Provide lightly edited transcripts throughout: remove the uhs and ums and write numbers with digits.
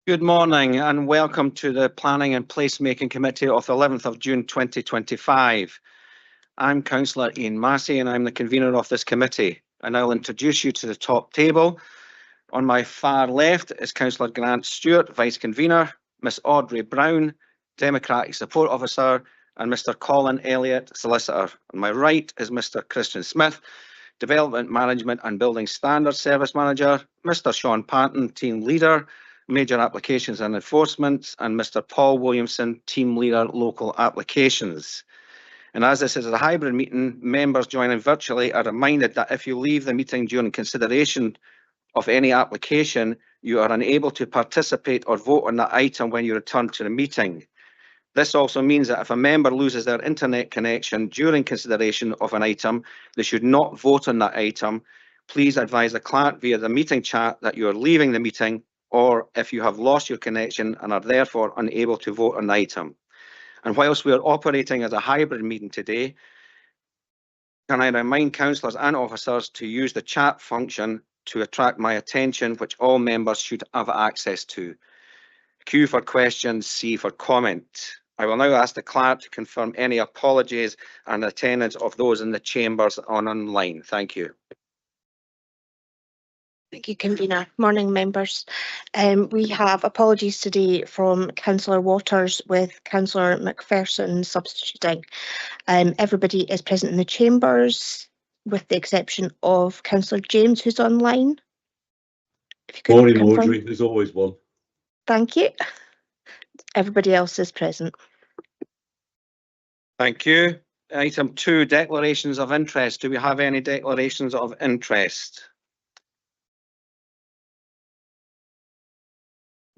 Good morning and welcome to the Planning and Placemaking Committee of the 11th of June 2025. I'm Councillor Ian Massey and I'm the convener of this committee, and I'll introduce you to the top table. On my far left is Councillor Grant Stewart, Vice Convener, Miss Audrey Brown, Democratic Support Officer, and Mr Colin Elliott, Solicitor. On my right is Mr Christian Smith, Development Management and Building Standards Service Manager, Mr Sean Patton, Team Leader, Major Applications and Enforcement, and Mr Paul Williamson, Team Leader, Local Applications. And as this is a hybrid meeting, members joining virtually are reminded that if you leave the meeting during consideration of any application, you are unable to participate or vote on that item when you return to the meeting. This also means that if a member loses their internet connection during consideration of an item, they should not vote on that item. Please advise the clerk via the meeting chat that you are leaving the meeting, or if you have lost your connection and are therefore unable to vote on the item. And whilst we are operating as a hybrid meeting today, can I remind councillors and officers to use the chat function to attract my attention, which all members should have access to. Q for questions, C for comment. I will now ask the clerk to confirm any apologies and attendance of those in the chambers and online. Thank you. Thank you, Convener. Morning, members. We have apologies today from Councillor Waters with Councillor McPherson substituting. Everybody is present in the chambers with the exception of Councillor James, who's online. If you could Morning, confirm. Audrey. There's always one. Thank you. Everybody else is present. Thank you. Item 2, declarations of interest. Do we have any declarations of interest?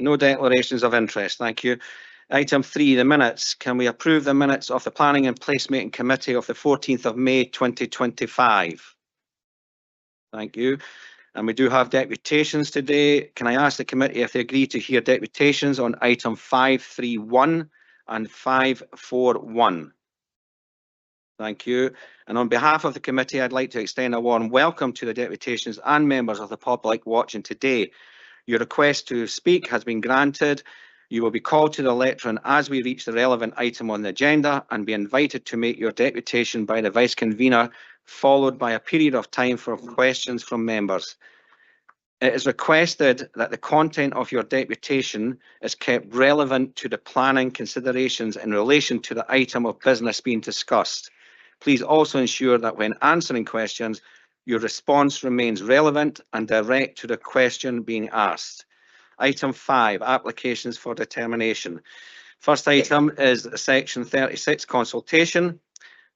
No declarations of interest. Thank you. Item 3, the minutes. Can we approve the minutes of the Planning and Placemaking Committee of the 14th of May 2025? Thank you. And we do have deputations today. Can I ask the committee if they agree to hear deputations on item 531 and 541? Thank you. And on behalf of the committee, I'd like to extend a warm welcome to the deputations and members of the public watching today. Your request to speak has been granted. You will be called to the lectern as we reach the relevant item on the agenda and be invited to make your deputation by the Vice Convener, followed by a period of time for questions from members. It is requested that the content of your deputation is kept relevant to the planning considerations in relation to the item of business being discussed. Please also ensure that when answering questions, your response remains relevant and direct to the question being asked. Item 5, applications for determination. First item is section 36 consultation,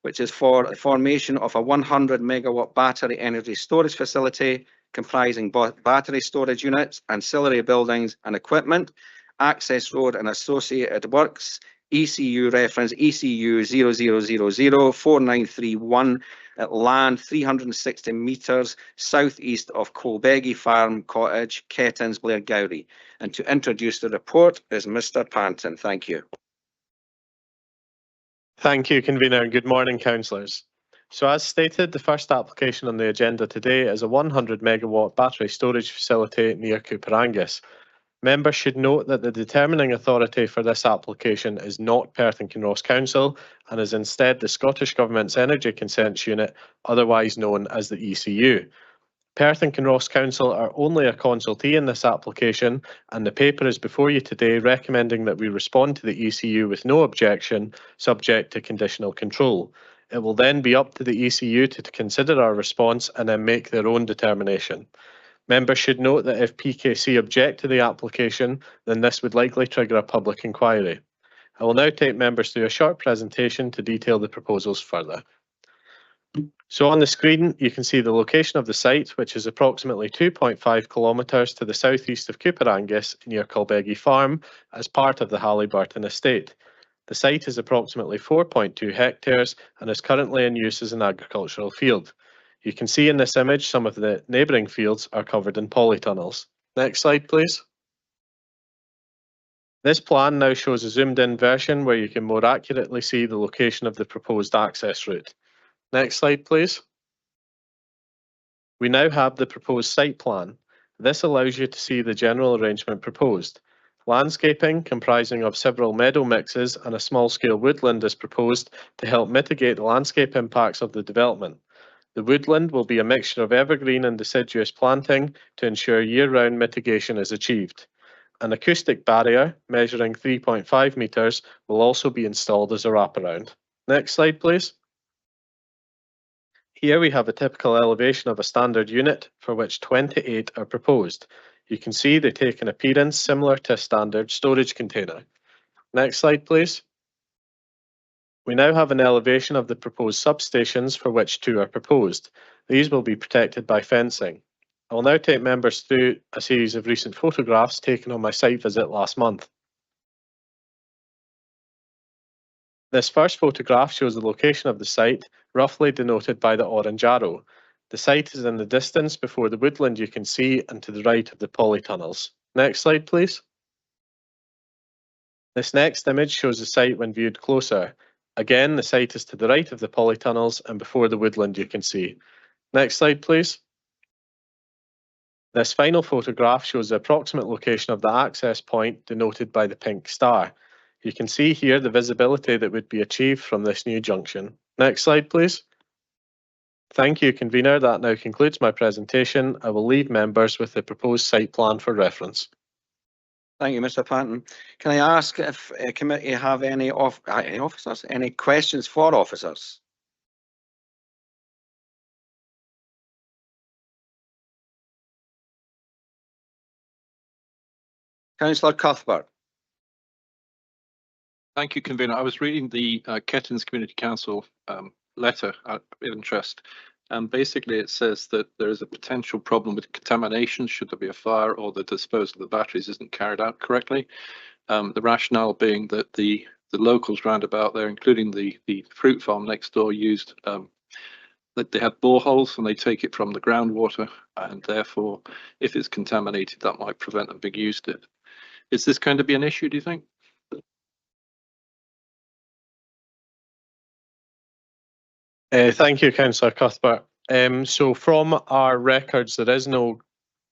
which is for the formation of a 100 megawatt battery energy storage facility comprising both battery storage units, ancillary buildings and equipment, access road and associated works, ECU reference ECU 00004931 at land 360 metres southeast of Colbeggy Farm Cottage, Kettins, Blairgowrie. And to introduce the report is Mr Panton. Thank you. Thank you, Convener, and good morning, councillors. So as stated, the first application on the agenda today is a 100 megawatt battery storage facility near Cooperangus. Members should note that the determining authority for this application is not Perth and Kinross Council and is instead the Scottish Government's Energy Consents Unit, otherwise known as the ECU. Perth and Kinross Council are only a consultee in this application, and the paper is before you today recommending that we respond to the ECU with no objection, subject to conditional control. It will then be up to the ECU to consider our response and then make their own determination. Members should note that if PKC object to the application, then this would likely trigger a public inquiry. I will now take members through a short presentation to detail the proposals further. So on the screen, you can see the location of the site, which is approximately 2.5 kilometres to the southeast of Cooperangus near Colbeggy Farm as part of the Halliburton estate. The site is approximately 4.2 hectares and is currently in use as an agricultural field. You can see in this image some of the neighbouring fields are covered in polytunnels. Next slide, please. This plan now shows a zoomed in version where you can more accurately see the location of the proposed access route. Next slide, please. We now have the proposed site plan. This allows you to see the general arrangement proposed. Landscaping, comprising of several meadow mixes and a small-scale woodland, is proposed to help mitigate the landscape impacts of the development. The woodland will be a mixture of evergreen and deciduous planting to ensure year-round mitigation is achieved. An acoustic barrier measuring 3.5 metres will also be installed as a wraparound. Next slide, please. Here we have a typical elevation of a standard unit, for which 28 are proposed. You can see they take an appearance similar to a standard storage container. Next slide, please. We now have an elevation of the proposed substations, for which 2 are proposed. These will be protected by fencing. I will now take members through a series of recent photographs taken on my site visit last month. This first photograph shows the location of the site, roughly denoted by the orange arrow. The site is in the distance before the woodland you can see and to the right of the polytunnels. Next slide, please. This next image shows the site when viewed closer. Again, the site is to the right of the polytunnels and before the woodland you can see. Next slide, please. This final photograph shows the approximate location of the access point denoted by the pink star. You can see here the visibility that would be achieved from this new junction. Next slide, please. Thank you, convener. That now concludes my presentation. I will leave members with the proposed site plan for reference. Thank you, Mr. Panton. Can I ask if a committee have any officers, any questions for officers? Councillor Cuthbert. Thank you, convener. I was reading the Kettins Community Council letter of interest, and basically it says that there is a potential problem with contamination should there be a fire or the disposal of the batteries isn't carried out correctly. The rationale being that the locals round about there, including the fruit farm next door, used that they had boreholes and they take it from the groundwater, and therefore if it's contaminated that might prevent them being used it. Is this going to be an issue, do you think? Thank you, Councillor Cuthbert. So from our records, there is no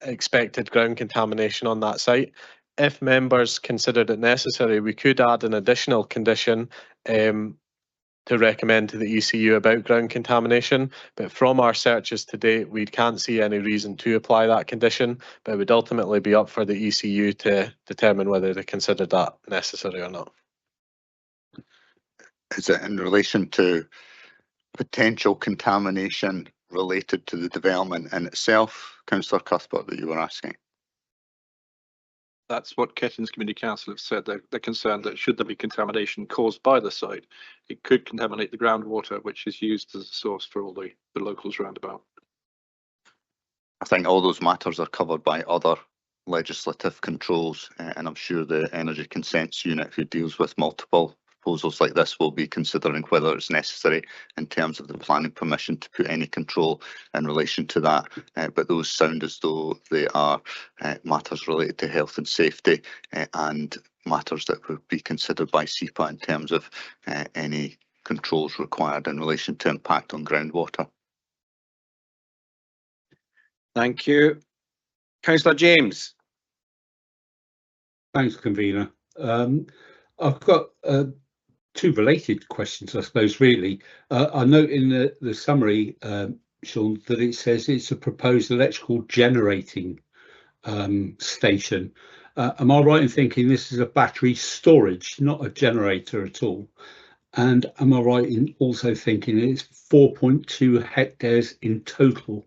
expected ground contamination on that site. If members considered it necessary, we could add an additional condition to recommend to the ECU about ground contamination. But from our searches to date, we can't see any reason to apply that condition, but it would ultimately be up for the ECU to determine whether they consider that necessary or not. Is it in relation to potential contamination related to the development in itself, Councillor Cuthbert, that you were asking? That's what Kettins Community Council have said. They're concerned that should there be contamination caused by the site, it could contaminate the groundwater, which is used as a source for all the locals round about. I think all those matters are covered by other legislative controls, and I'm sure the Energy Consents Unit, who deals with multiple proposals like this, will be considering whether it's necessary in terms of the planning permission to put any control in relation to that. But those sound as though they are matters related to health and safety and matters that would be considered by SEPA in terms of any controls required in relation to impact on groundwater. Thank you. Councillor James. Thanks, convener. I've got two related questions, I suppose, really. I note in the summary, Sean, that it says it's a proposed electrical generating station. Am I right in thinking this is a battery storage, not a generator at all? And am I right in also thinking it's 4.2 hectares in total,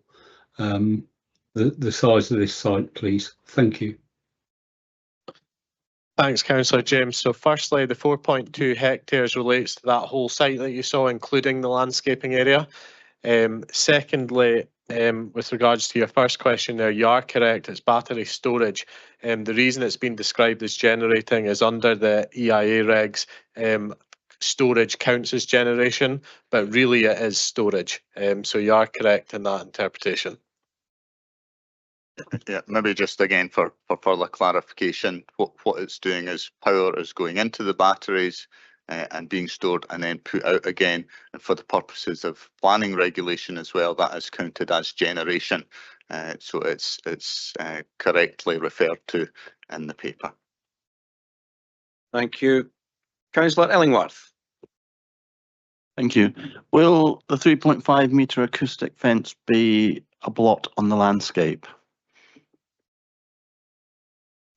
the size of this site, please? Thank you. Thanks, Councillor James. So firstly, the 4.2 hectares relates to that whole site that you saw, including the landscaping area. Secondly, with regards to your first question there, you are correct, it's battery storage. The reason it's been described as generating is under the EIA regs, storage counts as generation, but really it is storage. So you are correct in that interpretation. Yeah, maybe just again for further clarification, what it's doing is power is going into the batteries and being stored and then put out again. And for the purposes of planning regulation as well, that is counted as generation. So it's correctly referred to in the paper. Thank you. Councillor Illingworth. Thank you. Will the 3.5 metre acoustic fence be a blot on the landscape?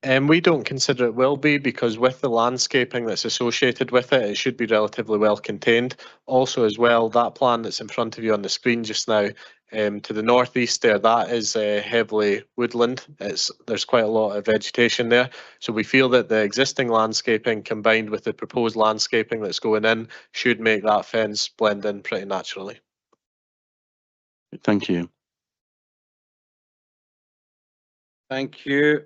We don't consider it will be, because with the landscaping that's associated with it, it should be relatively well contained. Also as well, that plan that's in front of you on the screen just now, to the northeast there, that is heavily woodland. There's quite a lot of vegetation there. So we feel that the existing landscaping combined with the proposed landscaping that's going in should make that fence blend in pretty naturally. Thank you. Thank you.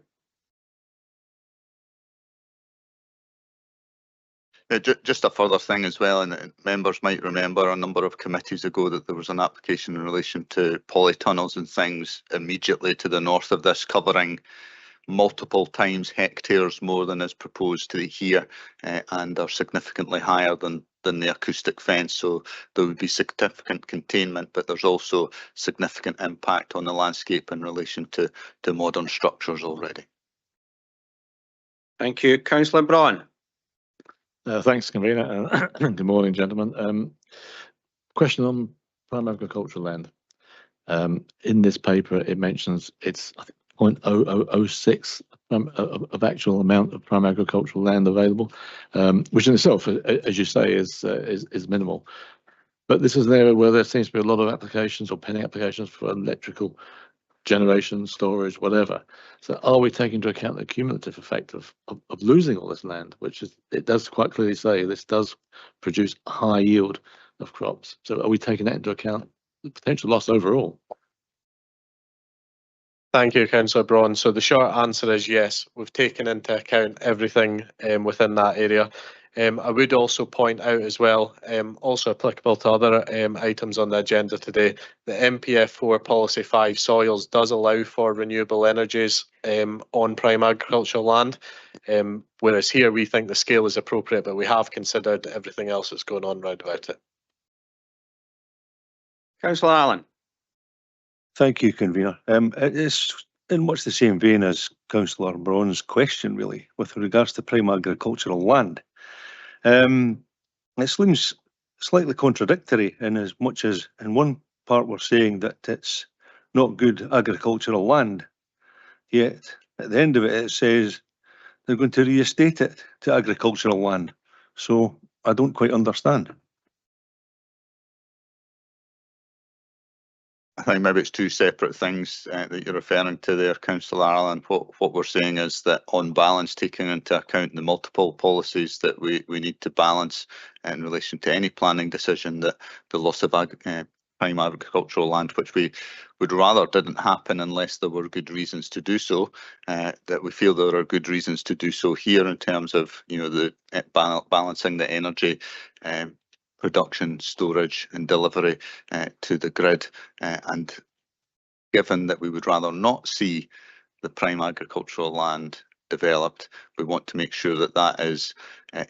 Just a further thing as well, and members might remember a number of committees ago that there was an application in relation to polytunnels and things immediately to the north of this, covering multiple times hectares more than is proposed to here, and are significantly higher than the acoustic fence. So there would be significant containment, but there's also significant impact on the landscape in relation to modern structures already. Thank you. Councillor Braun. Thanks, Convener. Good morning, gentlemen. Question on prime agricultural land. In this paper, it mentions it's, I think, 0.0006 of actual amount of prime agricultural land available, which in itself, as you say, is minimal. But this is an area where there seems to be a lot of applications or pending applications for electrical generation, storage, whatever. So are we taking into account the cumulative effect of losing all this land, which is, it does quite clearly say this does produce a high yield of crops. So are we taking that into account, the potential loss overall? Thank you, Councillor Braun. So the short answer is yes, we've taken into account everything within that area. I would also point out as well, also applicable to other items on the agenda today, the MPF4 Policy 5 soils does allow for renewable energies on prime agricultural land, whereas here we think the scale is appropriate, but we have considered everything else that's going on round about it. Councillor Allen. Thank you, Convener. It's in much the same vein as Councillor Braun's question, really, with regards to prime agricultural land. It seems slightly contradictory in as much as in one part we're saying that it's not good agricultural land, yet at the end of it, it says they're going to reinstate it to agricultural land. So I don't quite understand. I think maybe it's two separate things that you're referring to there, Councillor Allen. What we're saying is that on balance, taking into account the multiple policies that we need to balance in relation to any planning decision, that the loss of prime agricultural land, which we would rather didn't happen unless there were good reasons to do so, that we feel there are good reasons to do so here in terms of, you know, the balancing the energy production, storage and delivery to the grid, and given that we would rather not see the prime agricultural land developed, we want to make sure that that is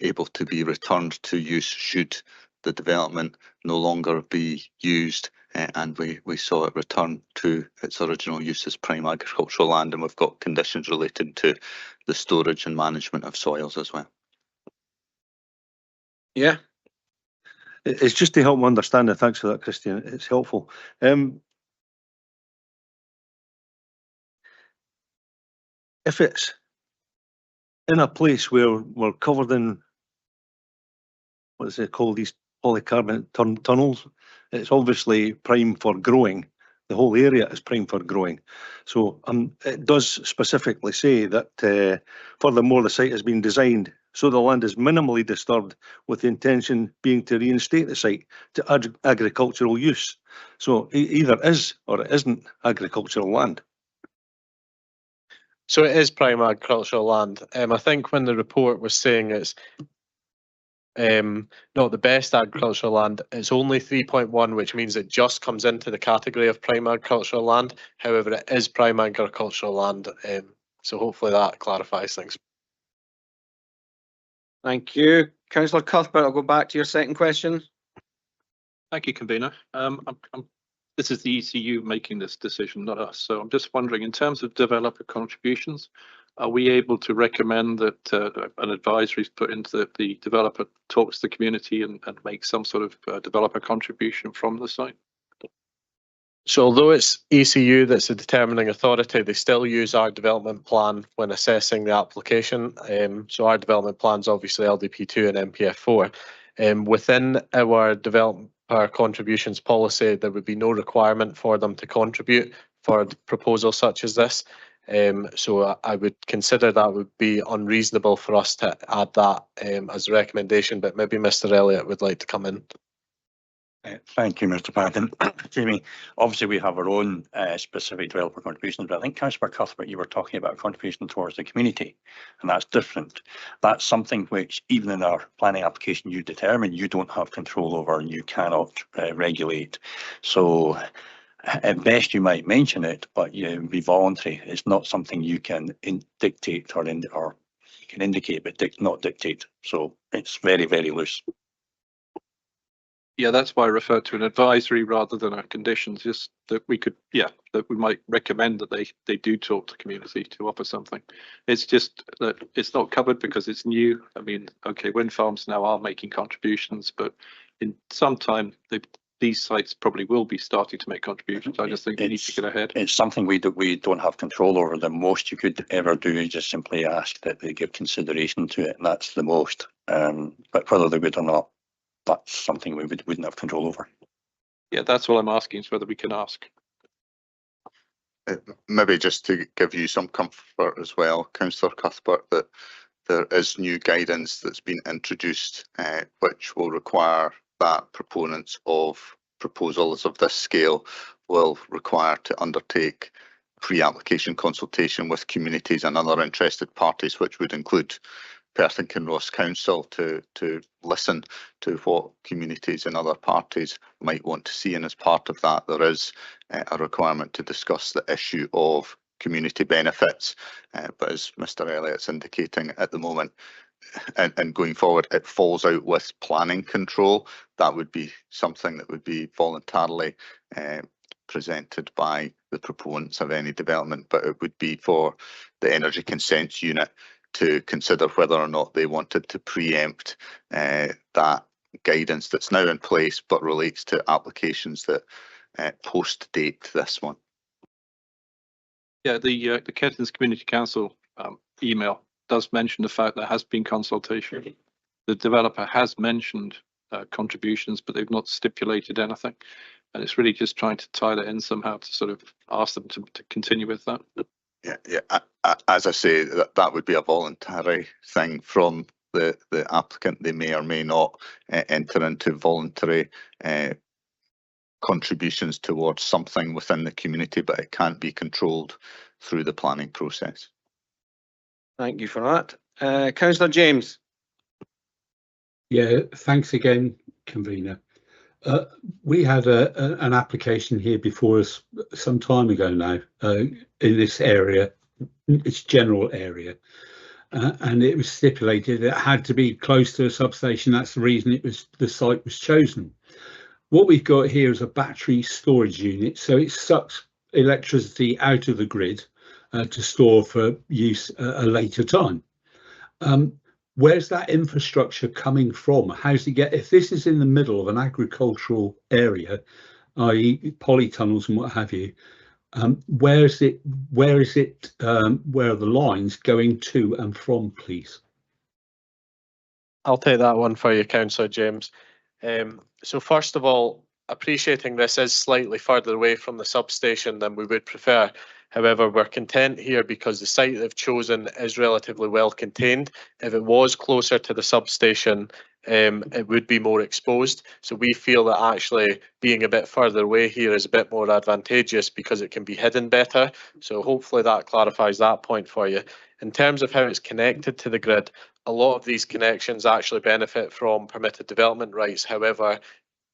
able to be returned to use should the development no longer be used, and we saw it return to its original use as prime agricultural land, and we've got conditions related to the storage and management of soils as well. Yeah. It's just to help me understand, and thanks for that, Christian. It's helpful. If it's in a place where we're covered in, what is it called, these polycarbonate tunnels, it's obviously prime for growing. The whole area is prime for growing. So it does specifically say that furthermore, the site has been designed so the land is minimally disturbed, with the intention being to reinstate the site to agricultural use. So either is or it isn't agricultural land. So it is prime agricultural land. I think when the report was saying it's not the best agricultural land, it's only 3.1, which means it just comes into the category of prime agricultural land. However, it is prime agricultural land. So hopefully that clarifies things. Thank you. Councillor Cuthbert, I'll go back to your second question. Thank you, Convener. This is the ECU making this decision, not us. So I'm just wondering, in terms of developer contributions, Are we able to recommend that an advisory is put into the developer talks to the community and make some sort of developer contribution from the site? So although it's ECU that's the determining authority, they still use our development plan when assessing the application. So our development plan's obviously LDP2 and MPF4. Within our developer contributions policy, there would be no requirement for them to contribute for proposals such as this. So I would consider that would be unreasonable for us to add that as a recommendation, but maybe Mr. Elliott would like to come in. Thank you, Mr. Paddington. Jamie, obviously we have our own specific developer contributions, but I think Councillor Cuthbert, you were talking about a contribution towards the community, and that's different. That's something which, even in our planning application, you determine you don't have control over and you cannot regulate. So at best you might mention it, but you be voluntary. It's not something you can dictate or you can indicate, but not dictate. So it's very, very loose. Yeah, that's why I refer to an advisory rather than a conditions, just that we could, that we might recommend that they do talk to community to offer something. It's just that it's not covered because it's new. I mean, okay, wind farms now are making contributions, but in some time these sites probably will be starting to make contributions. I just think we need to get ahead. It's something we don't have control over. The most you could ever do is just simply ask that they give consideration to it, and that's the most. But whether they're good or not, that's something we wouldn't have control over. Yeah, that's what I'm asking, is whether we can ask. Maybe just to give you some comfort as well, Councillor Cuthbert, that there is new guidance that's been introduced, which will require that proponents of proposals of this scale will require to undertake pre-application consultation with communities and other interested parties, which would include Perth and Kinross Council, to listen to what communities and other parties might want to see. And as part of that, there is a requirement to discuss the issue of community benefits. But as Mr. Elliott's indicating at the moment, and going forward, it falls out with planning control. That would be something that would be voluntarily presented by the proponents of any development, but it would be for the Energy Consents Unit to consider whether or not they wanted to preempt that guidance that's now in place, but relates to applications that post-date this one. Yeah, the Kettins Community Council email does mention the fact there has been consultation. The developer has mentioned contributions, but they've not stipulated anything. And it's really just trying to tie that in somehow to sort of ask them to continue with that. Yeah. As I say, that would be a voluntary thing from the applicant. They may or may not enter into voluntary contributions towards something within the community, but it can't be controlled through the planning process. Thank you for that. Councillor James. Yeah, thanks again, convener. We had an application here before us some time ago now in this area, its general area, and it was stipulated it had to be close to a substation. That's the reason the site was chosen. What we've got here is a battery storage unit, so it sucks electricity out of the grid to store for use at a later time. Where's that infrastructure coming from? How's it get, if this is in the middle of an agricultural area, i.e. polytunnels and what have you, where are the lines going to and from, please? I'll take that one for you, Councillor James. So first of all, appreciating this is slightly further away from the substation than we would prefer. However, we're content here because the site they've chosen is relatively well contained. If it was closer to the substation, it would be more exposed. So we feel that actually being a bit further away here is a bit more advantageous because it can be hidden better. So hopefully that clarifies that point for you. In terms of how it's connected to the grid, a lot of these connections actually benefit from permitted development rights. However,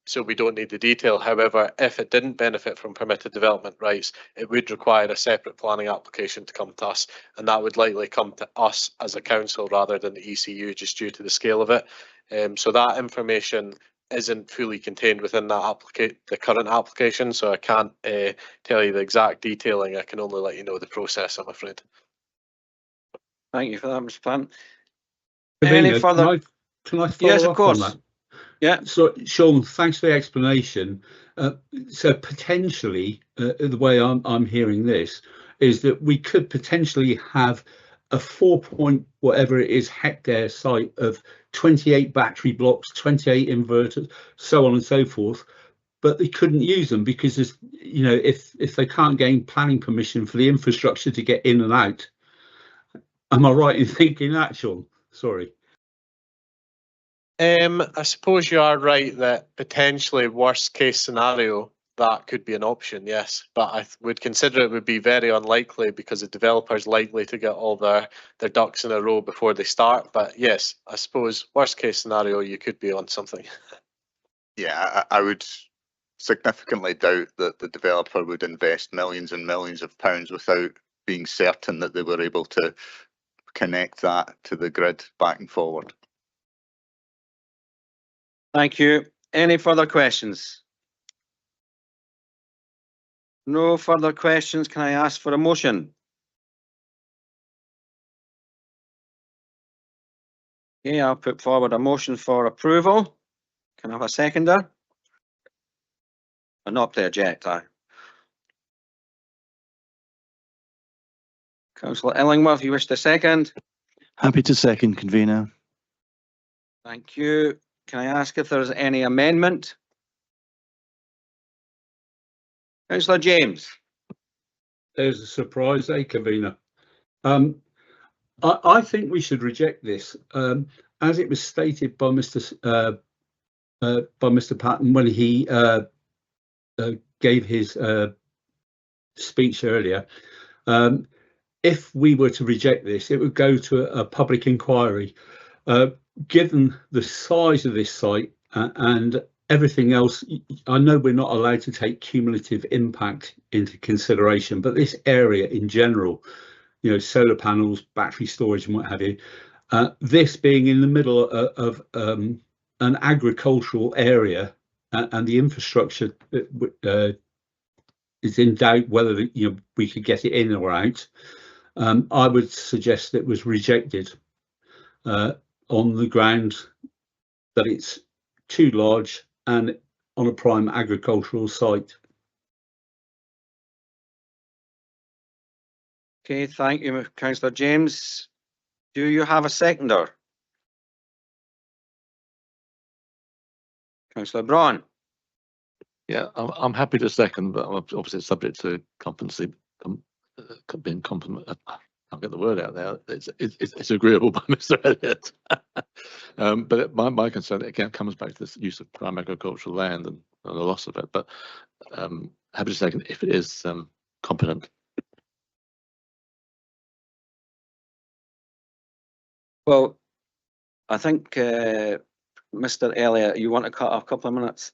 so we don't need the detail. However, if it didn't benefit from permitted development rights, it would require a separate planning application to come to us, and that would likely come to us as a council rather than the ECU, just due to the scale of it. So that information isn't fully contained within that the current application, so I can't tell you the exact detailing. I can only let you know the process, I'm afraid. Thank you for that, Mr. Plant. Any Davina, further? can I Yes, follow of up on course. that? Yeah. So, Sean, thanks for the explanation. So potentially, the way I'm hearing this is that we could potentially have a 4 point whatever it is hectare site of 28 battery blocks, 28 inverters, so on and so forth. But they couldn't use them because there's, you know, if they can't gain planning permission for the infrastructure to get in and out. Am I right in thinking that, Sean? Sorry. I suppose you are right that potentially worst case scenario, that could be an option, yes. But I would consider it would be very unlikely because the developer's likely to get all their ducks in a row before they start. But yes, I suppose worst case scenario, you could be on something. Yeah, I would significantly doubt that the developer would invest millions and millions of pounds without being certain that they were able to connect that to the grid back and forward. Thank you. Any further questions? No further questions. Can I ask for a motion? Okay, I'll put forward a motion for approval. Can I have a seconder? Not to eject, aye. Councillor Illingworth, you wish to second? Happy to second, convener. Thank you. Can I ask if there's any amendment? Councillor James. There's a surprise, convener. I think we should reject this, as it was stated by Mr. Patton when he gave his speech earlier. If we were to reject this, it would go to a public inquiry. Given the size of this site and everything else, I know we're not allowed to take cumulative impact into consideration, but this area in general, you know, solar panels, battery storage and what have you, this being in the middle of an agricultural area and the infrastructure is in doubt whether we could get it in or out, I would suggest it was rejected on the ground that it's too large and on a prime agricultural site. Okay, thank you, Councillor James. Do you have a seconder? Councillor Braun. Yeah, I'm happy to second, but I'm obviously subject to being complimented. I can't get the word out there. It's agreeable by Mr. Elliott. But my concern again comes back to this use of prime agricultural land and the loss of it. But happy to second if it is competent. Well, I think Mr. Elliott, you want to cut a couple of minutes?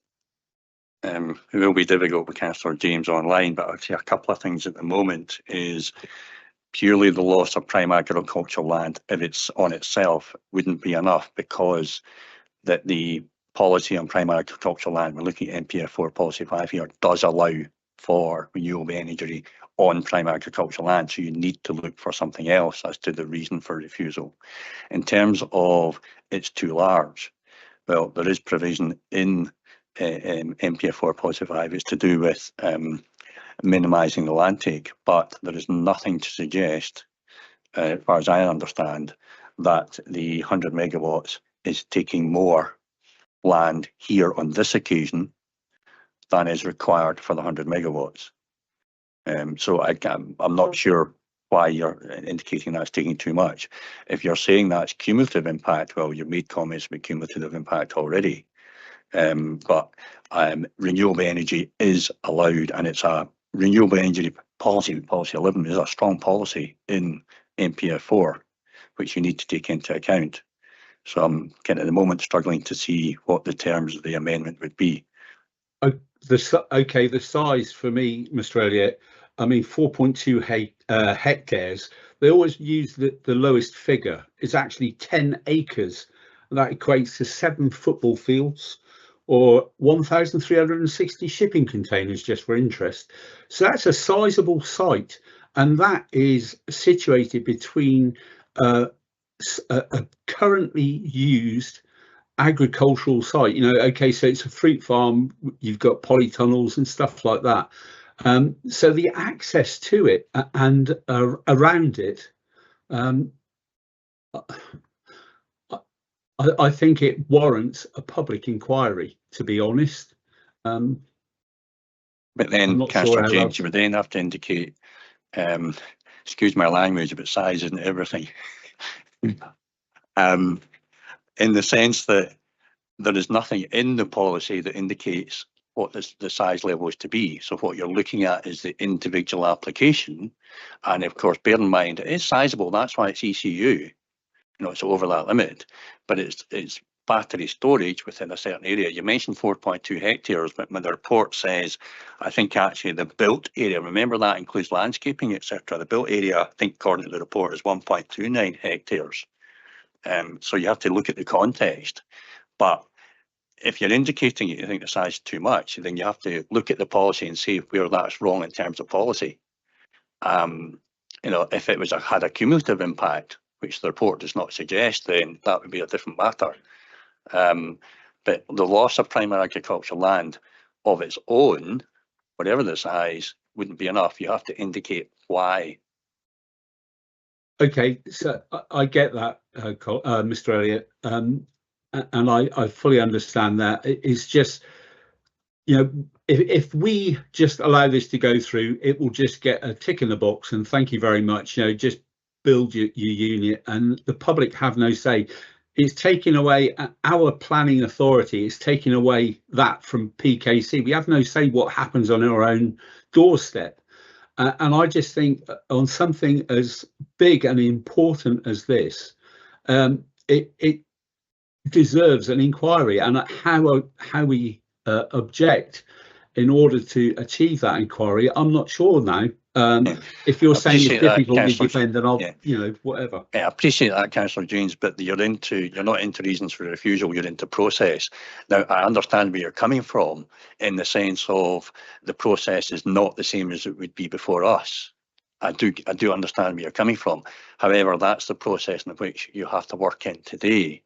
It will be difficult with Councillor James online, but I'd say a couple of things at the moment is purely the loss of prime agricultural land, if it's on itself, wouldn't be enough, because that the policy on prime agricultural land, we're looking at NPF4 policy 5 here, does allow for renewable energy on prime agricultural land. So you need to look for something else as to the reason for refusal. In terms of it's too large, well, there is provision in NPF4 policy 5 is to do with minimising the land take, but there is nothing to suggest, as far as I understand, that the 100 megawatts is taking more land here on this occasion than is required for the 100 megawatts. So I'm not sure why you're indicating that's taking too much. If you're saying that's cumulative impact, well, you've made comments about cumulative impact already. But renewable energy is allowed, and it's a renewable energy policy. Policy 11 is a strong policy in NPF4, which you need to take into account. So I'm kind of at the moment struggling to see what the terms of the amendment would be. Okay, the size for me, Mr. Elliott, I mean 4.2 hectares. They always use the lowest figure. It's actually 10 acres. And that equates to 7 football fields or 1,360 shipping containers, just for interest. So that's a sizable site, and that is situated between a currently used agricultural site. You know, okay, so it's a fruit farm, you've got polytunnels and stuff like that. So the access to it and around it, I think it warrants a public inquiry, to be honest. But I'm then, not sure Councillor how James, else- you would then have to indicate, excuse my language, but size isn't everything. In the sense that there is nothing in the policy that indicates what the size level is to be. So what you're looking at is the individual application. And of course, bear in mind, it is sizable. That's why it's ECU. You know, it's over that limit, but it's battery storage within a certain area. You mentioned 4.2 hectares, but when the report says, I think actually the built area, remember that includes landscaping, etc. The built area, I think according to the report, is 1.29 hectares. So you have to look at the context. But if you're indicating you think the size is too much, then you have to look at the policy and see where that's wrong in terms of policy. You know, if it was had a cumulative impact, which the report does not suggest, then that would be a different matter. But the loss of primary agricultural land of its own, whatever the size, wouldn't be enough. You have to indicate why. Okay, so I get that, Mr. Elliott, and I fully understand that. It's just, you know, if we just allow this to go through, it will just get a tick in the box and thank you very much. You know, just build your unit, and the public have no say. It's taking away our planning authority. It's taking away that from PKC. We have no say what happens on our own doorstep. And I just think on something as big and important as this, it deserves an inquiry, and how we object in order to achieve that inquiry, I'm not sure now. If you're saying it's difficult to defend, then I'll, you know, whatever. Yeah, I appreciate that, Councillor James, but you're not into reasons for refusal, you're into process. Now, I understand where you're coming from in the sense of the process is not the same as it would be before us. I do understand where you're coming from. However, that's the process in which you have to work in today.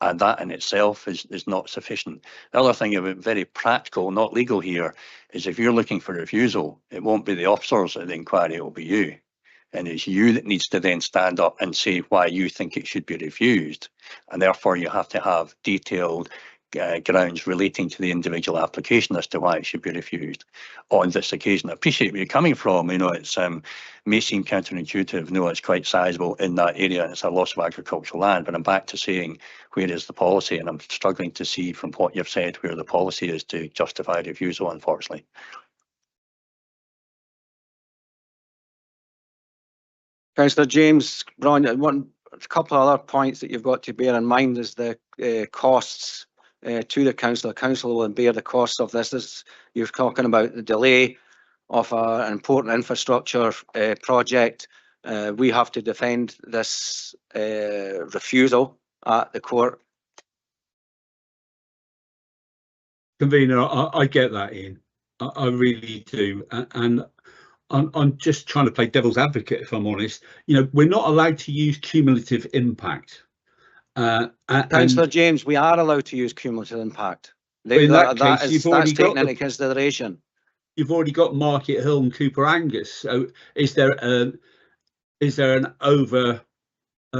And that in itself is not sufficient. The other thing about very practical, not legal here, is if you're looking for refusal, it won't be the officers at the inquiry, it will be you. And it's you that needs to then stand up and say why you think it should be refused. And therefore you have to have detailed grounds relating to the individual application as to why it should be refused on this occasion. I appreciate where you're coming from. You know, it's may seem counterintuitive. No, it's quite sizable in that area and it's a loss of agricultural land. But I'm back to saying, where is the policy? And I'm struggling to see from what you've said where the policy is to justify refusal, unfortunately. Councillor James Brown, a couple of other points that you've got to bear in mind is the costs to the council. The council will bear the costs of this. You're talking about the delay of an important infrastructure project. We have to defend this refusal at the court. Convener, I get that, Ian. I really do, and I'm just trying to play devil's advocate, if I'm honest. You know, we're not allowed to use cumulative impact. Councillor James, we are allowed to use cumulative impact. That's taken into consideration. You've already got Market Hill and Cooper Angus. So is there an over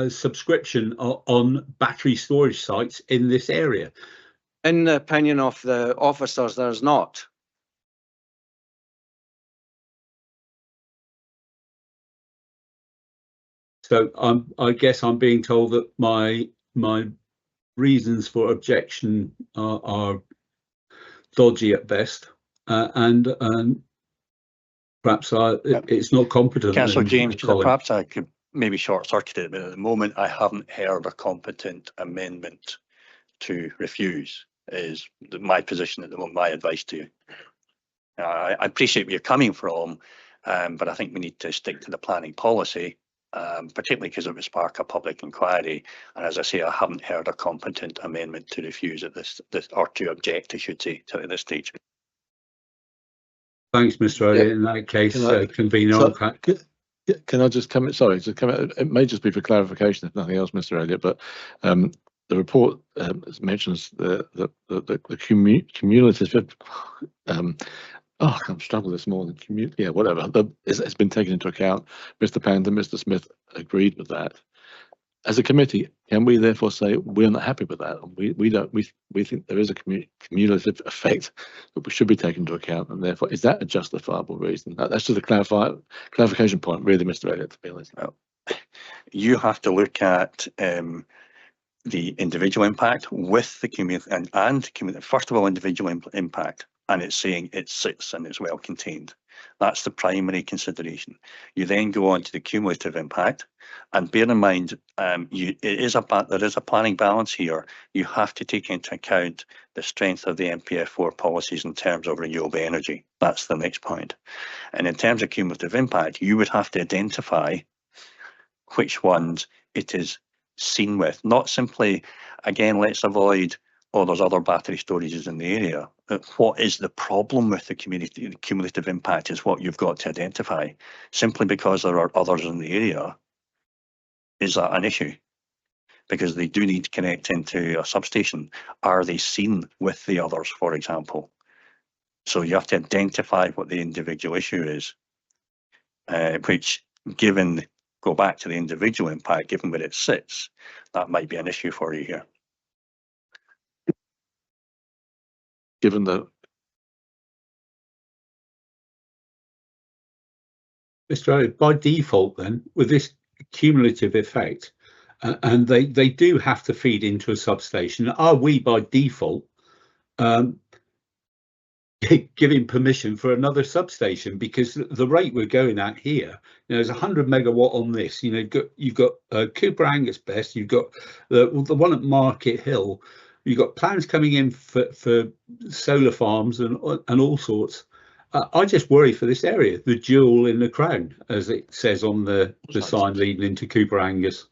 subscription on battery storage sites in this area? In the opinion of the officers, there's not. So I guess I'm being told that my reasons for objection are dodgy at best, and perhaps it's not competent. Councillor James, perhaps I could maybe short-circuit it, but at the moment I haven't heard a competent amendment to refuse is my position at the moment, my advice to you. I appreciate where you're coming from, but I think we need to stick to the planning policy, particularly because it would spark a public inquiry. And as I say, I haven't heard a competent amendment to refuse at this or to object, I should say, to this stage. Thanks, Mr. Elliott. In that case, convener. Yeah, can I just come? Sorry, just come. It may just be for clarification, if nothing else, Mr. Elliott. But the report mentions the cumulative. I'm struggling this morning. Yeah, whatever. It's been taken into account. Mr. Pand and Mr. Smith agreed with that. As a committee, can we therefore say we're not happy with that? We think there is a cumulative effect that we should be taken into account, and therefore is that a justifiable reason? That's just a clarification point, really, Mr. Elliott, to be honest. Well, you have to look at the individual impact with the cumulative and cumulative. First of all, individual impact, and it's saying it sits and it's well contained. That's the primary consideration. You then go on to the cumulative impact, and bear in mind, there is a planning balance here. You have to take into account the strength of the MPF4 policies in terms of renewable energy. That's the next point. And in terms of cumulative impact, you would have to identify which ones it is seen with, not simply, again, let's avoid, oh, there's other battery storages in the area. What is the problem with the cumulative impact is what you've got to identify. Simply because there are others in the area, is that an issue? Because they do need to connect into a substation. Are they seen with the others, for example? So you have to identify what the individual issue is, which, given, go back to the individual impact, given where it sits, that might be an issue for you here. Given the Mr. Elliott, by default then, with this cumulative effect, and they do have to feed into a substation, are we by default giving permission for another substation? Because the rate we're going at here, there's 100 megawatt on this. You've got Cooper Angus Best, you've got the one at Market Hill, you've got plans coming in for solar farms and all sorts. I just worry for this area, the jewel in the crown, as it says on the sign leading into Cooper Angus.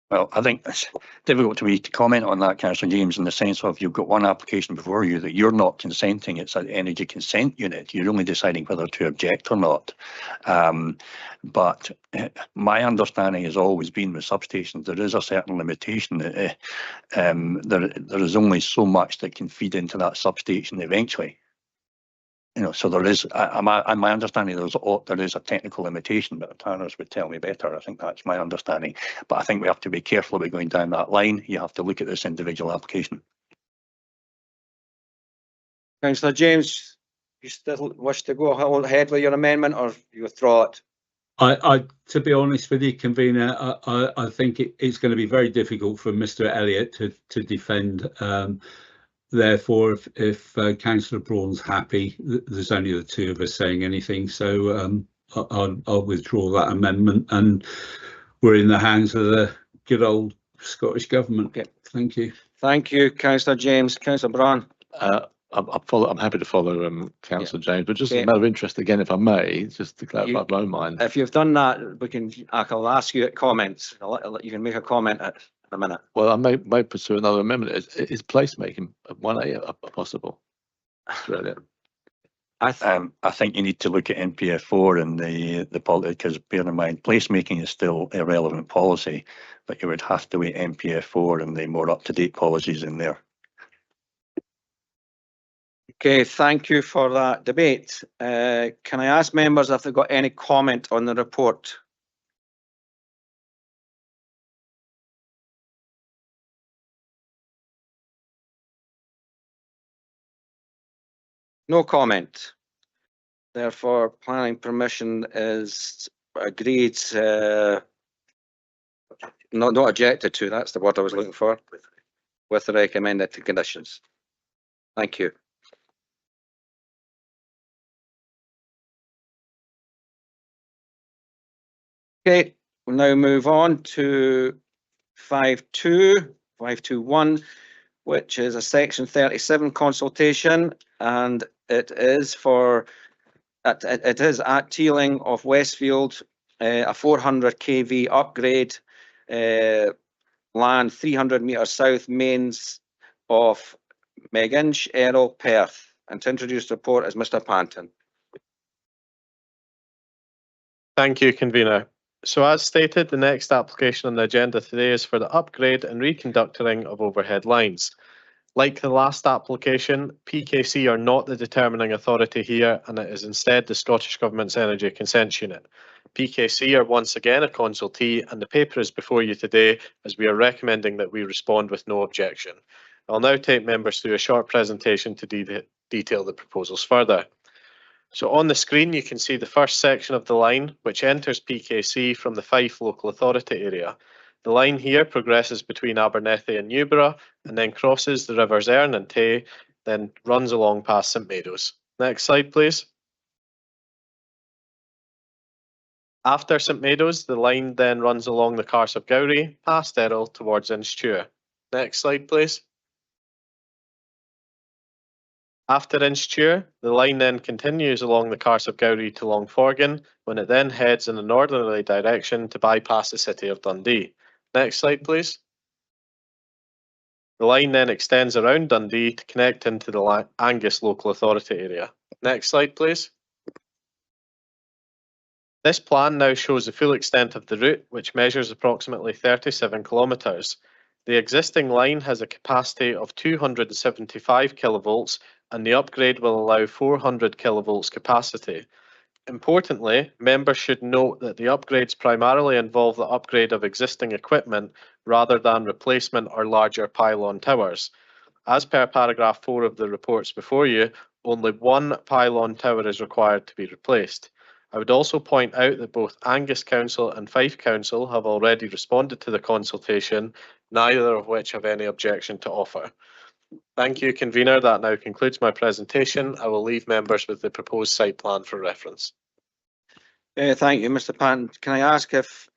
Well, I think it's difficult to me to comment on that, Councillor James, in the sense of you've got one application before you that you're not consenting. It's an energy consent unit. You're only deciding whether to object or not. But my understanding has always been with substations, there is a certain limitation. There is only so much that can feed into that substation eventually. So there is, my understanding, there is a technical limitation, but the planners would tell me better. I think that's my understanding. But I think we have to be careful about going down that line. You have to look at this individual application. Councillor James, you still wish to go ahead with your amendment, or you withdraw it? To be honest with you, convener, I think it's going to be very difficult for Mr. Elliott to defend. Therefore, if Councillor Braun's happy, there's only the two of us saying anything. So I'll withdraw that amendment, and we're in the hands of the good old Scottish Government. Okay. Thank you. Thank you, Councillor James. Councillor Braun. I'm happy to follow Councillor James, but just Okay. a matter of interest again, if I may, just to clarify my own mind. If you've done that, I'll ask you at comments. You can make a comment in a minute. Well, I may pursue another amendment. Is placemaking 1A possible? Australia. I think you need to look at NPF4 and the policy, because bear in mind, placemaking is still a relevant policy, but you would have to wait NPF4 and the more up-to-date policies in there. Okay, thank you for that debate. Can I ask members if they've got any comment on the report? No comment. Therefore, planning permission is agreed, not objected to. That's the word I was looking for. With the recommended conditions. Thank you. Okay, we'll now move on to 521, which is a section 37 consultation, and it is at Teeling of Westfield, a 400 kV upgrade, land 300 metres south mains of Meginch, Errol, Perth. And to introduce the report is Mr. Panton. Thank you, convener. So as stated, the next application on the agenda today is for the upgrade and reconductoring of overhead lines. Like the last application, PKC are not the determining authority here, and it is instead the Scottish Government's Energy Consents Unit. PKC are once again a consultee, and the paper is before you today as we are recommending that we respond with no objection. I'll now take members through a short presentation to detail the proposals further. So on the screen, you can see the first section of the line, which enters PKC from the Fife local authority area. The line here progresses between Abernethy and Newborough and then crosses the rivers Erne and Tay, then runs along past St Meadows. Next slide, please. After St Meadows, the line then runs along the Carse of Gowrie, past Errol towards Inchture. Next slide, please. After Inchture, the line then continues along the Carse of Gowrie to Longforgan, when it then heads in a northerly direction to bypass the city of Dundee. Next slide, please. The line then extends around Dundee to connect into the Angus local authority area. Next slide, please. This plan now shows the full extent of the route, which measures approximately 37 kilometres. The existing line has a capacity of 275 kilovolts, and the upgrade will allow 400 kilovolts capacity. Importantly, members should note that the upgrades primarily involve the upgrade of existing equipment rather than replacement or larger pylon towers. As per paragraph 4 of the reports before you, only one pylon tower is required to be replaced. I would also point out that both Angus Council and Fife Council have already responded to the consultation, neither of which have any objection to offer. Thank you, convener. That now concludes my presentation. I will leave members with the proposed site plan for reference. Thank you, Mr. Patton. Can I ask if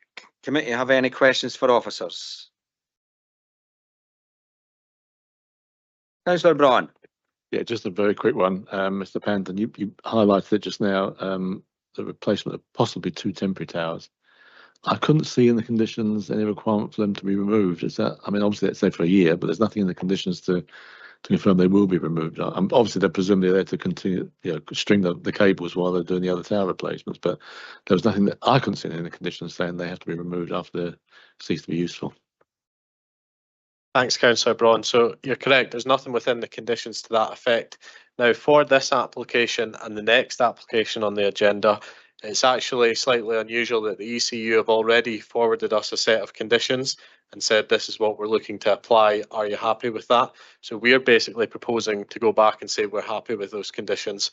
committee have any questions for officers? Councillor Braun. Yeah, just a very quick one, Mr. Panton. You highlighted it just now, the replacement of possibly 2 temporary towers. I couldn't see in the conditions any requirement for them to be removed. Is that? I mean, obviously, let's say for a year, but there's nothing in the conditions to confirm they will be removed. Obviously, they're presumably there to continue, string the cables while they're doing the other tower replacements. But there was nothing that I couldn't see in the conditions saying they have to be removed after they cease to be useful. Thanks, Councillor Braun. So you're correct, there's nothing within the conditions to that effect. Now, for this application and the next application on the agenda, it's actually slightly unusual that the ECU have already forwarded us a set of conditions and said this is what we're looking to apply. Are you happy with that? So we're basically proposing to go back and say we're happy with those conditions.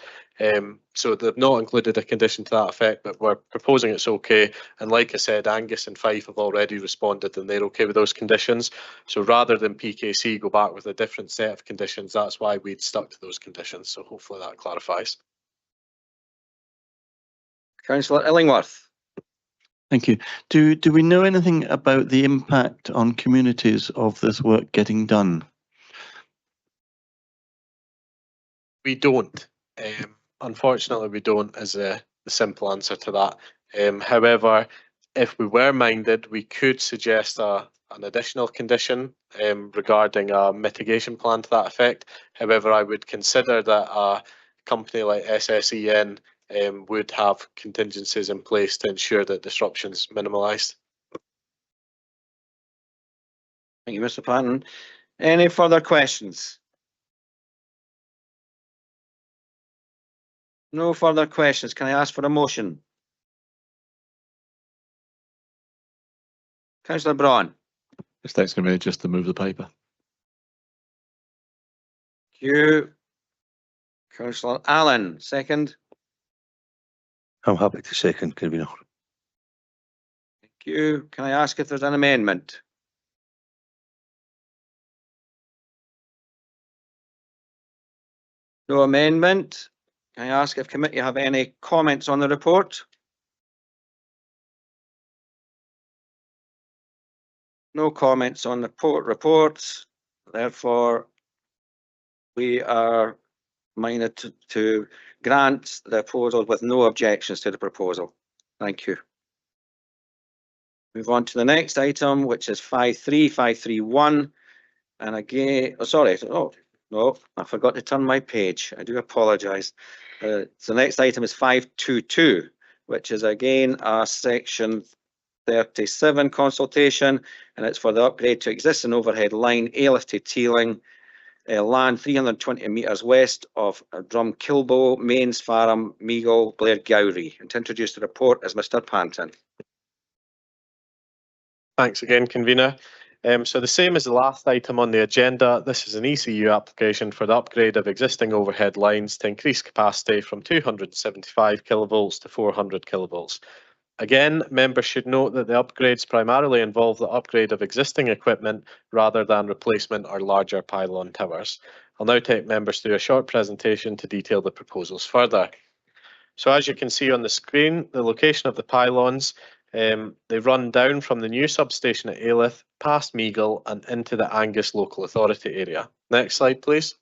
So they've not included a condition to that effect, but we're proposing it's okay. And like I said, Angus and Fife have already responded and they're okay with those conditions. So rather than PKC go back with a different set of conditions, that's why we'd stuck to those conditions. So hopefully that clarifies. Councillor Illingworth. Thank you. Do we know anything about the impact on communities of this work getting done? We don't. Unfortunately, we don't is the simple answer to that. However, if we were minded, we could suggest an additional condition regarding a mitigation plan to that effect. However, I would consider that a company like SSEN would have contingencies in place to ensure that disruption's minimalised. Thank you, Mr. Patton. Any further questions? No further questions. Can I ask for a motion? Councillor Braun. If that's going to be just to move the paper. Thank you. Councillor Allen, second. I'm happy to second, convener. Thank you. Can I ask if there's an amendment? No amendment. Can I ask if committee have any comments on the report? No comments on the reports. Therefore, we are minded to grant the proposal with no objections to the proposal. Thank you. Move on to the next item, which is 53531. And again, no, I forgot to turn my page. I do apologise. So the next item is 522. which is again a section 37 consultation, and it's for the upgrade to existing overhead line, Ailith to Teeling, land 320 metres west of Drumkilbo, Mains, Fareham, Meagle, Blair Gowrie. And to introduce the report is Mr Panton. Thanks again, convener. So the same as the last item on the agenda, this is an ECU application for the upgrade of existing overhead lines to increase capacity from 275 kilovolts to 400 kilovolts. Again, members should note that the upgrades primarily involve the upgrade of existing equipment rather than replacement or larger pylon towers. I'll now take members through a short presentation to detail the proposals further. So as you can see on the screen, the location of the pylons, they run down from the new substation at Ailith, past Meagle and into the Angus local authority area. Next slide, please.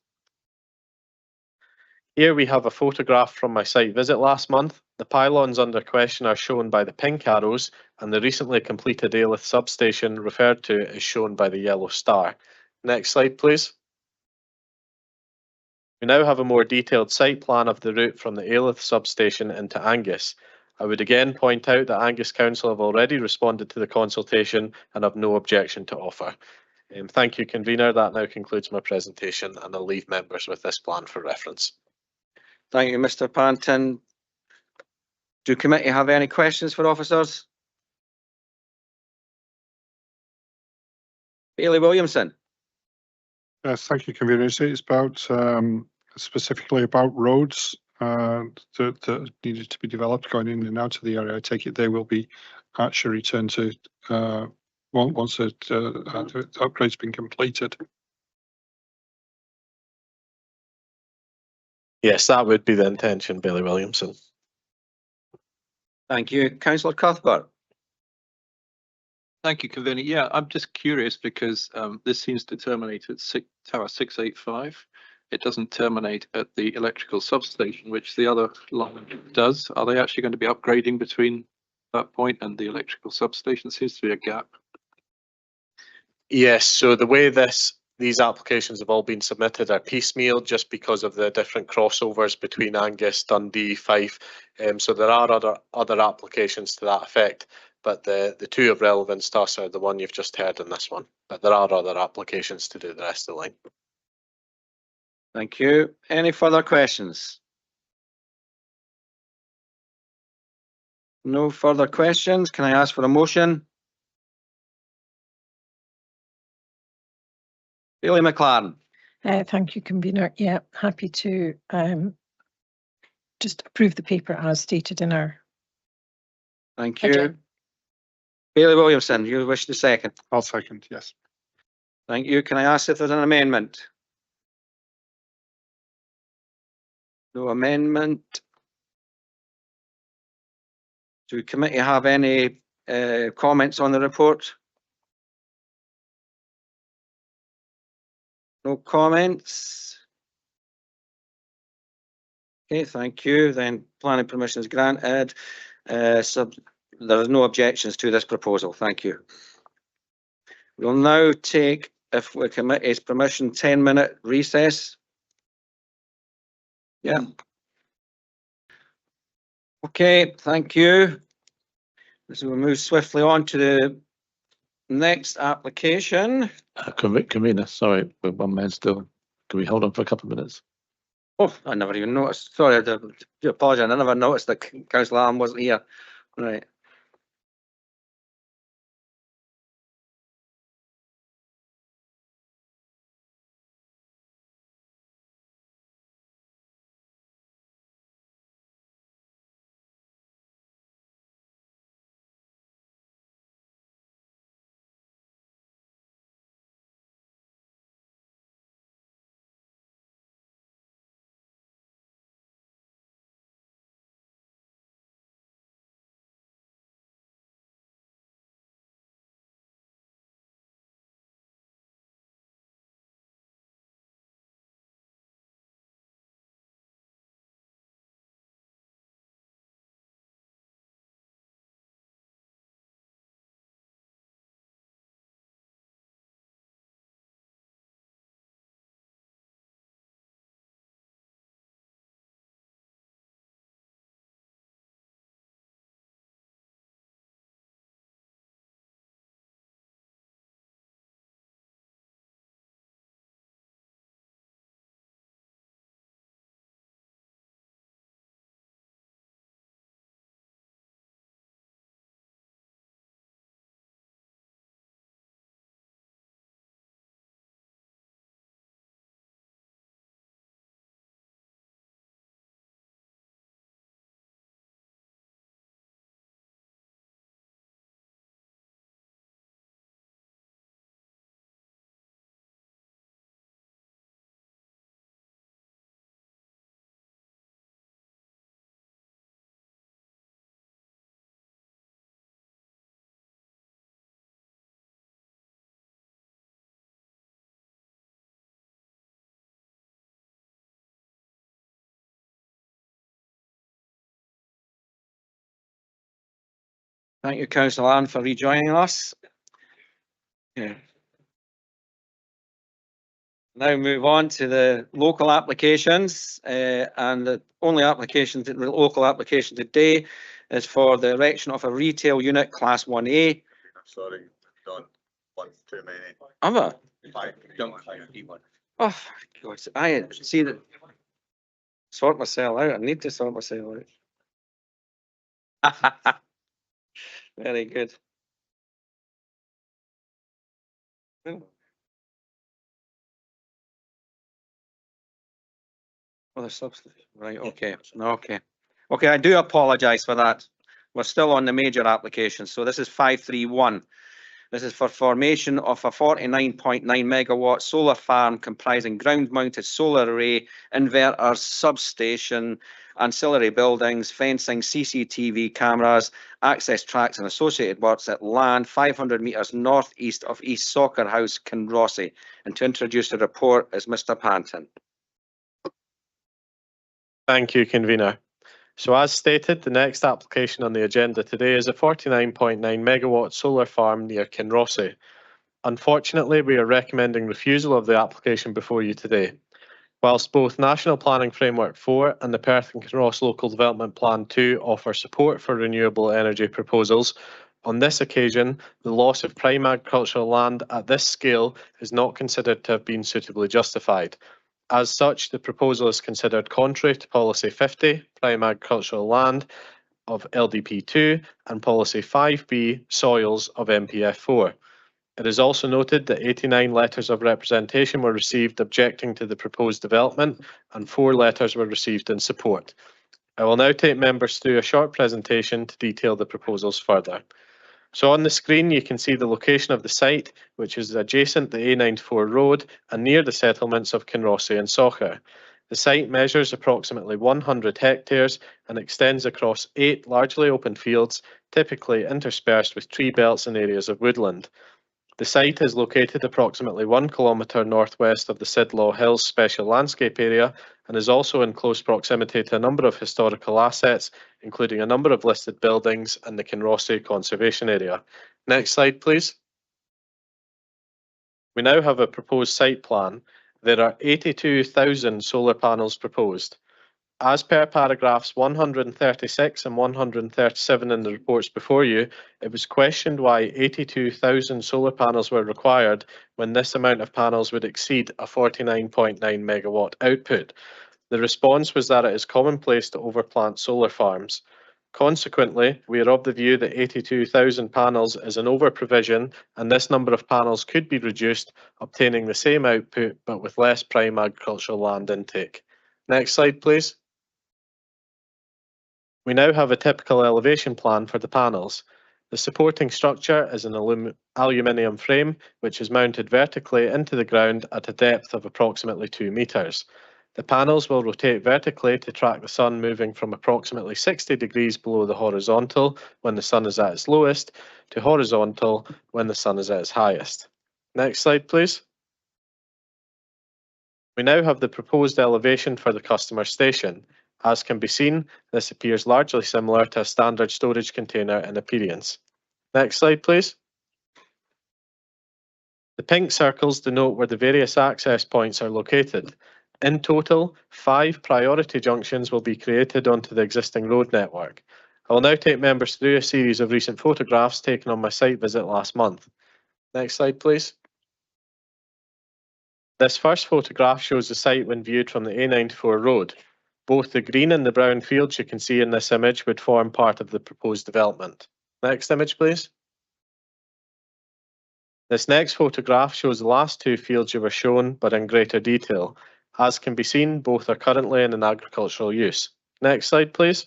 Here we have a photograph from my site visit last month. The pylons under question are shown by the pink arrows, and the recently completed Ailith substation referred to is shown by the yellow star. Next slide, please. We now have a more detailed site plan of the route from the Ailith substation into Angus. I would again point out that Angus Council have already responded to the consultation and have no objection to offer. Thank you, convener. That now concludes my presentation, and I'll leave members with this plan for reference. Thank you, Mr Panton. Do committee have any questions for officers? Bailey Williamson. Yes, thank you, convener. It's about specifically about roads that needed to be developed going in and out of the area. I take it they will be actually returned to once the upgrade's been completed. Yes, that would be the intention, Bailey Williamson. Thank you. Councillor Cuthbert. Thank you, convener. Yeah, I'm just curious because this seems to terminate at tower 685. It doesn't terminate at the electrical substation, which the other line does. Are they actually going to be upgrading between that point and the electrical substation? Seems to be a gap. Yes, so the way these applications have all been submitted are piecemeal just because of the different crossovers between Angus, Dundee, Fife. So there are other applications to that effect, but the two of relevance to us are the one you've just heard in this one. But there are other applications to do the rest of the line. Thank you. Any further questions? No further questions. Can I ask for a motion? Bailey McLaren. Thank you, convener. Yeah, happy to just approve the paper as stated in our. Thank you. Bailey Williamson, you wish to second? I'll second, yes. Thank you. Can I ask if there's an amendment? No amendment. Do committee have any comments on the report? No comments. Okay, thank you. Then planning permission is granted. So there are no objections to this proposal. Thank you. We'll now take, if the committee's permission, 10-minute recess. Yeah. Okay, thank you. So we'll move swiftly on to the next application. Convener, sorry, we're one man still. Can we hold on for a couple of minutes? Oh, I never even noticed. Sorry, I do apologise. I never noticed that Councillor Allen wasn't here. Right. Thank you, Councillor Ann, for rejoining us. Yeah. Now move on to the local applications, and the only local application today is for the erection of a retail unit, Class 1A. Sorry, done. One too many. Other. Five. Oh, God, I see that. Sort myself out. I need to sort myself out. Very good. Other substance. Right, okay, okay. Okay, I do apologise for that. We're still on the major application. So this is 531. This is for formation of a 49.9 megawatt solar farm comprising ground mounted solar array, inverters, substation, ancillary buildings, fencing, CCTV cameras, access tracks and associated works at land 500 metres northeast of East Soccer House, Kinrossy. And to introduce the report is Mr. Panton. Thank you, Convener. So as stated, the next application on the agenda today is a 49.9 megawatt solar farm near Kinrossy. Unfortunately, we are recommending refusal of the application before you today. Whilst both National Planning Framework 4 and the Perth and Kinross Local Development Plan 2 offer support for renewable energy proposals, on this occasion, the loss of prime agricultural land at this scale is not considered to have been suitably justified. As such, the proposal is considered contrary to Policy 50, prime agricultural land, of LDP 2 and Policy 5B, soils, of MPF 4. It is also noted that 89 letters of representation were received objecting to the proposed development and 4 letters were received in support. I will now take members through a short presentation to detail the proposals further. So on the screen you can see the location of the site, which is adjacent to the A94 road and near the settlements of Kinrossy and Soccer. The site measures approximately 100 hectares and extends across 8 largely open fields, typically interspersed with tree belts and areas of woodland. The site is located approximately 1 kilometre northwest of the Sidlaw Hills Special Landscape Area and is also in close proximity to a number of historical assets, including a number of listed buildings and the Kinrossy Conservation Area. Next slide, please. We now have a proposed site plan. There are 82,000 solar panels proposed. As per paragraphs 136 and 137 in the reports before you, it was questioned why 82,000 solar panels were required when this amount of panels would exceed a 49.9 megawatt output. The response was that it is commonplace to overplant solar farms. Consequently, we are of the view that 82,000 panels is an over-provision and this number of panels could be reduced, obtaining the same output but with less prime agricultural land intake. Next slide, please. We now have a typical elevation plan for the panels. The supporting structure is an aluminium frame which is mounted vertically into the ground at a depth of approximately 2 metres. The panels will rotate vertically to track the sun moving from approximately 60 degrees below the horizontal when the sun is at its lowest to horizontal when the sun is at its highest. Next slide, please. We now have the proposed elevation for the customer station. As can be seen, this appears largely similar to a standard storage container in appearance. Next slide, please. The pink circles denote where the various access points are located. In total, 5 priority junctions will be created onto the existing road network. I will now take members through a series of recent photographs taken on my site visit last month. Next slide, please. This first photograph shows the site when viewed from the A94 road. Both the green and the brown fields you can see in this image would form part of the proposed development. Next image, please. This next photograph shows the last 2 fields you were shown, but in greater detail. As can be seen, both are currently in an agricultural use. Next slide, please.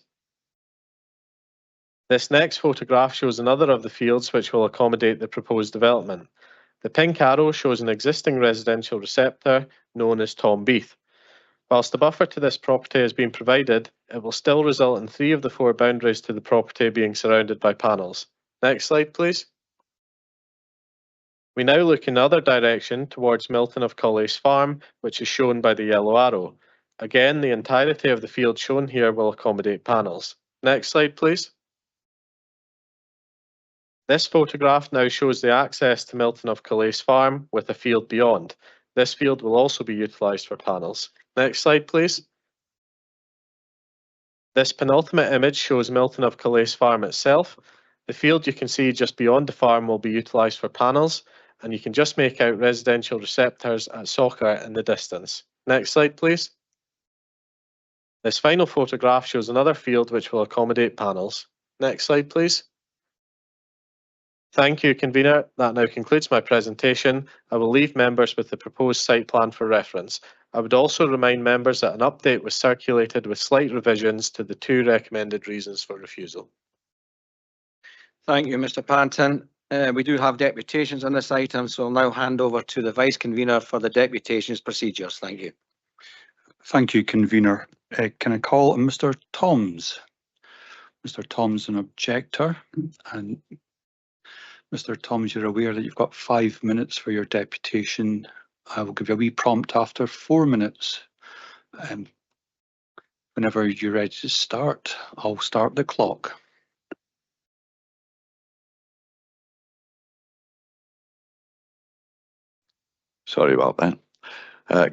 This next photograph shows another of the fields which will accommodate the proposed development. The pink arrow shows an existing residential receptor known as Tom Beath. Whilst the buffer to this property has been provided, it will still result in 3 of the 4 boundaries to the property being surrounded by panels. Next slide, please. We now look in the other direction towards Milton of Colley's farm, which is shown by the yellow arrow. Again, the entirety of the field shown here will accommodate panels. Next slide, please. This photograph now shows the access to Milton of Calais Farm with a field beyond. This field will also be utilised for panels. Next slide, please. This penultimate image shows Milton of Calais Farm itself. The field you can see just beyond the farm will be utilised for panels, and you can just make out residential receptors at soccer in the distance. Next slide, please. This final photograph shows another field which will accommodate panels. Next slide, please. Thank you, Convener. That now concludes my presentation. I will leave members with the proposed site plan for reference. I would also remind members that an update was circulated with slight revisions to the 2 recommended reasons for refusal. Thank you, Mr. Panton. We do have deputations on this item, so I'll now hand over to the Vice Convener for the deputations procedures. Thank you. Thank you, Convener. Can I call on Mr. Toms? Mr. Toms, an objector. And Mr. Toms, you're aware that you've got 5 minutes for your deputation. I will give you a wee prompt after 4 minutes. Whenever you're ready to start, I'll start the clock. Sorry about that.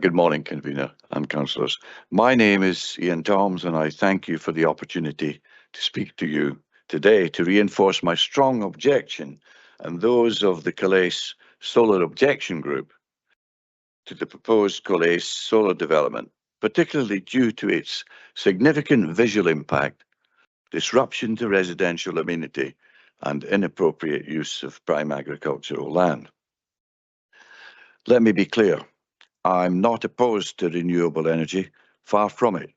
Good morning, Convener and Councillors. My name is Ian Toms, and I thank you for the opportunity to speak to you today to reinforce my strong objection and those of the Calais Solar Objection Group to the proposed Calais solar development, particularly due to its significant visual impact, disruption to residential amenity, and inappropriate use of prime agricultural land. Let me be clear. I'm not opposed to renewable energy, far from it,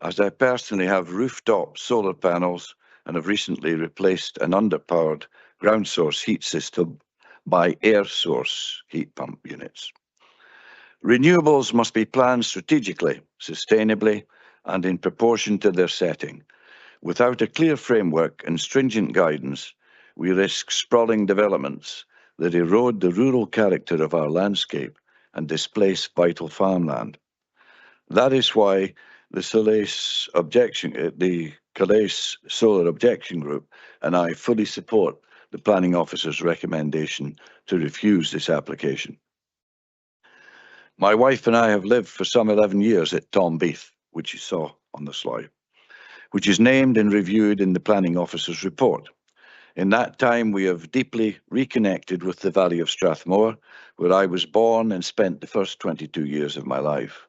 as I personally have rooftop solar panels and have recently replaced an underpowered ground source heat system by air source heat pump units. Renewables must be planned strategically, sustainably, and in proportion to their setting. Without a clear framework and stringent guidance, we risk sprawling developments that erode the rural character of our landscape and displace vital farmland. That is why the Calais Solar Objection Group and I fully support the Planning Officer's recommendation to refuse this application. My wife and I have lived for some 11 years at Tom Beath, which you saw on the slide, which is named and reviewed in the Planning Officer's report. In that time, we have deeply reconnected with the Valley of Strathmore, where I was born and spent the first 22 years of my life.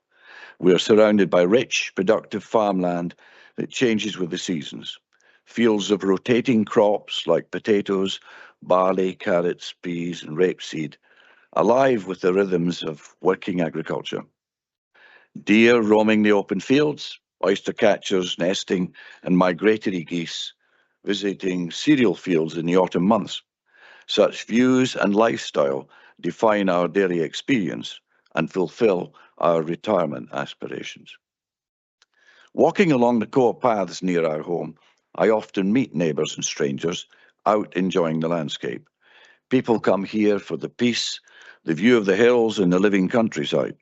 We are surrounded by rich, productive farmland that changes with the seasons. Fields of rotating crops like potatoes, barley, carrots, peas, and rapeseed, alive with the rhythms of working agriculture. Deer roaming the open fields, oyster catchers nesting, and migratory geese visiting cereal fields in the autumn months. Such views and lifestyle define our daily experience and fulfill our retirement aspirations. Walking along the core paths near our home, I often meet neighbours and strangers out enjoying the landscape. People come here for the peace, the view of the hills and the living countryside.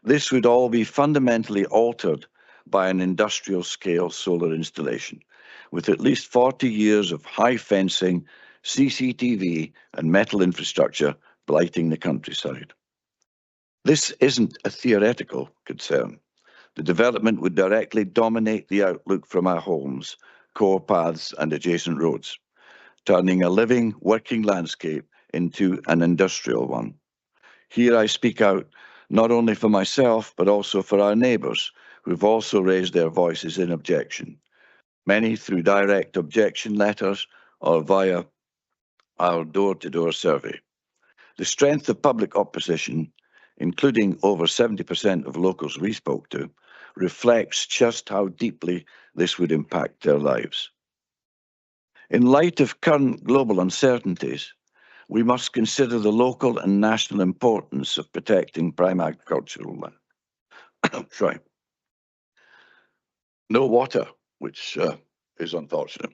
This would all be fundamentally altered by an industrial scale solar installation, with at least 40 years of high fencing, CCTV and metal infrastructure blighting the countryside. This isn't a theoretical concern. The development would directly dominate the outlook from our homes, core paths and adjacent roads, turning a living, working landscape into an industrial one. Here I speak out not only for myself, but also for our neighbours, who've also raised their voices in objection, many through direct objection letters or via our door-to-door survey. The strength of public opposition, including over 70% of locals we spoke to, reflects just how deeply this would impact their lives. In light of current global uncertainties, we must consider the local and national importance of protecting prime agricultural land. Sorry. No water, which is unfortunate.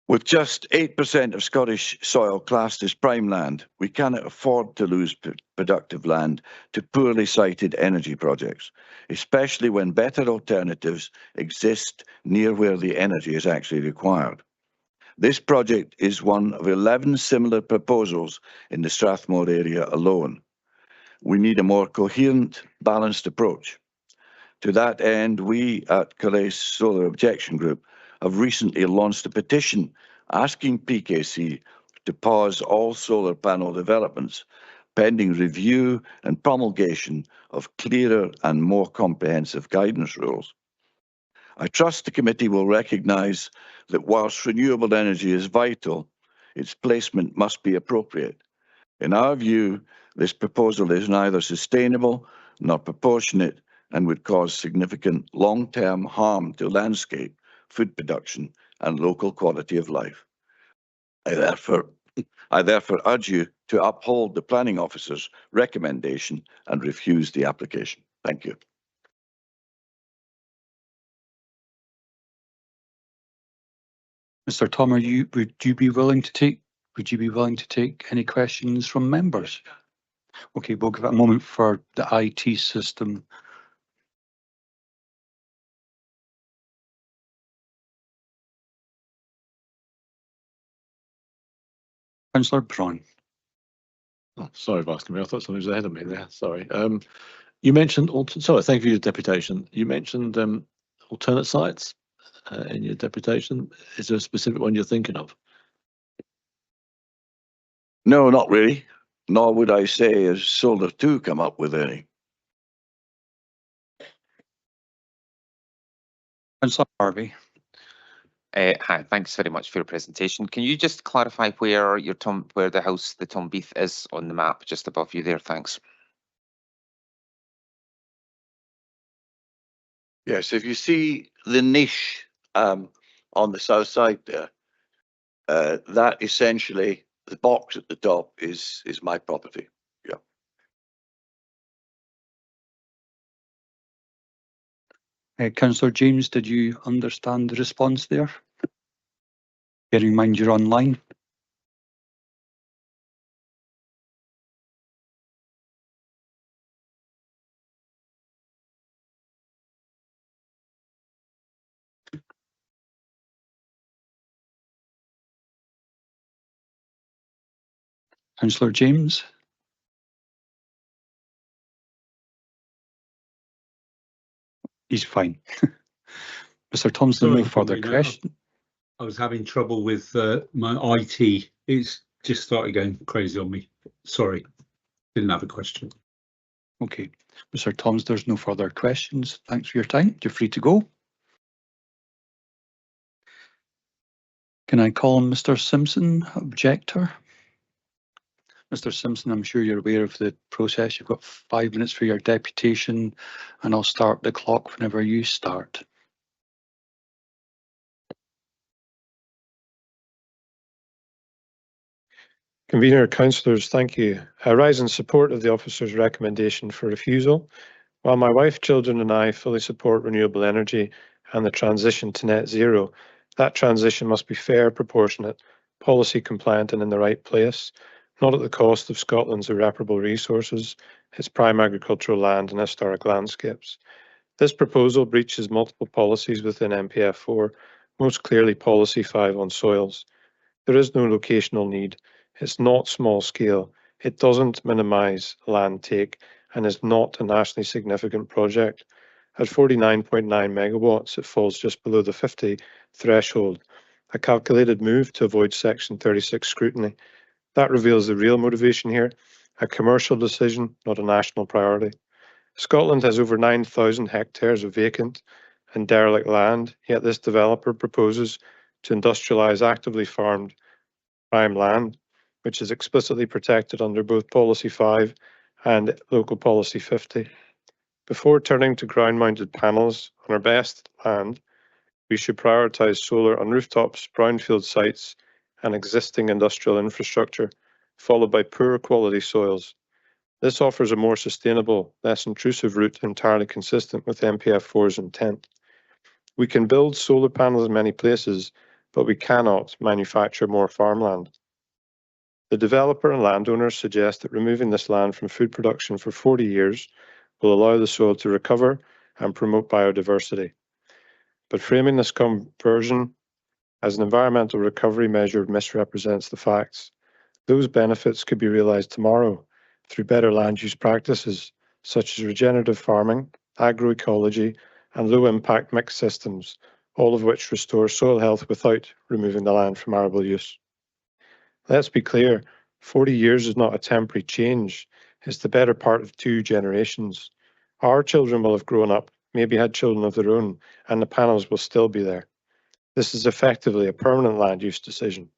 With just 8% of Scottish soil classed as prime land, we cannot afford to lose productive land to poorly sited energy projects, especially when better alternatives exist near where the energy is actually required. This project is one of 11 similar proposals in the Strathmore area alone. We need a more coherent, balanced approach. To that end, we at Calais Solar Objection Group have recently launched a petition asking PKC to pause all solar panel developments pending review and promulgation of clearer and more comprehensive guidance rules. I trust the committee will recognise that whilst renewable energy is vital, its placement must be appropriate. In our view, this proposal is neither sustainable nor proportionate and would cause significant long-term harm to landscape, food production and local quality of life. I therefore urge you to uphold the planning officer's recommendation and refuse the application. Thank you. Mr. Tom, would you be willing to take any questions from members? Okay, we'll give it a moment for the IT system. Councillor Braun. Oh, sorry, Vice Convener. I thought somebody was ahead of me there. Sorry. You mentioned, sorry, thank you for your deputation. You mentioned alternate sites in your deputation. Is there a specific one you're thinking of? No, not really. Nor would I say has Solar 2 come up with any. Councillor Harvey. Hi, thanks very much for your presentation. Can you just clarify where the house, the Tombeath, is on the map, just above you there? Thanks. Yes, if you see the niche on the south side there, that essentially, the box at the top is my property. Yeah. Councillor James, did you understand the response there? Bearing in mind you're online. Councillor James. He's fine. Mr. Thompson, Sorry, no further Convener, question. I was having trouble with my IT. It's just started going crazy on me. Sorry, didn't have a question. Okay, Mr. Thoms, there's no further questions. Thanks for your time. You're free to go. Can I call on Mr. Simpson, objector? Mr. Simpson, I'm sure you're aware of the process. You've got 5 minutes for your deputation, and I'll start the clock whenever you start. Convener, councillors, thank you. I rise in support of the officer's recommendation for refusal. While my wife, children and I fully support renewable energy and the transition to net zero, that transition must be fair, proportionate, policy compliant and in the right place, not at the cost of Scotland's irreparable resources, its prime agricultural land and historic landscapes. This proposal breaches multiple policies within MPF 4, most clearly Policy 5 on soils. There is no locational need. It's not small scale. It doesn't minimise land take and is not a nationally significant project. At 49.9 megawatts, it falls just below the 50 threshold, a calculated move to avoid Section 36 scrutiny. That reveals the real motivation here, a commercial decision, not a national priority. Scotland has over 9,000 hectares of vacant and derelict land, yet this developer proposes to industrialise actively farmed prime land, which is explicitly protected under both Policy 5 and Local Policy 50. Before turning to ground-mounted panels on our best land, we should prioritise solar on rooftops, brownfield sites and existing industrial infrastructure, followed by poor quality soils. This offers a more sustainable, less intrusive route entirely consistent with MPF 4's intent. We can build solar panels in many places, but we cannot manufacture more farmland. The developer and landowners suggest that removing this land from food production for 40 years will allow the soil to recover and promote biodiversity. But framing this conversion as an environmental recovery measure misrepresents the facts. Those benefits could be realised tomorrow through better land use practices, such as regenerative farming, agroecology, and low-impact mixed systems, all of which restore soil health without removing the land from arable use. Let's be clear, 40 years is not a temporary change. It's the better part of 2 generations. Our children will have grown up, maybe had children of their own, and the panels will still be there. This is effectively a permanent land use decision.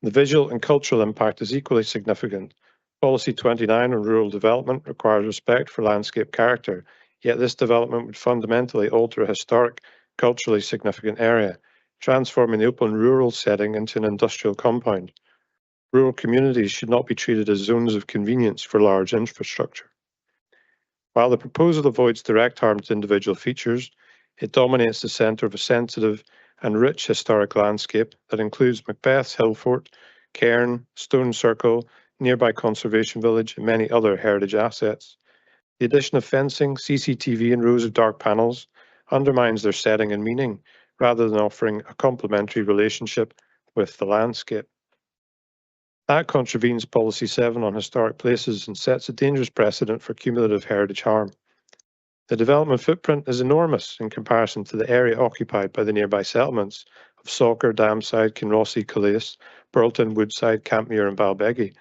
The visual and cultural impact is equally significant. Policy 29 on rural development requires respect for landscape character, yet this development would fundamentally alter a historic, culturally significant area, transforming the open rural setting into an industrial compound. Rural communities should not be treated as zones of convenience for large infrastructure. While the proposal avoids direct harm to individual features, it dominates the centre of a sensitive and rich historic landscape that includes Macbeth's Hillfort, Cairn, Stone Circle, nearby Conservation Village, and many other heritage assets. The addition of fencing, CCTV, and rows of dark panels undermines their setting and meaning, rather than offering a complementary relationship with the landscape. That contravenes Policy 7 on historic places and sets a dangerous precedent for cumulative heritage harm. The development footprint is enormous in comparison to the area occupied by the nearby settlements of Soccer, Damside, Kinrossy, Calais, Burlton, Woodside, Campmere, and Balbeggie.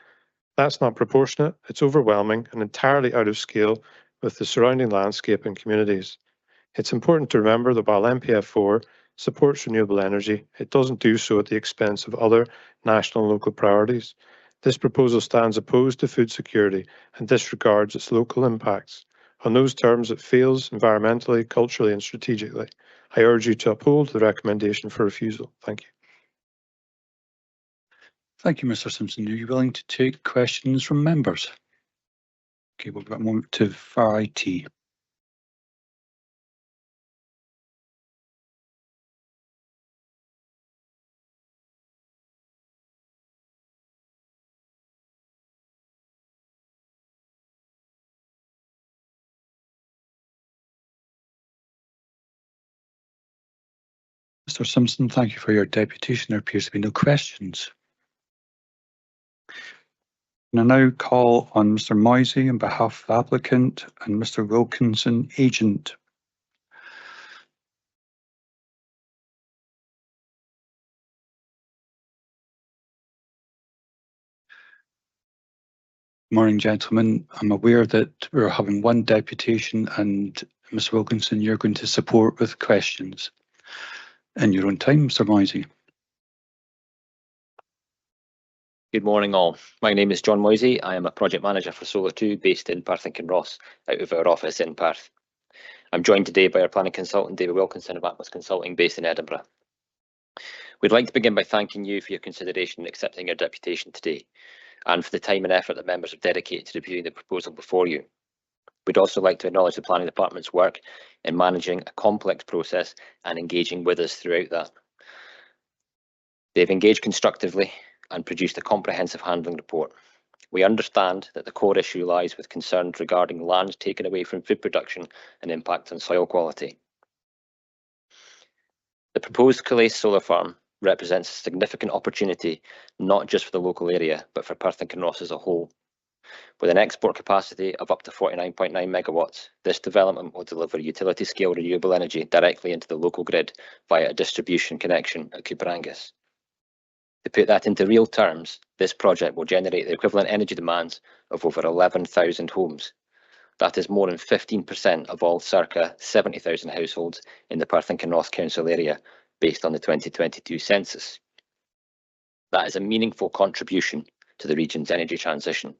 That's not proportionate, it's overwhelming and entirely out of scale with the surrounding landscape and communities. It's important to remember that while MPF4 supports renewable energy, it doesn't do so at the expense of other national and local priorities. This proposal stands opposed to food security and disregards its local impacts. On those terms, it fails environmentally, culturally, and strategically. I urge you to uphold the recommendation for refusal. Thank you. Thank you, Mr. Simpson. Are you willing to take questions from members? Okay, we've got a moment to far IT. Mr. Simpson, thank you for your deputation. There appears to be no questions. And I now call on Mr. Moisey on behalf of the applicant and Mr. Wilkinson, agent. Morning, gentlemen. I'm aware that we're having one deputation and Ms. Wilkinson, you're going to support with questions. In your own time, Mr. Moisey. Good morning all. My name is John Moisey. I am a project manager for Solar 2 based in Perth and Kinross out of our office in Perth. I'm joined today by our planning consultant David Wilkinson of Atlas Consulting based in Edinburgh. We'd like to begin by thanking you for your consideration in accepting our deputation today and for the time and effort that members have dedicated to reviewing the proposal before you. We'd also like to acknowledge the planning department's work in managing a complex process and engaging with us throughout that. They've engaged constructively and produced a comprehensive handling report. We understand that the core issue lies with concerns regarding land taken away from food production and impact on soil quality. The proposed Calais solar farm represents a significant opportunity, not just for the local area, but for Perth and Kinross as a whole. With an export capacity of up to 49.9 megawatts, this development will deliver utility-scale renewable energy directly into the local grid via a distribution connection at Cooperangus. To put that into real terms, this project will generate the equivalent energy demands of over 11,000 homes. That is more than 15% of all circa 70,000 households in the Perth and Kinross Council area, based on the 2022 census. That is a meaningful contribution to the region's energy transition.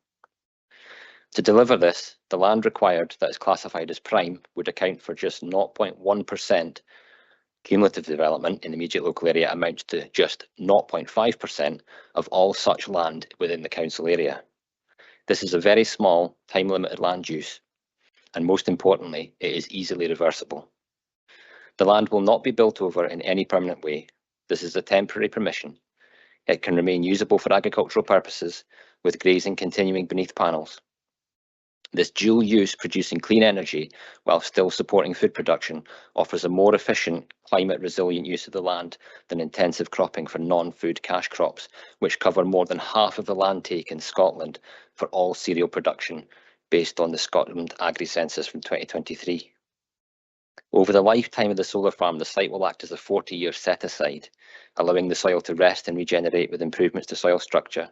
To deliver this, the land required that is classified as prime would account for just 0.1%. Cumulative development in the immediate local area amounts to just 0.5% of all such land within the council area. This is a very small, time-limited land use, and most importantly, it is easily reversible. The land will not be built over in any permanent way. This is a temporary permission. It can remain usable for agricultural purposes, with grazing continuing beneath panels. This dual use, producing clean energy while still supporting food production, offers a more efficient, climate resilient use of the land than intensive cropping for non-food cash crops, which cover more than half of the land take in Scotland for all cereal production, based on the Scotland Agri-Census from 2023. Over the lifetime of the solar farm, the site will act as a 40-year set-aside, allowing the soil to rest and regenerate with improvements to soil structure.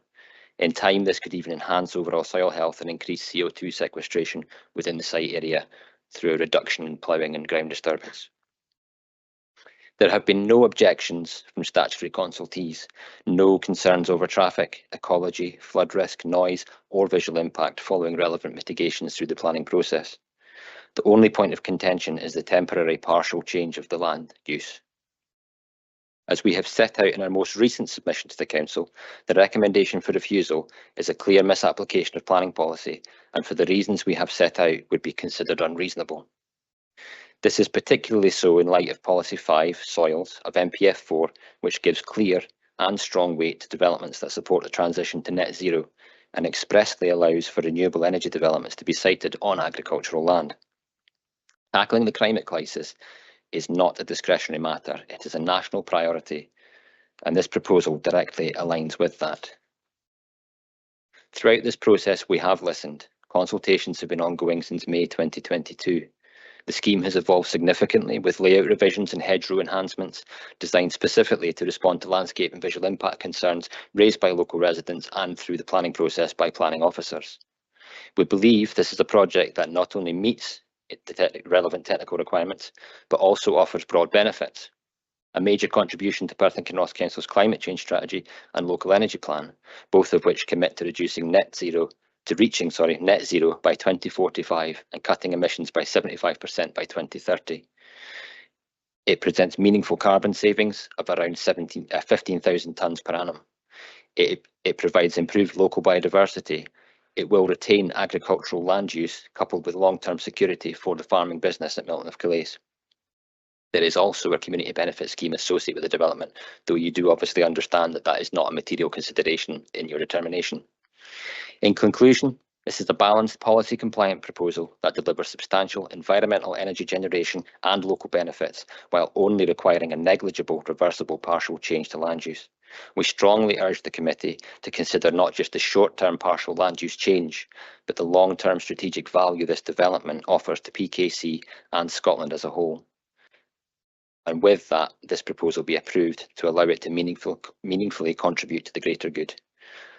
In time, this could even enhance overall soil health and increase CO2 sequestration within the site area through a reduction in ploughing and ground disturbance. There have been no objections from statutory consultees, no concerns over traffic, ecology, flood risk, noise, or visual impact following relevant mitigations through the planning process. The only point of contention is the temporary partial change of the land use. As we have set out in our most recent submission to the Council, the recommendation for refusal is a clear misapplication of planning policy, and for the reasons we have set out would be considered unreasonable. This is particularly so in light of Policy 5, Soils, of MPF 4, which gives clear and strong weight to developments that support the transition to net zero and expressly allows for renewable energy developments to be sited on agricultural land. Tackling the climate crisis is not a discretionary matter, it is a national priority, and this proposal directly aligns with that. Throughout this process, we have listened. Consultations have been ongoing since May 2022. The scheme has evolved significantly with layout revisions and hedgerow enhancements designed specifically to respond to landscape and visual impact concerns raised by local residents and through the planning process by planning officers. We believe this is a project that not only meets the relevant technical requirements, but also offers broad benefits. A major contribution to Perth and Kinross Council's climate change strategy and local energy plan, both of which commit to reaching net zero by 2045 and cutting emissions by 75% by 2030. It presents meaningful carbon savings of around 15,000 tonnes per annum. It provides improved local biodiversity. It will retain agricultural land use coupled with long-term security for the farming business at Milton of Calais. There is also a community benefit scheme associated with the development, though you do obviously understand that that is not a material consideration in your determination. In conclusion, this is a balanced policy compliant proposal that delivers substantial environmental energy generation and local benefits while only requiring a negligible reversible partial change to land use. We strongly urge the committee to consider not just the short-term partial land use change, but the long-term strategic value this development offers to PKC and Scotland as a whole. And with that, this proposal be approved to allow it to meaningfully contribute to the greater good.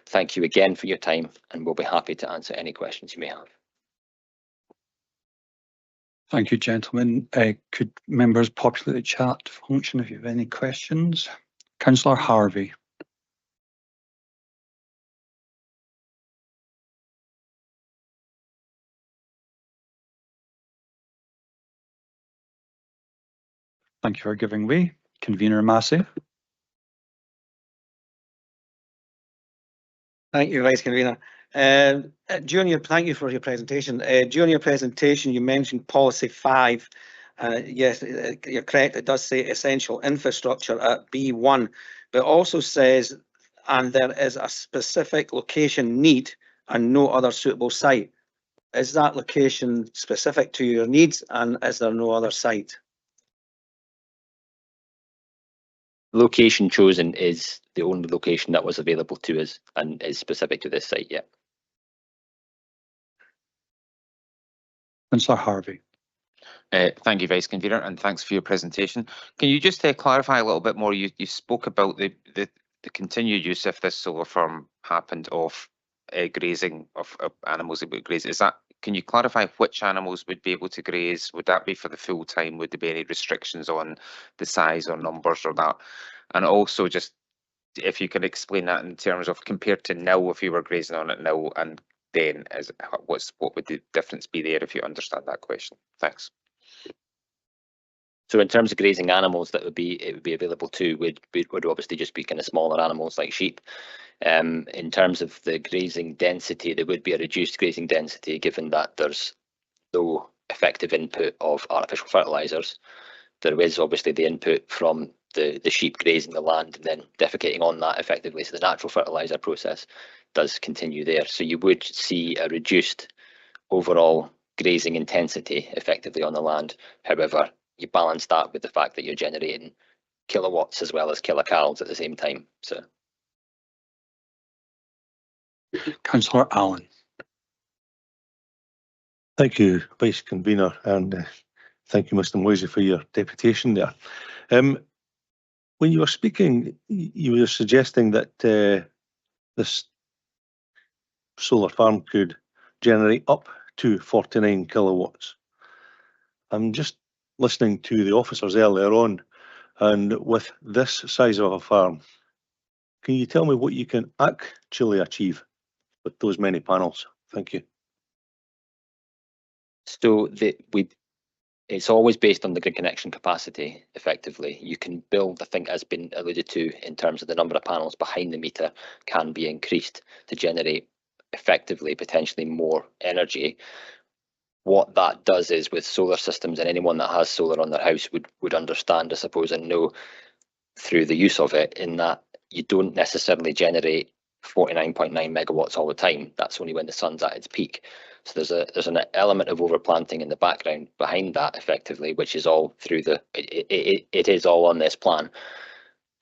Thank you again for your time, and we'll be happy to answer any questions you may have. Thank you, gentlemen. Could members populate the chat function if you have any questions? Councillor Harvey. Thank you for giving way. Convener Massey. Thank you, Vice Convener. Thank you for your presentation. During your presentation, you mentioned Policy 5. Yes, you're correct. It does say essential infrastructure at B1, but it also says, and there is a specific location need and no other suitable site. Is that location specific to your needs, and is there no other site? Location chosen is the only location that was available to us and is specific to this site, yeah. Councillor Harvey. Thank you, Vice Convener, and thanks for your presentation. Can you just clarify a little bit more? You spoke about the continued use if this solar farm happened of grazing of animals that would graze. Can you clarify which animals would be able to graze? Would that be for the full time? Would there be any restrictions on the size or numbers or that? And also just if you can explain that in terms of compared to now, if you were grazing on it now, and then what would the difference be there, if you understand that question? Thanks. So in terms of grazing animals that it would be available to would obviously just be kind of smaller animals like sheep. In terms of the grazing density, there would be a reduced grazing density given that there's no effective input of artificial fertilisers. There is obviously the input from the sheep grazing the land and then defecating on that effectively. So the natural fertiliser process does continue there. So you would see a reduced overall grazing intensity effectively on the land. However, you balance that with the fact that you're generating kilowatts as well as kilocalories at the same time. So, Councillor Allen. Thank you, Vice Convener, and thank you, Mr. Moisey, for your deputation there. When you were speaking, you were suggesting that this solar farm could generate up to 49 kilowatts. I'm just listening to the officers earlier on, and with this size of a farm, can you tell me what you can actually achieve with those many panels? Thank you. so it's always based on the grid connection capacity. Effectively, you can build, I think, as been alluded to, in terms of the number of panels behind the meter can be increased to generate effectively potentially more energy. What that does is with solar systems, and anyone that has solar on their house would understand, I suppose, and know through the use of it, in that you don't necessarily generate 49.9 megawatts all the time. That's only when the sun's at its peak. So there's an element of overplanting in the background behind that, effectively, which is all through it is all on this plan,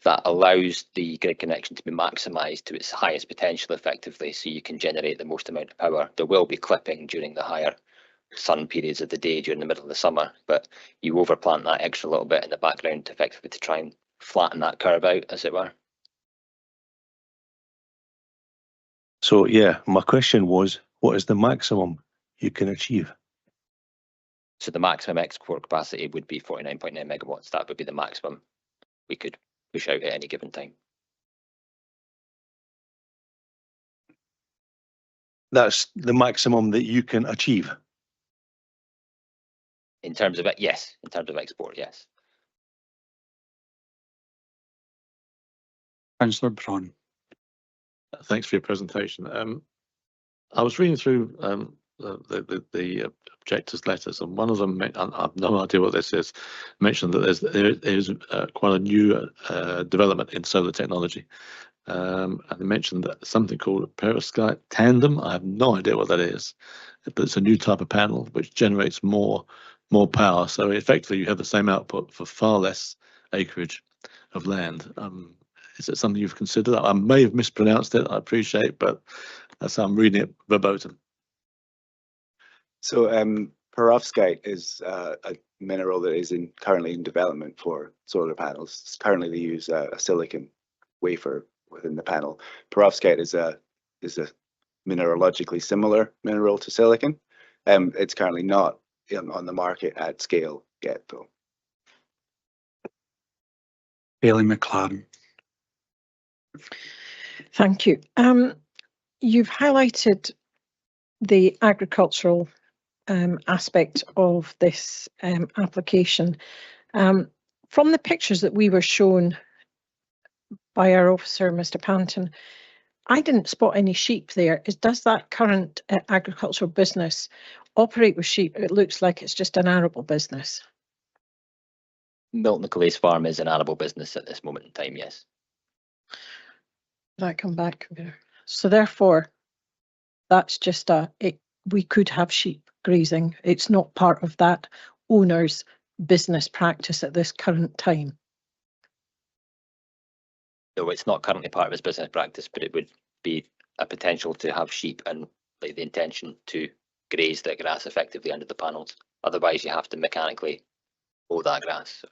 that allows the grid connection to be maximised to its highest potential effectively, so you can generate the most amount of power. There will be clipping during the higher sun periods of the day during the middle of the summer, but you overplant that extra little bit in the background effectively to try and flatten that curve out, as it were. So yeah, my question was, what is the maximum you can achieve? So the maximum export capacity would be 49.9 megawatts. That would be the maximum we could push out at any given time. That's the maximum that you can achieve. In terms of it, yes. In terms of export, yes. Councillor Braun. Thanks for your presentation. I was reading through the objectors' letters, and one of them, I have no idea what this is, mentioned that there is quite a new development in solar technology. And they mentioned that something called a perovskite tandem. I have no idea what that is, but it's a new type of panel which generates more power. So effectively, you have the same output for far less acreage of land. Is it something you've considered? I may have mispronounced it, I appreciate, but that's how I'm reading it verbatim. So perovskite is a mineral that is currently in development for solar panels. Currently they use a silicon wafer within the panel. Perovskite is a mineralogically similar mineral to silicon. It's currently not on the market at scale yet, though. Bailey McLaren. Thank you. You've highlighted the agricultural aspect of this application. From the pictures that we were shown by our officer, Mr. Panton, I didn't spot any sheep there. Does that current agricultural business operate with sheep? It looks like it's just an arable business. Milton Calais Farm is an arable business at this moment in time, yes. Did I come back there? So therefore, that's just we could have sheep grazing. It's not part of that owner's business practice at this current time. No, it's not currently part of his business practice, but it would be a potential to have sheep and like the intention to graze the grass effectively under the panels. Otherwise, you have to mechanically mow that grass.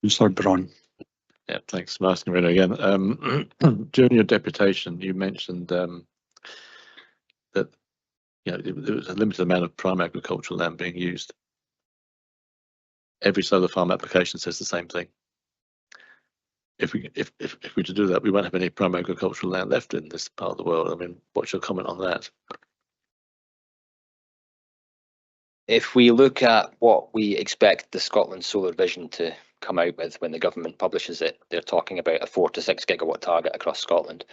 Councillor Braun. Yeah, thanks for asking again. During your deputation, you mentioned that there was a limited amount of prime agricultural land being used. Every solar farm application says the same thing. If we were to do that, we won't have any prime agricultural land left in this part of the world. I mean, what's your comment on that? If we look at what we expect the Scotland Solar Vision to come out with when the government publishes it, they're talking about a 4 to 6 gigawatt target across Scotland.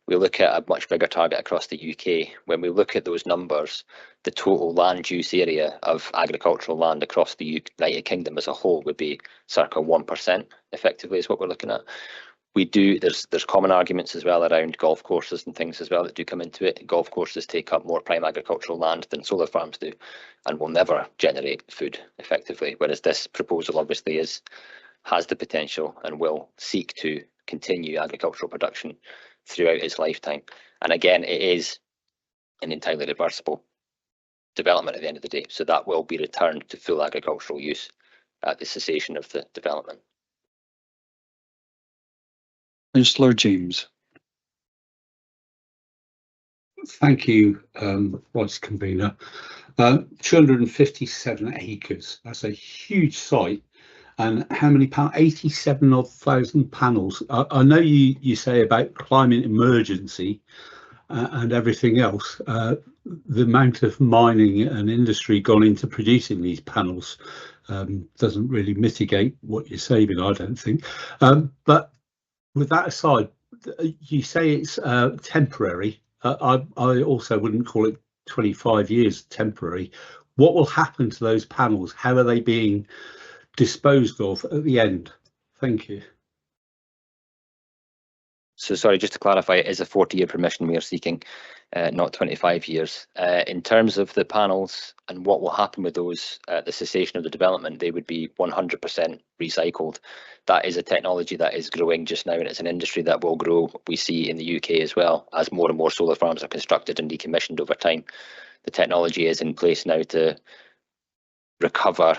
We look at a much bigger target across the UK. When we look at those numbers, the total land use area of agricultural land across the United Kingdom as a whole would be circa 1%, effectively, is what we're looking at. There's common arguments as well around golf courses and things as well that do come into it. Golf courses take up more prime agricultural land than solar farms do, and will never generate food effectively. Whereas this proposal obviously has the potential and will seek to continue agricultural production throughout its lifetime. And again, it is an entirely reversible development at the end of the day. So that will be returned to full agricultural use at the cessation of the development. Councillor James. Thank you, Vice Convener. 257 acres, that's a huge site. And how many panels? 87,000 panels. I know you say about climate emergency and everything else. The amount of mining and industry gone into producing these panels doesn't really mitigate what you're saving, I don't think. But with that aside, you say it's temporary. I also wouldn't call it 25 years temporary. What will happen to those panels? How are they being disposed of at the end? Thank you. So sorry, just to clarify, it is a 40-year permission we are seeking, not 25 years. In terms of the panels and what will happen with those at the cessation of the development, they would be 100% recycled. That is a technology that is growing just now, and it's an industry that will grow. We see in the UK as well, as more and more solar farms are constructed and decommissioned over time. The technology is in place now to recover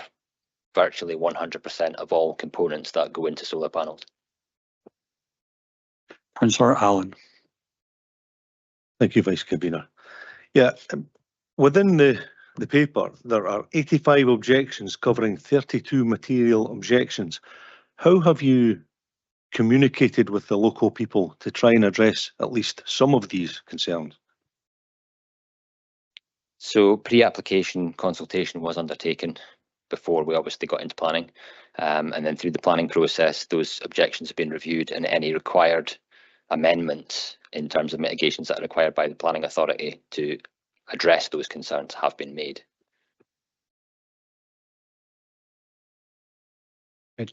virtually 100% of all components that go into solar panels. Councillor Allen. Thank you, Vice Convener. Yeah, within the paper, there are 85 objections covering 32 material objections. How have you communicated with the local people to try and address at least some of these concerns? So pre-application consultation was undertaken before we obviously got into planning. And then through the planning process, those objections have been reviewed, and any required amendments in terms of mitigations that are required by the planning authority to address those concerns have been made.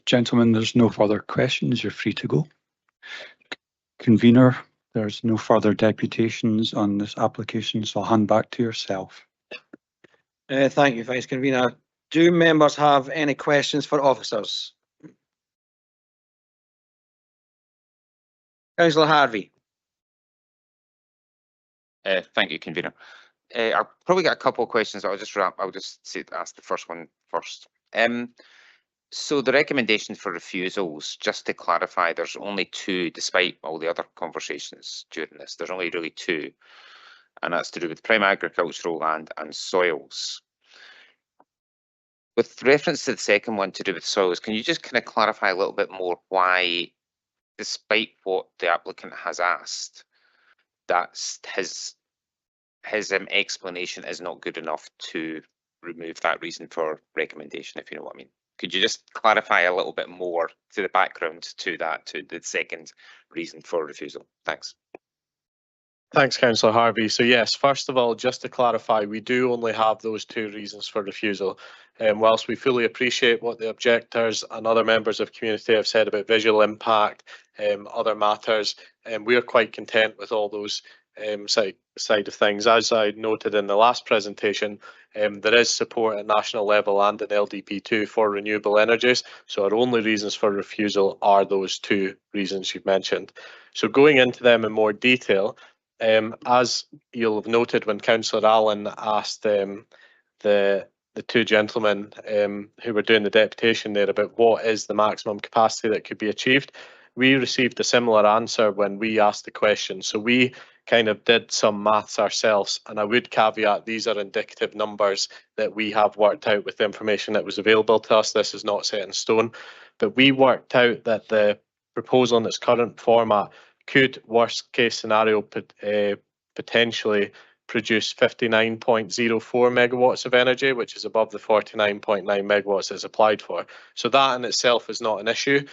Gentlemen, there's no further questions. You're free to go. Convener, there's no further deputations on this application, so I'll hand back to yourself. Thank you, Vice Convener. Do members have any questions for officers? Councillor Harvey. Thank you, Convener. I've probably got a couple of questions. I'll just ask the first one first. So the recommendations for refusals, just to clarify, there's only two, despite all the other conversations during this, there's only really two, and that's to do with prime agricultural land and soils. With reference to the second one to do with soils, can you just kind of clarify a little bit more why, despite what the applicant has asked, that's his explanation is not good enough to remove that reason for recommendation, if you know what I mean? Could you just clarify a little bit more to the background to that, to the second reason for refusal? Thanks. Thanks, Councillor Harvey. So yes, first of all, just to clarify, we do only have those two reasons for refusal. Whilst we fully appreciate what the objectors and other members of community have said about visual impact, other matters, we are quite content with all those side of things. As I noted in the last presentation, there is support at national level and in LDP2 for renewable energies. So our only reasons for refusal are those two reasons you've mentioned. So going into them in more detail, as you'll have noted when Councillor Allen asked the two gentlemen who were doing the deputation there about what is the maximum capacity that could be achieved, we received a similar answer when we asked the question. So we kind of did some maths ourselves, and I would caveat these are indicative numbers that we have worked out with the information that was available to us. This is not set in stone, but we worked out that the proposal in its current format could, worst case scenario, potentially produce 59.04 megawatts of energy, which is above the 49.9 megawatts that's applied for. So that in itself is not an issue,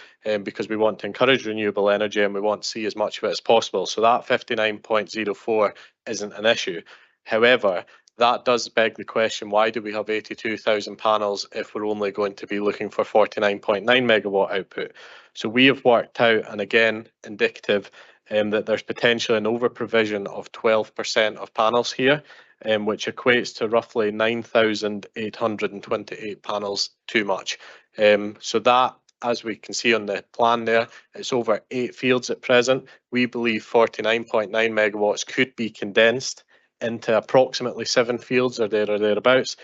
because we want to encourage renewable energy and we want to see as much of it as possible. So that 59.04 isn't an issue. However, that does beg the question, why do we have 82,000 panels if we're only going to be looking for 49.9 megawatt output? So we have worked out, and again, indicative, that there's potentially an over provision of 12% of panels here, which equates to roughly 9,828 panels too much. So that, as we can see on the plan there, it's over 8 fields at present. We believe 49.9 megawatts could be condensed into approximately 7 fields or thereabouts.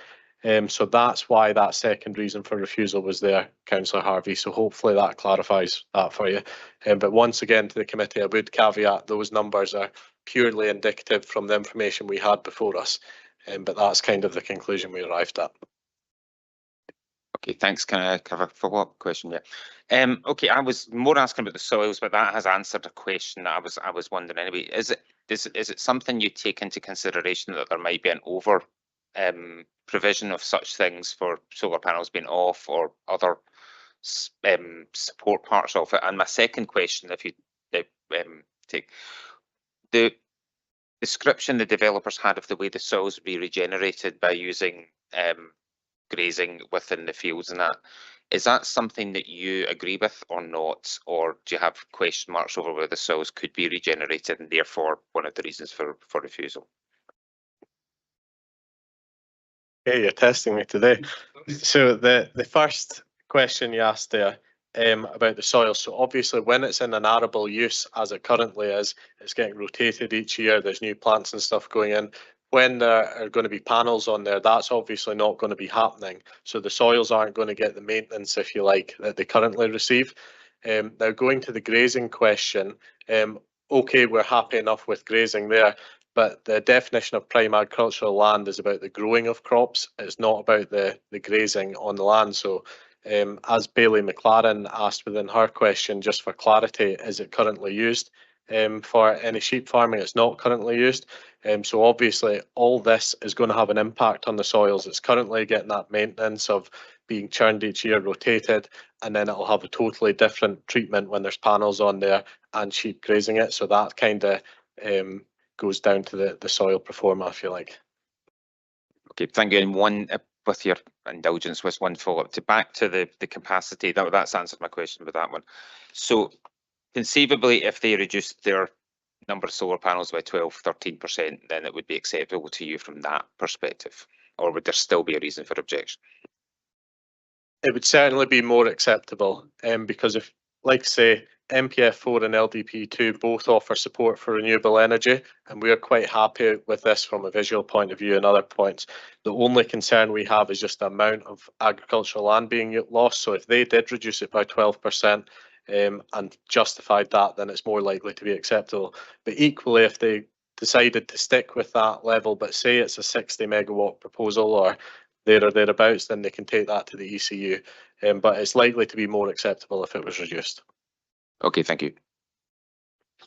So that's why that second reason for refusal was there, Councillor Harvey. So hopefully that clarifies that for you. But once again, to the committee, I would caveat those numbers are purely indicative from the information we had before us. But that's kind of the conclusion we arrived at. Okay, thanks. Can I have a follow-up question? Yeah. Okay, I was more asking about the soils, but that has answered a question that I was wondering anyway. Is it something you take into consideration that there might be an over provision of such things for solar panels being off or other support parts of it? And my second question, if you take the description the developers had of the way the soils would be regenerated by using grazing within the fields and that, is that something that you agree with or not, or do you have question marks over whether the soils could be regenerated and therefore one of the reasons for refusal? Okay, you're testing me today. So the first question you asked there about the soil. So obviously when it's in an arable use, as it currently is, it's getting rotated each year. There's new plants and stuff going in. When there are going to be panels on there, that's obviously not going to be happening. So the soils aren't going to get the maintenance, if you like, that they currently receive. Now going to the grazing question, okay, we're happy enough with grazing there, but the definition of prime agricultural land is about the growing of crops. It's not about the grazing on the land. So as Bailey McLaren asked within her question, just for clarity, is it currently used for any sheep farming? It's not currently used. So obviously all this is going to have an impact on the soils. It's currently getting that maintenance of being churned each year, rotated, and then it'll have a totally different treatment when there's panels on there and sheep grazing it. So that kind of goes down to the soil pro forma, if you like. Okay, thank you. And one, with your indulgence, was one follow-up to back to the capacity. That's answered my question with that one. So conceivably, if they reduced their number of solar panels by 12-13%, then it would be acceptable to you from that perspective, or would there still be a reason for objection? It would certainly be more acceptable, because if, like say, MPF4 and LDP2 both offer support for renewable energy, and we are quite happy with this from a visual point of view and other points. The only concern we have is just the amount of agricultural land being lost. So if they did reduce it by 12% and justified that, then it's more likely to be acceptable. But equally, if they decided to stick with that level, but say it's a 60 megawatt proposal or there or thereabouts, then they can take that to the ECU. But it's likely to be more acceptable if it was reduced. Okay, thank you.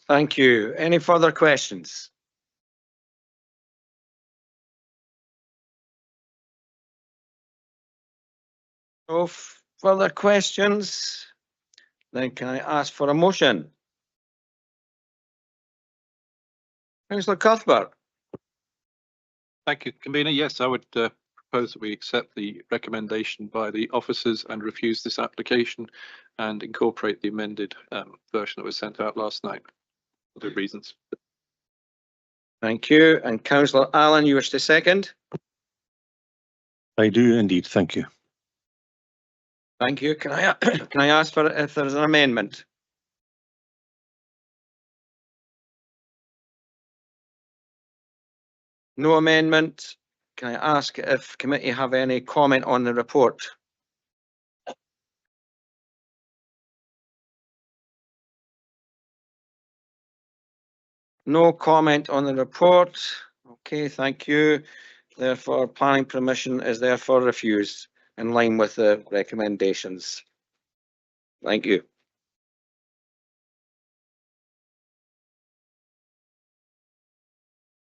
Thank you. Any further questions? No further questions? Then can I ask for a motion? Councillor Cuthbert. Thank you, Convener. Yes, I would propose that we accept the recommendation by the officers and refuse this application and incorporate the amended version that was sent out last night for the reasons. Thank you. And Councillor Allen, you wish to second? I do indeed. Thank you. Thank you. Can I ask for if there's an amendment? No amendment. Can I ask if committee have any comment on the report? No comment on the report. Okay, thank you. Therefore, planning permission is therefore refused in line with the recommendations. Thank you.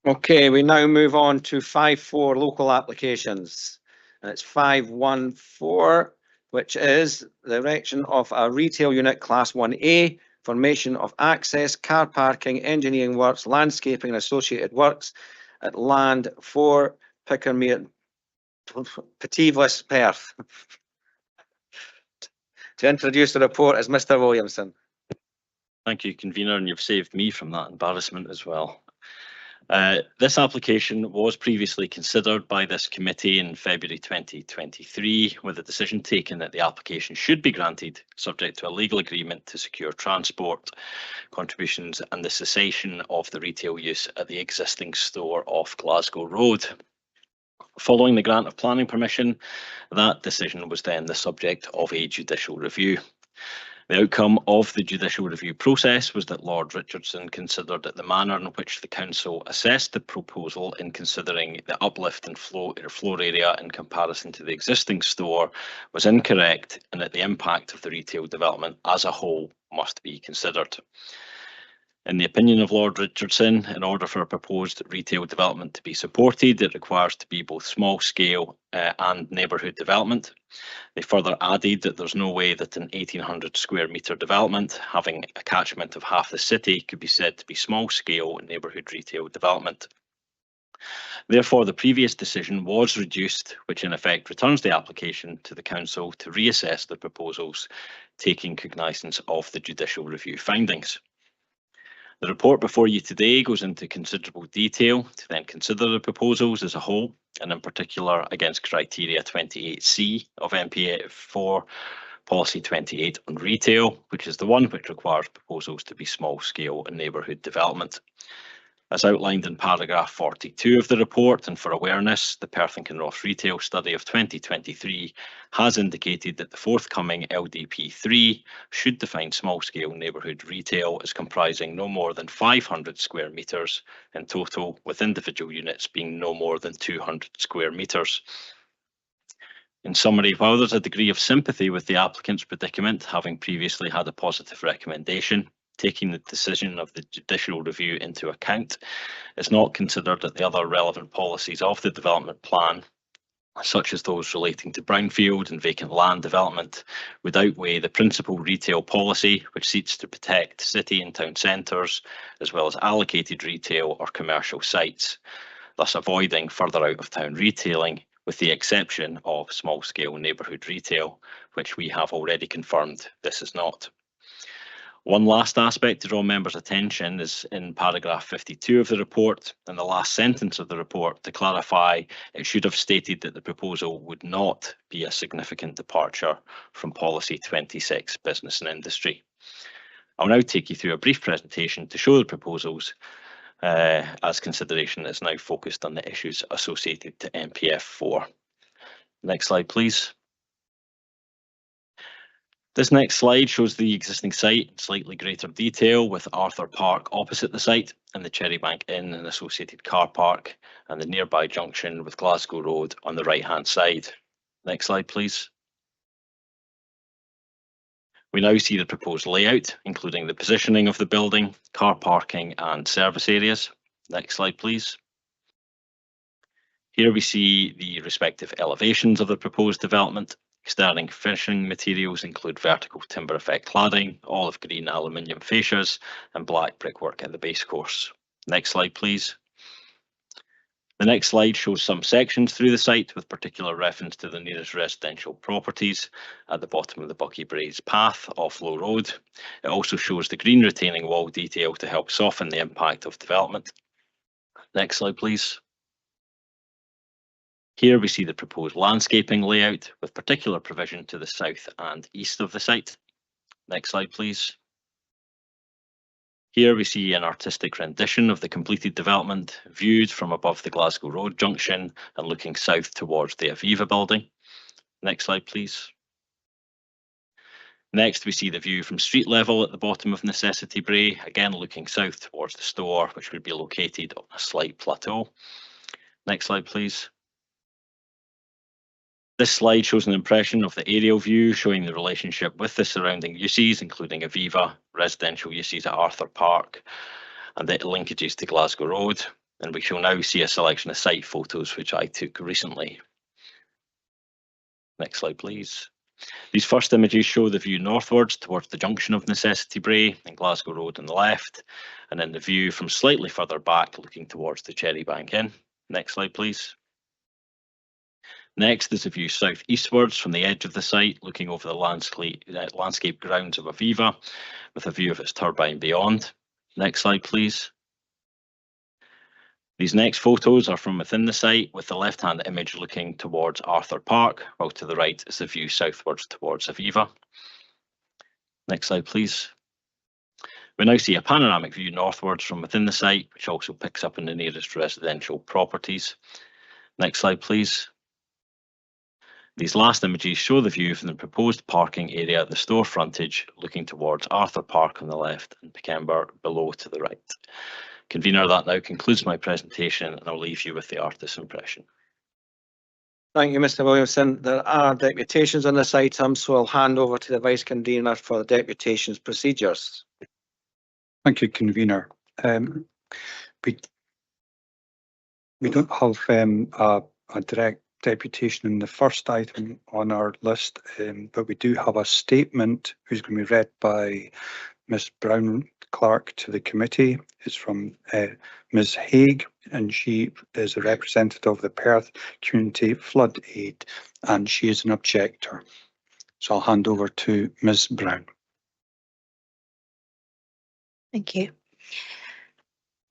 Okay, we now move on to 5.4 local applications. And it's 5.1.4, which is the erection of a retail unit class 1A, formation of access, car parking, engineering works, landscaping and associated works at land 4 picking me at Petevlis, Perth. To introduce the report is Mr. Williamson. Thank you, convener, and you've saved me from that embarrassment as well. This application was previously considered by this committee in February 2023, with a decision taken that the application should be granted, subject to a legal agreement to secure transport contributions and the cessation of the retail use at the existing store off Glasgow Road. Following the grant of planning permission, that decision was then the subject of a judicial review. The outcome of the judicial review process was that Lord Richardson considered that the manner in which the council assessed the proposal in considering the uplift in floor area in comparison to the existing store was incorrect, and that the impact of the retail development as a whole must be considered. In the opinion of Lord Richardson, in order for a proposed retail development to be supported, it requires to be both small scale and neighbourhood development. They further added that there's no way that an 1,800 square metre development having a catchment of half the city could be said to be small scale neighbourhood retail development. Therefore, the previous decision was reduced, which in effect returns the application to the council to reassess the proposals, taking cognisance of the judicial review findings. The report before you today goes into considerable detail to then consider the proposals as a whole, and in particular against criteria 28C of MPA 4 policy 28 on retail, which is the one which requires proposals to be small scale and neighbourhood development. As outlined in paragraph 42 of the report, and for awareness, the Perth and Kinross Retail Study of 2023 has indicated that the forthcoming LDP3 should define small-scale neighbourhood retail as comprising no more than 500 square metres in total, with individual units being no more than 200 square metres. In summary, while there's a degree of sympathy with the applicant's predicament, having previously had a positive recommendation, taking the decision of the judicial review into account, it's not considered that the other relevant policies of the development plan, such as those relating to brownfield and vacant land development, would outweigh the principal retail policy, which seeks to protect city and town centres, as well as allocated retail or commercial sites, thus avoiding further out of town retailing, with the exception of small scale neighbourhood retail, which we have already confirmed this is not. One last aspect to draw members' attention is in paragraph 52 of the report, and the last sentence of the report, to clarify it should have stated that the proposal would not be a significant departure from policy 26 business and industry. I'll now take you through a brief presentation to show the proposals as consideration is now focused on the issues associated to MPF 4. Next slide, please. This next slide shows the existing site in slightly greater detail, with Arthur Park opposite the site and the Cherrybank Inn and associated car park, and the nearby junction with Glasgow Road on the right hand side. Next slide, please. We now see the proposed layout, including the positioning of the building, car parking and service areas. Next slide, please. Here we see the respective elevations of the proposed development. External finishing materials include vertical timber effect cladding, olive green aluminium fascias, and black brickwork at the base course. Next slide, please. The next slide shows some sections through the site with particular reference to the nearest residential properties at the bottom of the Bucky Braes path off Low Road. It also shows the green retaining wall detail to help soften the impact of development. Next slide, please. Here we see the proposed landscaping layout with particular provision to the south and east of the site. Next slide, please. Here we see an artistic rendition of the completed development viewed from above the Glasgow Road junction and looking south towards the Aviva building. Next slide, please. Next, we see the view from street level at the bottom of Necessity Brae, again looking south towards the store, which would be located on a slight plateau. Next slide, please. This slide shows an impression of the aerial view showing the relationship with the surrounding uses, including Aviva, residential uses at Arthur Park, and the linkages to Glasgow Road. And we shall now see a selection of site photos which I took recently. Next slide, please. These first images show the view northwards towards the junction of Necessity Brae and Glasgow Road on the left, and then the view from slightly further back looking towards the Cherrybank Inn. Next slide, please. Next is a view south-eastwards from the edge of the site, looking over the landscape grounds of Aviva, with a view of its turbine beyond. Next slide, please. These next photos are from within the site, with the left-hand image looking towards Arthur Park, while to the right is the view southwards towards Aviva. Next slide, please. We now see a panoramic view northwards from within the site, which also picks up in the nearest residential properties. Next slide, please. These last images show the view from the proposed parking area at the store frontage, looking towards Arthur Park on the left and Pekenburg below to the right. Convener, that now concludes my presentation, and I'll leave you with the artist's impression. Thank you, Mr. Williamson. There are deputations on this item, so I'll hand over to the Vice Convener for the deputations procedures. Thank you, Convener. We don't have a direct deputation in the first item on our list, but we do have a statement which is going to be read by Ms. Brown, clerk to the committee. It's from Ms. Haig, and she is a representative of the Perth Community Flood Aid, and she is an objector. So I'll hand over to Ms. Brown. Thank you.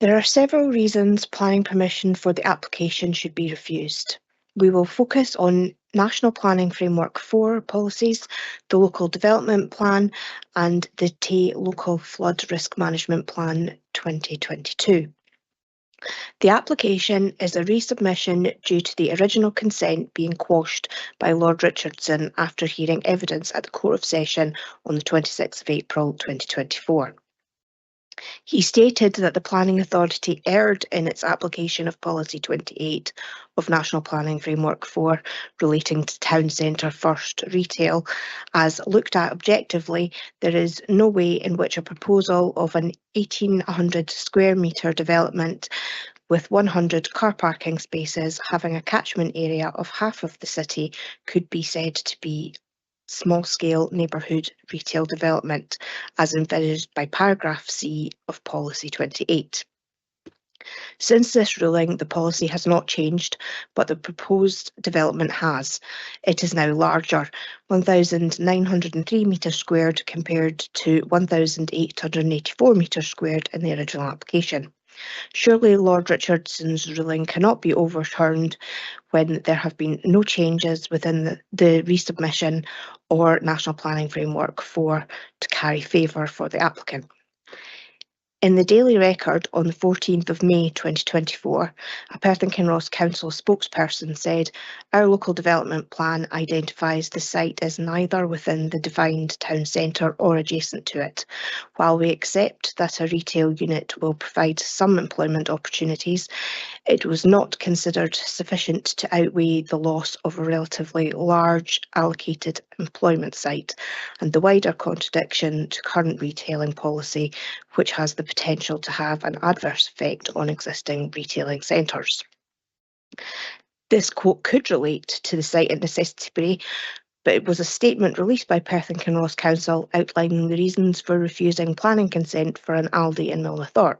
There are several reasons planning permission for the application should be refused. We will focus on National Planning Framework 4 policies, the Local Development Plan and the Tay Local Flood Risk Management Plan 2022. The application is a resubmission due to the original consent being quashed by Lord Richardson after hearing evidence at the Court of Session on the 26th of April 2024. He stated that the Planning Authority erred in its application of Policy 28 of National Planning Framework 4 relating to town centre first retail, as looked at objectively, there is no way in which a proposal of an 1,800 square metre development with 100 car parking spaces having a catchment area of half of the city could be said to be small-scale neighbourhood retail development, as envisaged by paragraph C of Policy 28. Since this ruling, the policy has not changed, but the proposed development has. It is now larger, 1,903 metres squared compared to 1,884 metres squared in the original application. Surely Lord Richardson's ruling cannot be overturned when there have been no changes within the resubmission or National Planning Framework 4 to carry favour for the applicant. In the Daily Record on the 14th of May 2024, a Perth and Kinross Council spokesperson said, "Our local development plan identifies the site as neither within the defined town centre or adjacent to it. While we accept that a retail unit will provide some employment opportunities, it was not considered sufficient to outweigh the loss of a relatively large allocated employment site and the wider contradiction to current retailing policy, which has the potential to have an adverse effect on existing retailing centres." This quote could relate to the site at Necessity Brae, but it was a statement released by Perth and Kinross Council outlining the reasons for refusing planning consent for an Aldi in Milnathorpe.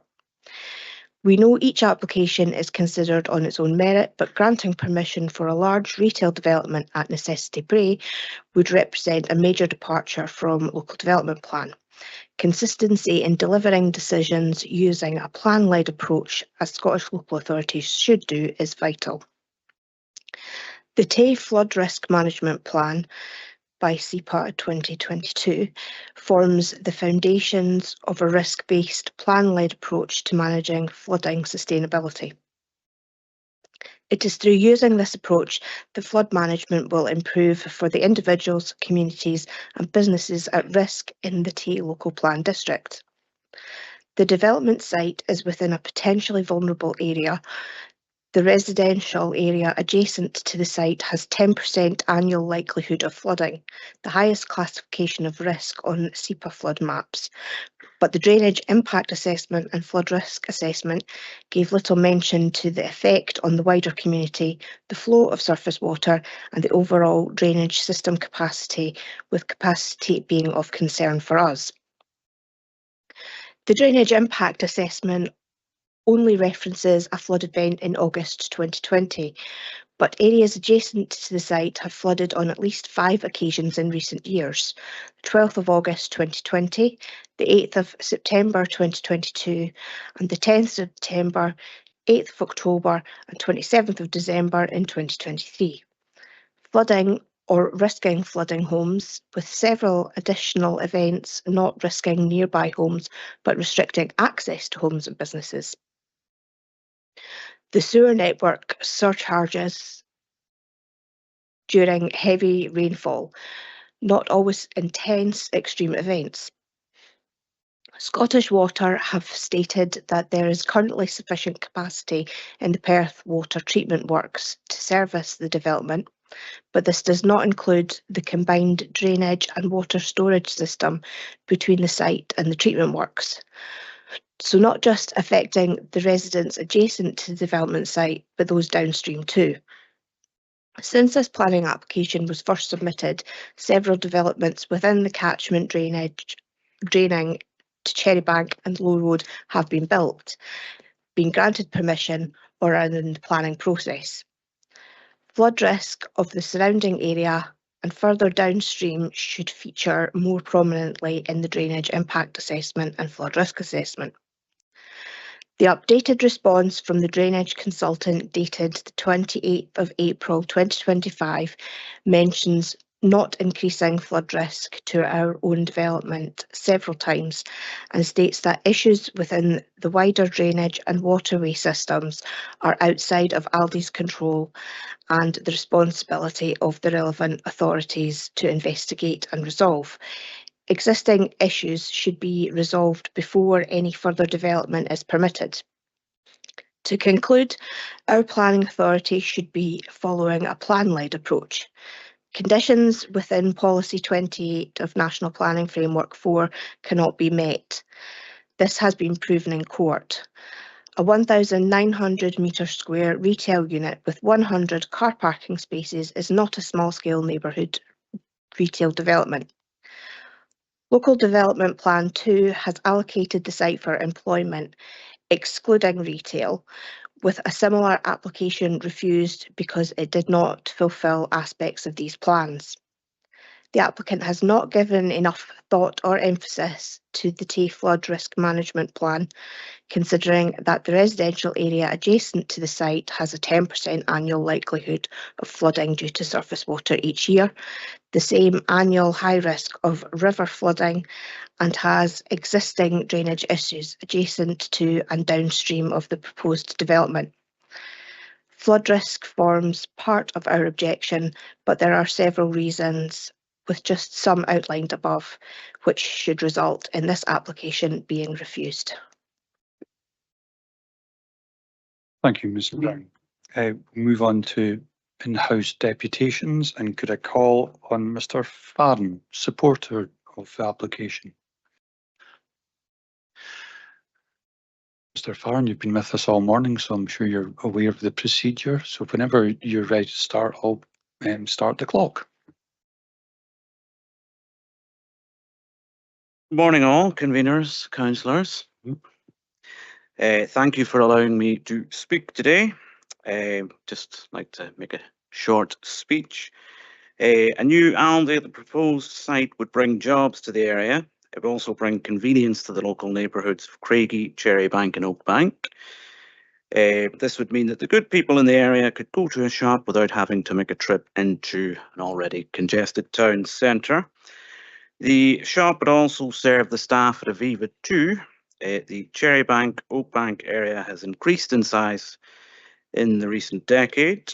We know each application is considered on its own merit, but granting permission for a large retail development at Necessity Brae would represent a major departure from local development plan. Consistency in delivering decisions using a plan-led approach, as Scottish local authorities should do, is vital. The Tay Flood Risk Management Plan by SEPA 2022 forms the foundations of a risk-based plan-led approach to managing flooding sustainability. It is through using this approach that flood management will improve for the individuals, communities and businesses at risk in the Tay Local Plan District. The development site is within a potentially vulnerable area. The residential area adjacent to the site has 10% annual likelihood of flooding, the highest classification of risk on SEPA flood maps. But the drainage impact assessment and flood risk assessment gave little mention to the effect on the wider community, the flow of surface water and the overall drainage system capacity, with capacity being of concern for us. The drainage impact assessment only references a flood event in August 2020, but areas adjacent to the site have flooded on at least 5 occasions in recent years: the 12th of August 2020, the 8th of September 2022, and the 10th of September, 8th of October, and 27th of December in 2023. Flooding or risking flooding homes, with several additional events not risking nearby homes but restricting access to homes and businesses. The sewer network surcharges during heavy rainfall, not always intense extreme events. Scottish Water have stated that there is currently sufficient capacity in the Perth water treatment works to service the development, but this does not include the combined drainage and water storage system between the site and the treatment works. So not just affecting the residents adjacent to the development site, but those downstream too. Since this planning application was first submitted, several developments within the catchment draining to Cherrybank and Low Road have been built, been granted permission, or are in the planning process. Flood risk of the surrounding area and further downstream should feature more prominently in the drainage impact assessment and flood risk assessment. The updated response from the drainage consultant dated the 28th of April 2025 mentions not increasing flood risk to our own development several times and states that issues within the wider drainage and waterway systems are outside of Aldi's control and the responsibility of the relevant authorities to investigate and resolve. Existing issues should be resolved before any further development is permitted. To conclude, our planning authority should be following a plan-led approach. Conditions within Policy 28 of National Planning Framework 4 cannot be met. This has been proven in court. A 1,900 metre square retail unit with 100 car parking spaces is not a small-scale neighbourhood retail development. Local Development Plan 2 has allocated the site for employment, excluding retail, with a similar application refused because it did not fulfil aspects of these plans. The applicant has not given enough thought or emphasis to the Tay Flood Risk Management Plan, considering that the residential area adjacent to the site has a 10% annual likelihood of flooding due to surface water each year, the same annual high risk of river flooding, and has existing drainage issues adjacent to and downstream of the proposed development. Flood risk forms part of our objection, but there are several reasons, with just some outlined above, which should result in this application being refused. Thank you, Ms. Brown. Move on to in-house deputations, and could I call on Mr. Farren, supporter of the application? Mr. Farren, you've been with us all morning, so I'm sure you're aware of the procedure. So whenever you're ready to start, I'll start the clock. Morning all, conveners, councillors. Thank you for allowing me to speak today. Just like to make a short speech. A new Aldi at the proposed site would bring jobs to the area. It would also bring convenience to the local neighbourhoods of Craigie, Cherrybank and Oakbank. This would mean that the good people in the area could go to a shop without having to make a trip into an already congested town centre. The shop would also serve the staff at Aviva too. The Cherrybank, Oakbank area has increased in size in the recent decade,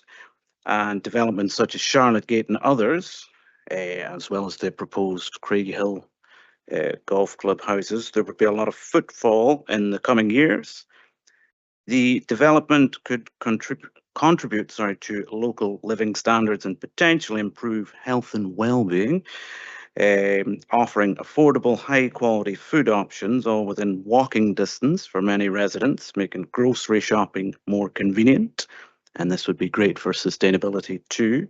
and developments such as Charlotte Gate and others, as well as the proposed Craigie Hill golf club houses, there would be a lot of footfall in the coming years. The development could contribute to local living standards and potentially improve health and well-being, offering affordable, high-quality food options, all within walking distance for many residents, making grocery shopping more convenient. And this would be great for sustainability too.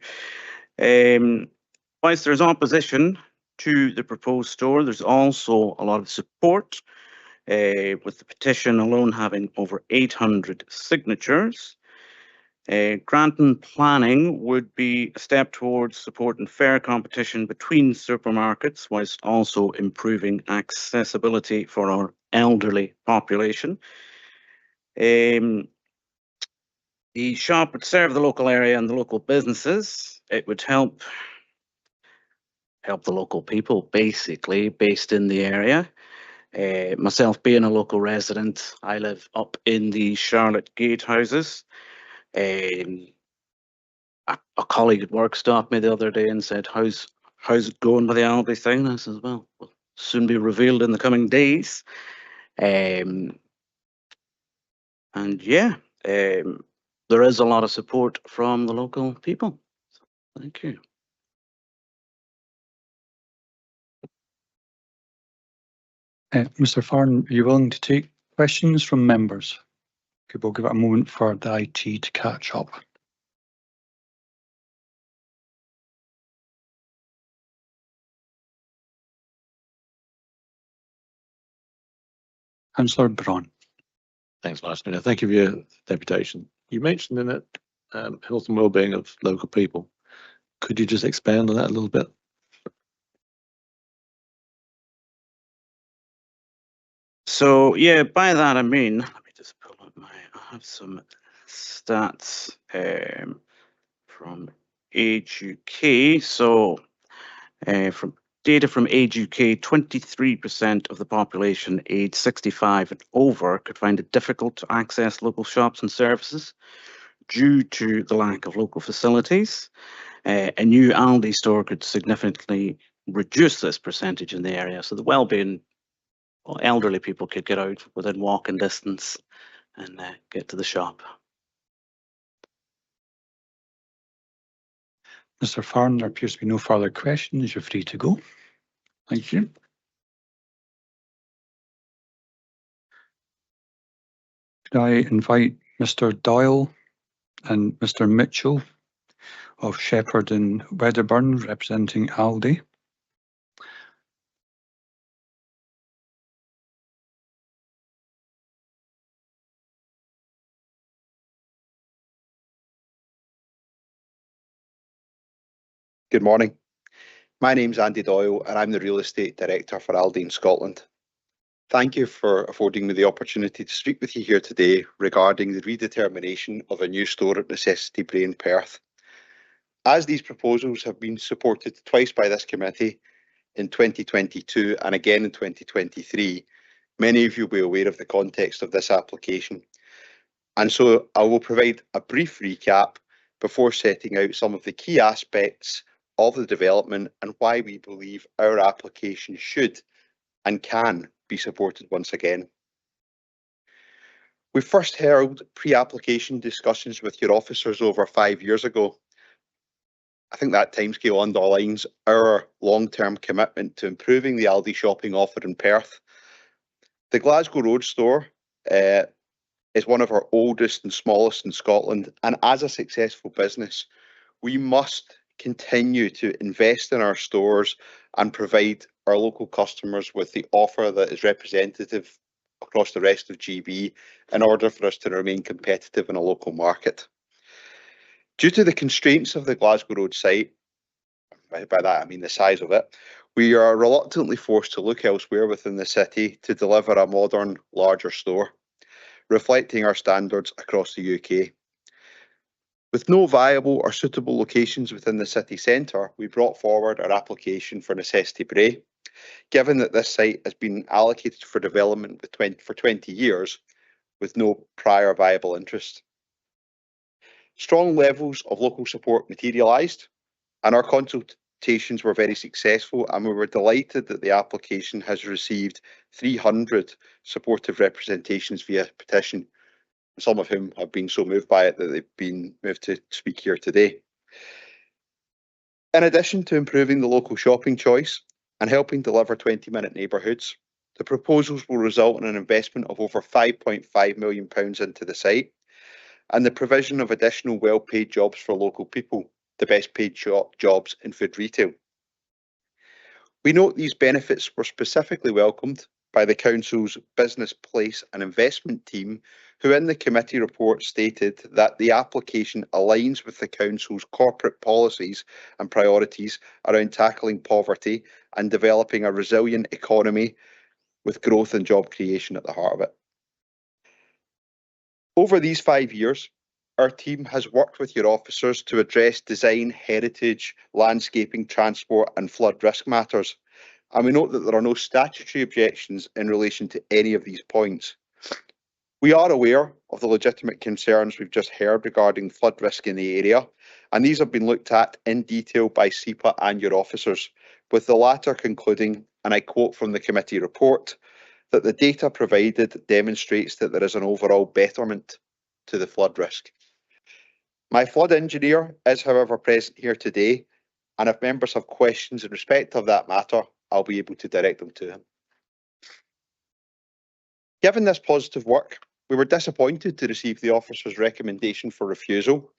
Whilst there's opposition to the proposed store, there's also a lot of support, with the petition alone having over 800 signatures. Grant and planning would be a step towards supporting fair competition between supermarkets whilst also improving accessibility for our elderly population. The shop would serve the local area and the local businesses. It would help the local people, basically, based in the area. Myself being a local resident, I live up in the Charlotte Gatehouses. A colleague at work stopped me the other day and said, how's it going with the Aldi thing? I said, well, will soon be revealed in the coming days. And yeah, there is a lot of support from the local people. So, thank you. Mr. Farn, are you willing to take questions from members? Okay, we'll give it a moment for the IT to catch up. Councillor Braun. Thanks, Vice Mayor. Thank you for your deputation. You mentioned in it health and well-being of local people. Could you just expand on that a little bit? So yeah, by that I mean, let me just pull up I have some stats from Age UK. So from data from Age UK, 23% of the population aged 65 and over could find it difficult to access local shops and services due to the lack of local facilities. A new Aldi store could significantly reduce this percentage in the area. So the well-being, well, elderly people could get out within walking distance and get to the shop. Mr. Farn, there appears to be no further questions. You're free to go. Thank you. Could I invite Mr. Doyle and Mr. Mitchell of Shepherd and Wedderburn representing Aldi? Good morning. My name's Andy Doyle and I'm the Real Estate Director for Aldi in Scotland. Thank you for affording me the opportunity to speak with you here today regarding the redetermination of a new store at Necessity Brae in Perth. As these proposals have been supported twice by this committee in 2022 and again in 2023, many of you will be aware of the context of this application. And so I will provide a brief recap before setting out some of the key aspects of the development and why we believe our application should and can be supported once again. We first held pre-application discussions with your officers over 5 years ago. I think that timescale underlines our long-term commitment to improving the Aldi shopping offer in Perth. The Glasgow Road store is one of our oldest and smallest in Scotland, and as a successful business, we must continue to invest in our stores and provide our local customers with the offer that is representative across the rest of GB in order for us to remain competitive in a local market. Due to the constraints of the Glasgow Road site, by that I mean the size of it, we are reluctantly forced to look elsewhere within the city to deliver a modern, larger store, reflecting our standards across the UK. With no viable or suitable locations within the city centre, we brought forward our application for Necessity Brae. Given that this site has been allocated for development for 20 years with no prior viable interest. Strong levels of local support materialised, and our consultations were very successful, and we were delighted that the application has received 300 supportive representations via petition, some of whom have been so moved by it that they've been moved to speak here today. In addition to improving the local shopping choice and helping deliver 20-minute neighbourhoods, the proposals will result in an investment of over £5.5 million into the site and the provision of additional well-paid jobs for local people, the best paid jobs in food retail. We note these benefits were specifically welcomed by the Council's Business, Place and Investment team, who in the committee report stated that the application aligns with the Council's corporate policies and priorities around tackling poverty and developing a resilient economy with growth and job creation at the heart of it. Over these 5 years, our team has worked with your officers to address design, heritage, landscaping, transport and flood risk matters. And we note that there are no statutory objections in relation to any of these points. We are aware of the legitimate concerns we've just heard regarding flood risk in the area, and these have been looked at in detail by SEPA and your officers, with the latter concluding, and I quote from the committee report, that the data provided demonstrates that there is an overall betterment to the flood risk. My flood engineer is, however, present here today, and if members have questions in respect of that matter, I'll be able to direct them to him. Given this positive work, we were disappointed to receive the officer's recommendation for refusal.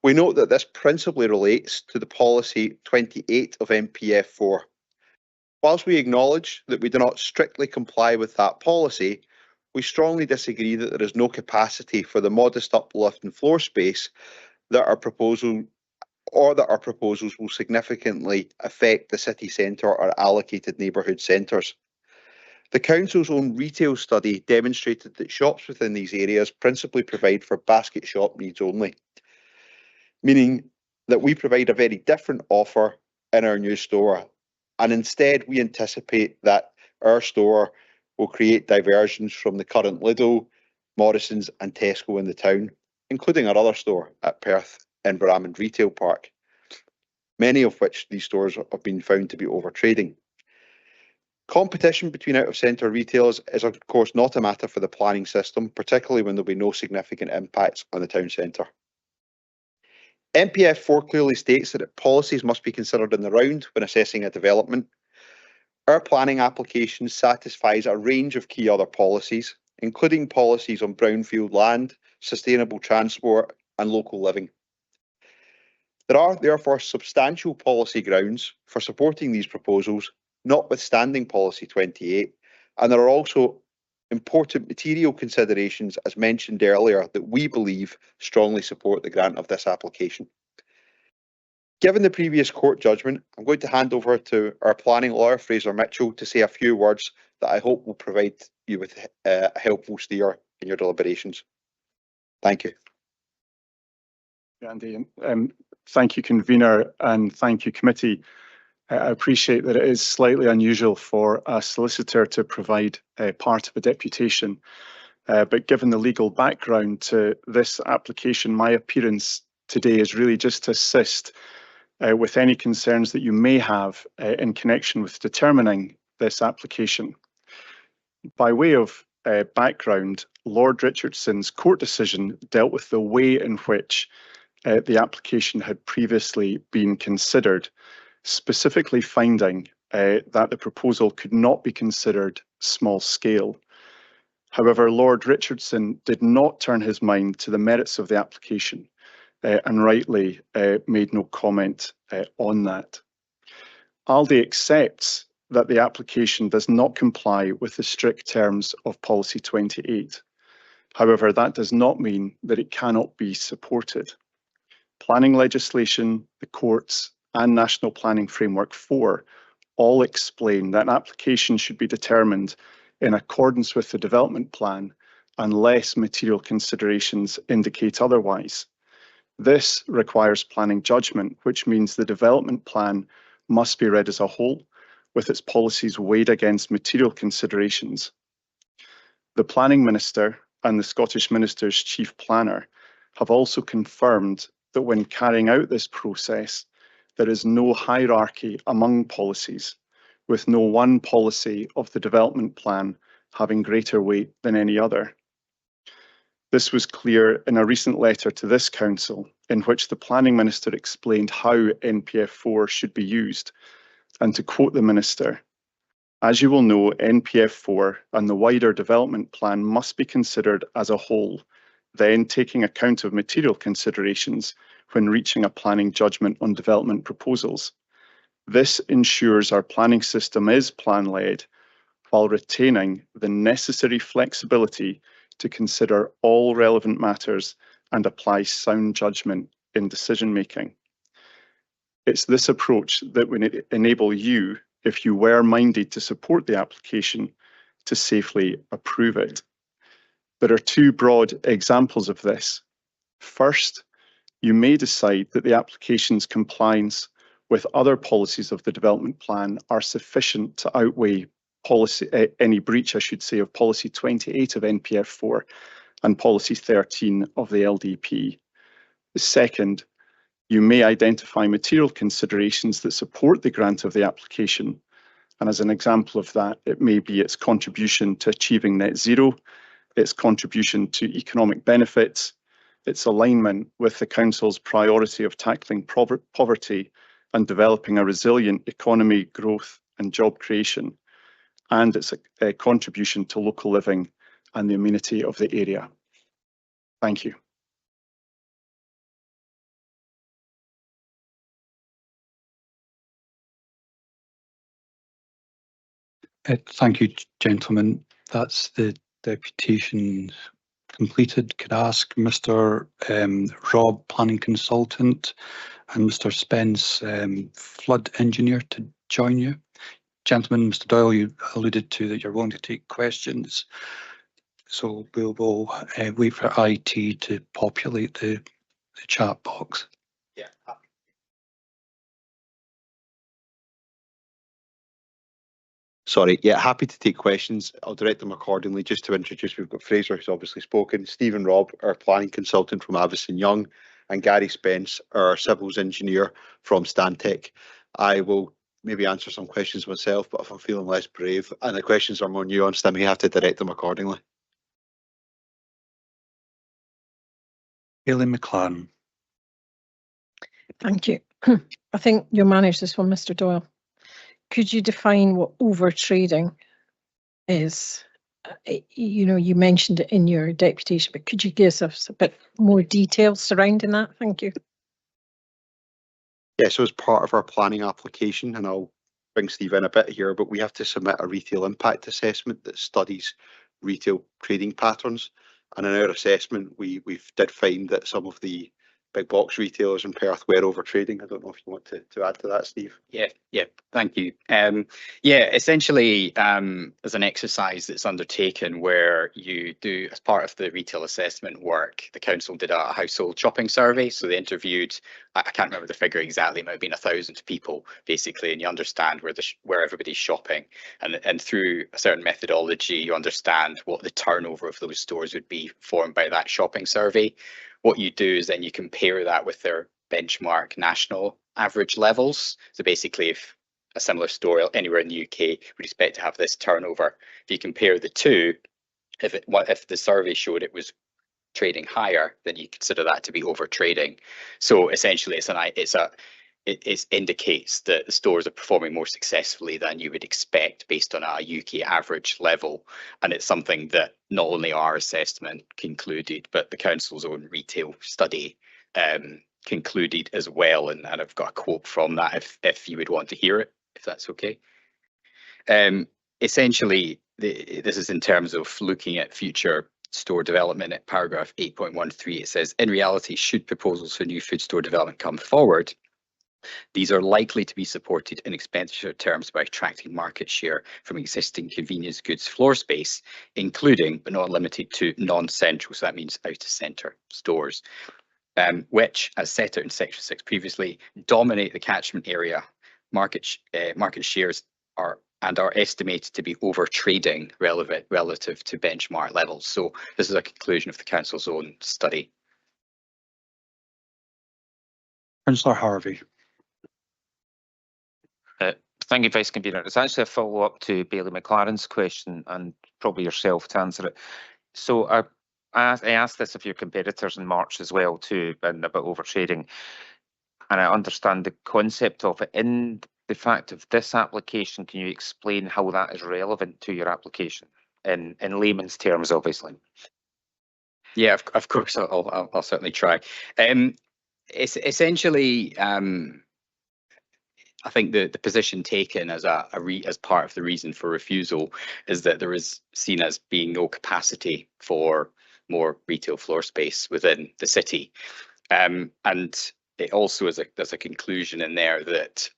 We note that this principally relates to the policy 28 of MPF 4. Whilst we acknowledge that we do not strictly comply with that policy, we strongly disagree that there is no capacity for the modest uplift in floor space that our proposals will significantly affect the city centre or allocated neighbourhood centres. The Council's own retail study demonstrated that shops within these areas principally provide for basket shop needs only, meaning that we provide a very different offer in our new store, and instead we anticipate that our store will create diversions from the current Lidl, Morrisons and Tesco in the town, including our other store at Perth Inverarmond Retail Park, many of which these stores have been found to be overtrading. Competition between out-of-centre retailers is of course not a matter for the planning system, particularly when there will be no significant impacts on the town centre. MPF 4 clearly states that policies must be considered in the round when assessing a development. Our planning application satisfies a range of key other policies, including policies on brownfield land, sustainable transport and local living. There are therefore substantial policy grounds for supporting these proposals, notwithstanding policy 28, and there are also important material considerations, as mentioned earlier, that we believe strongly support the grant of this application. Given the previous court judgment, I'm going to hand over to our planning lawyer, Fraser Mitchell, to say a few words that I hope will provide you with a helpful steer in your deliberations. Thank you. Andy, thank you, convener, and thank you, committee. I appreciate that it is slightly unusual for a solicitor to provide a part of a deputation, but given the legal background to this application, my appearance today is really just to assist with any concerns that you may have in connection with determining this application. By way of background, Lord Richardson's court decision dealt with the way in which the application had previously been considered, specifically finding that the proposal could not be considered small scale. However, Lord Richardson did not turn his mind to the merits of the application and rightly made no comment on that. ALDI accepts that the application does not comply with the strict terms of Policy 28. However, that does not mean that it cannot be supported. Planning legislation, the courts, and National Planning Framework 4 all explain that an application should be determined in accordance with the development plan unless material considerations indicate otherwise. This requires planning judgment, which means the development plan must be read as a whole, with its policies weighed against material considerations. The Planning Minister and the Scottish Minister's Chief Planner have also confirmed that when carrying out this process, there is no hierarchy among policies, with no one policy of the development plan having greater weight than any other. This was clear in a recent letter to this council, in which the Planning Minister explained how NPF 4 should be used. And to quote the Minister, "As you will know, NPF 4 and the wider development plan must be considered as a whole, then taking account of material considerations when reaching a planning judgment on development proposals. This ensures our planning system is plan-led while retaining the necessary flexibility to consider all relevant matters and apply sound judgment in decision making. It's this approach that would enable you, if you were minded to support the application, to safely approve it. There are two broad examples of this. First, you may decide that the application's compliance with other policies of the development plan are sufficient to outweigh any breach, I should say, of policy 28 of NPF 4 and policy 13 of the LDP. Second, you may identify material considerations that support the grant of the application. And as an example of that, it may be its contribution to achieving net zero, its contribution to economic benefits, its alignment with the Council's priority of tackling poverty and developing a resilient economy, growth and job creation, and its a contribution to local living and the amenity of the area. Thank you. Thank you, gentlemen. That's the deputation completed. Could I ask Mr. Rob, planning consultant, and Mr. Spence, flood engineer, to join you? Gentlemen, Mr. Doyle, you alluded to that you're willing to take questions. So we'll wait for IT to populate the chat box. Yeah. Sorry, yeah, happy to take questions. I'll direct them accordingly. Just to introduce, we've got Fraser, who's obviously spoken, Stephen Robb, our planning consultant from Avison Young, and Gary Spence, our civils engineer from Stantec. I will maybe answer some questions myself, but if I'm feeling less brave and the questions are more nuanced, I may have to direct them accordingly. Hayley McLaren. Thank you. I think you'll manage this one, Mr. Doyle. Could you define what overtrading is? You know, you mentioned it in your deputation, but could you give us a bit more detail surrounding that? Thank you. Yeah, so as part of our planning application, and I'll bring Steve in a bit here, but we have to submit a retail impact assessment that studies retail trading patterns. And in our assessment, we did find that some of the big box retailers in Perth were over trading. I don't know if you want to add to that, Steve. Yeah, thank you. Yeah, essentially, there's an exercise that's undertaken where you do, as part of the retail assessment work, the council did a household shopping survey. So they interviewed, I can't remember the figure exactly, it might have been 1,000 people basically, and you understand where everybody's shopping, and through a certain methodology, you understand what the turnover of those stores would be formed by that shopping survey. What you do is then you compare that with their benchmark national average levels. So basically, if a similar store anywhere in the UK would expect to have this turnover, if you compare the two, if the survey showed it was trading higher, then you consider that to be over trading. So essentially, it indicates that the stores are performing more successfully than you would expect based on a UK average level. And it's something that not only our assessment concluded, but the council's own retail study concluded as well. And I've got a quote from that if you would want to hear it, if that's okay. Essentially, this is in terms of looking at future store development. At paragraph 8.13, it says, in reality, should proposals for new food store development come forward, these are likely to be supported in expenditure terms by attracting market share from existing convenience goods floor space, including but not limited to non-central, so that means out-of-centre stores, which, as set out in section 6 previously, dominate the catchment area. Market shares are estimated to be over trading relative to benchmark levels. So this is a conclusion of the council's own study. Councillor Harvey. Thank you, Vice Convener. It's actually a follow-up to Bailey McLaren's question, and probably yourself to answer it. So I asked this of your competitors in March as well too, and about overtrading, and I understand the concept of it. In the fact of this application, can you explain how that is relevant to your application in layman's terms, obviously? Yeah, of course, I'll certainly try. It's essentially, I think the position taken as as part of the reason for refusal is that there is seen as being no capacity for more retail floor space within the city, and it also is there's a conclusion in there that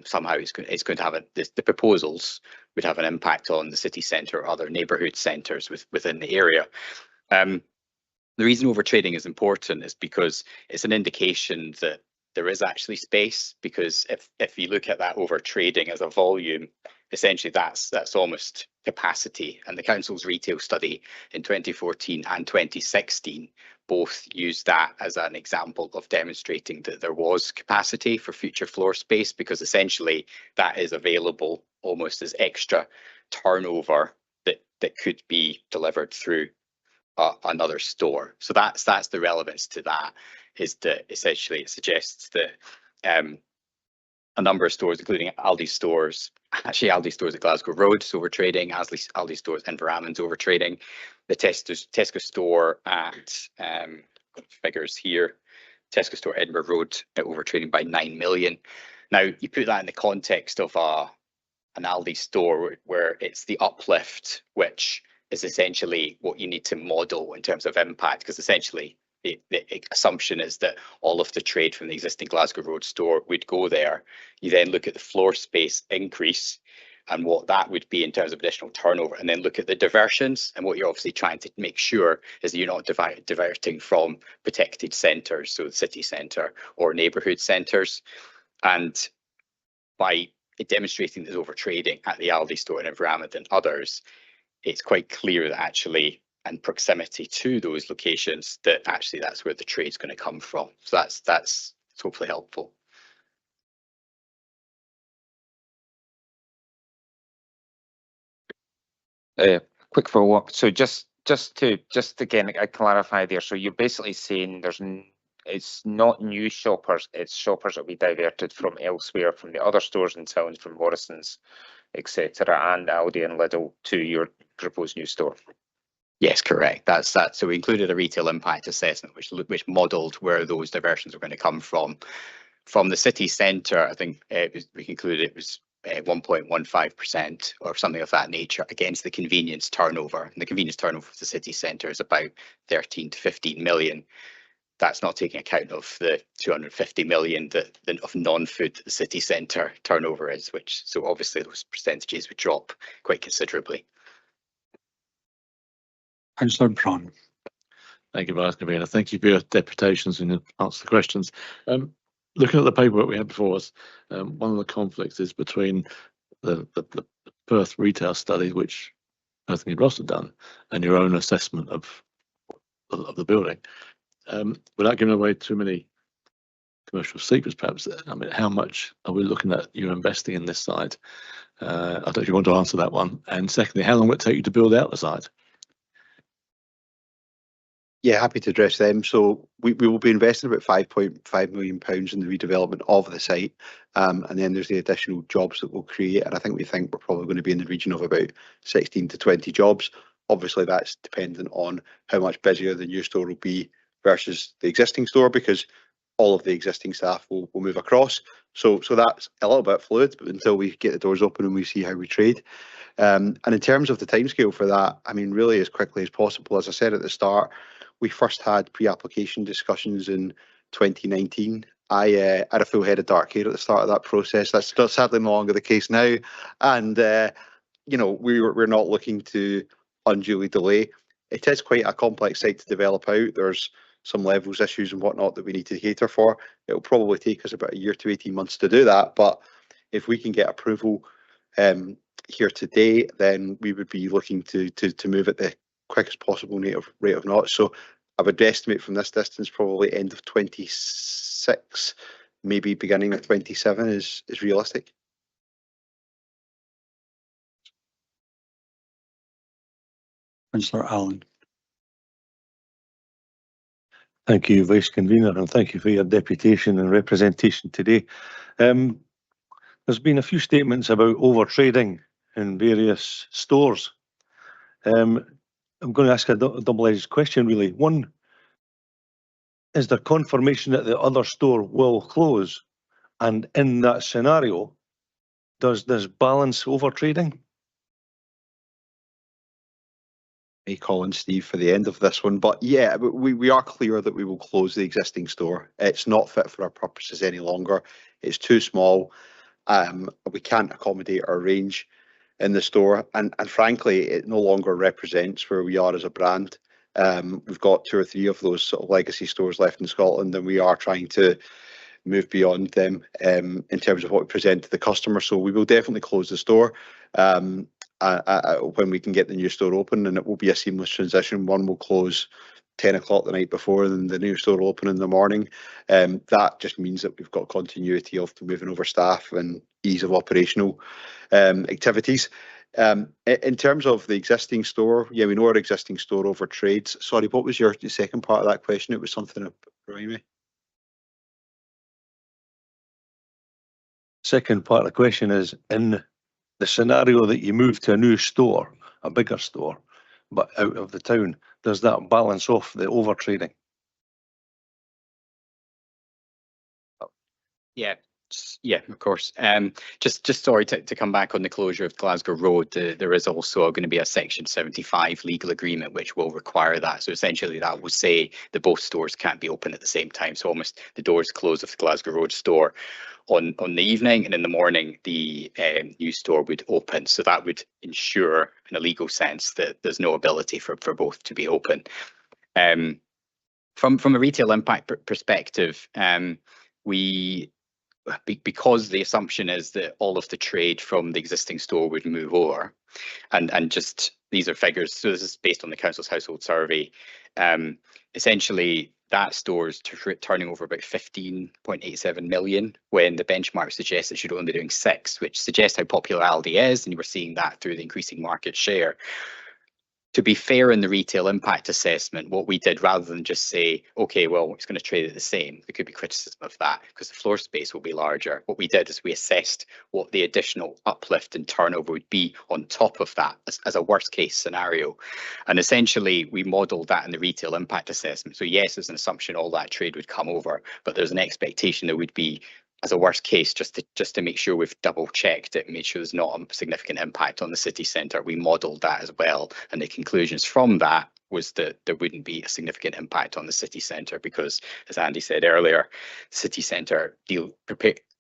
somehow it's going to have the proposals would have an impact on the city centre or other neighbourhood centres within the area. The reason overtrading is important is because it's an indication that there is actually space, because if you look at that overtrading as a volume, essentially that's almost capacity. And the council's retail study in 2014 and 2016 both used that as an example of demonstrating that there was capacity for future floor space, because essentially that is available almost as extra turnover that could be delivered through another store. So that's the relevance to that, is that essentially it suggests that a number of stores, including Aldi stores, actually Aldi stores at Glasgow Road is overtrading, Aldi stores in Inverarmon's overtrading, the Tesco store at figures here, Tesco store Edinburgh Road overtrading by 9 million. Now you put that in the context of an Aldi store where it's the uplift which is essentially what you need to model in terms of impact, because essentially the assumption is that all of the trade from the existing Glasgow Road store would go there. You then look at the floor space increase and what that would be in terms of additional turnover, and then look at the diversions, and what you're obviously trying to make sure is that you're not diverting from protected centres, so the city centre or neighbourhood centres. And by demonstrating there's overtrading at the Aldi store in Inverarmond and others, it's quite clear that actually, and proximity to those locations, that actually that's where the trade's going to come from. So that's hopefully helpful. Quick follow-up. So just again, I clarify there. So you're basically saying it's not new shoppers, it's shoppers that will be diverted from elsewhere, from the other stores in town, from Morrison's, etc., and Aldi and Lidl to your proposed new store. Yes, correct. That's that. So we included a retail impact assessment, which modelled where those diversions are going to come from. From the city centre, I think we concluded it was 1.15% or something of that nature against the convenience turnover. And the convenience turnover for the city centre is about 13 to 15 million. That's not taking account of the 250 million of non-food that the city centre turnover is, so obviously those percentages would drop quite considerably. Councillor Braun. Thank you, Vice Convener. Thank you for your deputations and answer the questions. Looking at the paperwork we had before us, one of the conflicts is between the Perth retail study, which Perth and Ross have done, and your own assessment of the building. Without giving away too many commercial secrets, perhaps, I mean, how much are we looking at you investing in this site? I don't know if you want to answer that one. And secondly, how long will it take you to build out the site? Yeah, happy to address them. So we will be investing about £5.5 million in the redevelopment of the site, and then there's the additional jobs that we'll create. And I think we're probably going to be in the region of about 16 to 20 jobs. Obviously, that's dependent on how much busier the new store will be versus the existing store, because all of the existing staff will move across. So that's a little bit fluid, but until we get the doors open and we see how we trade. And in terms of the timescale for that, I mean, really as quickly as possible. As I said at the start, we first had pre-application discussions in 2019. I had a full head of dark hair at the start of that process. That's sadly no longer the case now. And, we're not looking to unduly delay. It is quite a complex site to develop out. There's some levels issues and whatnot that we need to cater for. It'll probably take us about a year to 18 months to do that. But if we can get approval here today, then we would be looking to move at the quickest possible rate of knots. So I would estimate from this distance probably end of 26, maybe beginning of 27 is realistic. Councillor Allen. Thank you, Vice Convener, and thank you for your deputation and representation today. There's been a few statements about overtrading in various stores. I'm going to ask a double-edged question, really. One, is there confirmation that the other store will close? And in that scenario, does this balance over trading? May call on Steve for the end of this one, but yeah, we are clear that we will close the existing store. It's not fit for our purposes any longer. It's too small. We can't accommodate our range in the store, and frankly, it no longer represents where we are as a brand. We've got 2 or 3 of those sort of legacy stores left in Scotland, and we are trying to move beyond them in terms of what we present to the customer. So we will definitely close the store when we can get the new store open, and it will be a seamless transition. One will close 10 o'clock the night before, and the new store will open in the morning. That just means that we've got continuity of moving over staff and ease of operational activities. In terms of the existing store, yeah, we know our existing store over trades. Sorry, what was your second part of that question? It was something about me. Second part of the question is, in the scenario that you move to a new store, a bigger store, but out of the town, does that balance off the over trading? Yeah, of course. Just sorry to come back on the closure of Glasgow Road. There is also going to be a Section 75 legal agreement which will require that. So essentially, that will say that both stores can't be open at the same time. So almost the doors close of the Glasgow Road store on the evening, and in the morning the new store would open. So that would ensure, in a legal sense, that there's no ability for both to be open. From a retail impact perspective, because the assumption is that all of the trade from the existing store would move over, and just these are figures, so this is based on the council's household survey. Essentially, that store is turning over about 15.87 million, when the benchmark suggests it should only be doing 6, which suggests how popular Aldi is, and we're seeing that through the increasing market share. To be fair in the retail impact assessment, what we did, rather than just say, okay, well, it's going to trade at the same, there could be criticism of that because the floor space will be larger. What we did is we assessed what the additional uplift in turnover would be on top of that as a worst case scenario. And essentially, we modelled that in the retail impact assessment. So yes, there's an assumption all that trade would come over, but there's an expectation there would be, as a worst case, just to make sure we've double checked it, made sure there's not a significant impact on the city centre. We modelled that as well, and the conclusions from that was that there wouldn't be a significant impact on the city centre because, as Andy said earlier, city centre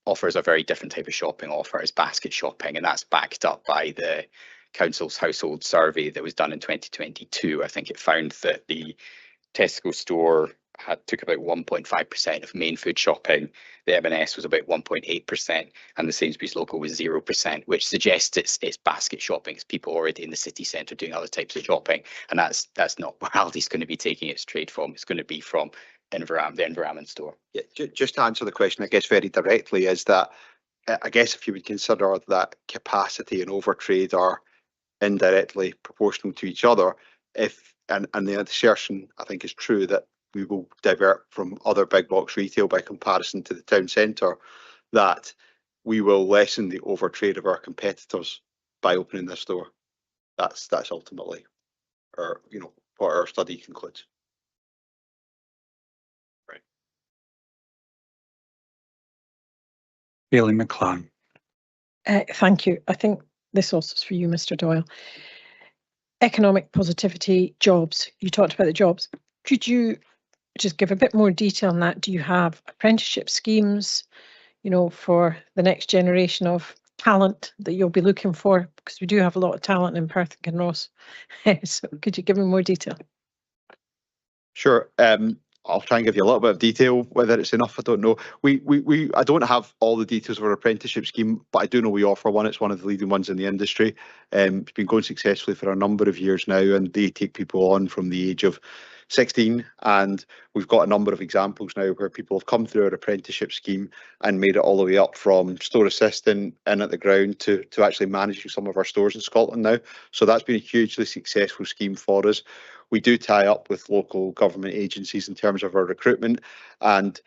offers a very different type of shopping offer as basket shopping, and that's backed up by the council's household survey that was done in 2022. I think it found that the Tesco store took about 1.5% of main food shopping, the M&S was about 1.8%, and the Sainsbury's local was 0%, which suggests it's basket shopping. It's people already in the city centre doing other types of shopping, and that's not where Aldi's going to be taking its trade from. It's going to be from the Environment store. Yeah, just to answer the question, I guess, very directly, is that I guess if you would consider that capacity and overtrade are indirectly proportional to each other, and the assertion, I think, is true that we will divert from other big box retail by comparison to the town centre, that we will lessen the overtrade of our competitors by opening this store. That's ultimately what our study concludes. Right. Bailey McClan. Thank you. I think this also is for you, Mr. Doyle. Economic positivity, jobs. You talked about the jobs. Could you just give a bit more detail on that? Do you have apprenticeship schemes, for the next generation of talent that you'll be looking for? Because we do have a lot of talent in Perth and Kinross. So could you give me more detail? Sure. I'll try and give you a little bit of detail. Whether it's enough, I don't know. I don't have all the details of our apprenticeship scheme, but I do know we offer one. It's one of the leading ones in the industry. It's been going successfully for a number of years now, and they take people on from the age of 16, and we've got a number of examples now where people have come through our apprenticeship scheme and made it all the way up from store assistant in at the ground to actually managing some of our stores in Scotland now. So that's been a hugely successful scheme for us. We do tie up with local government agencies in terms of our recruitment, and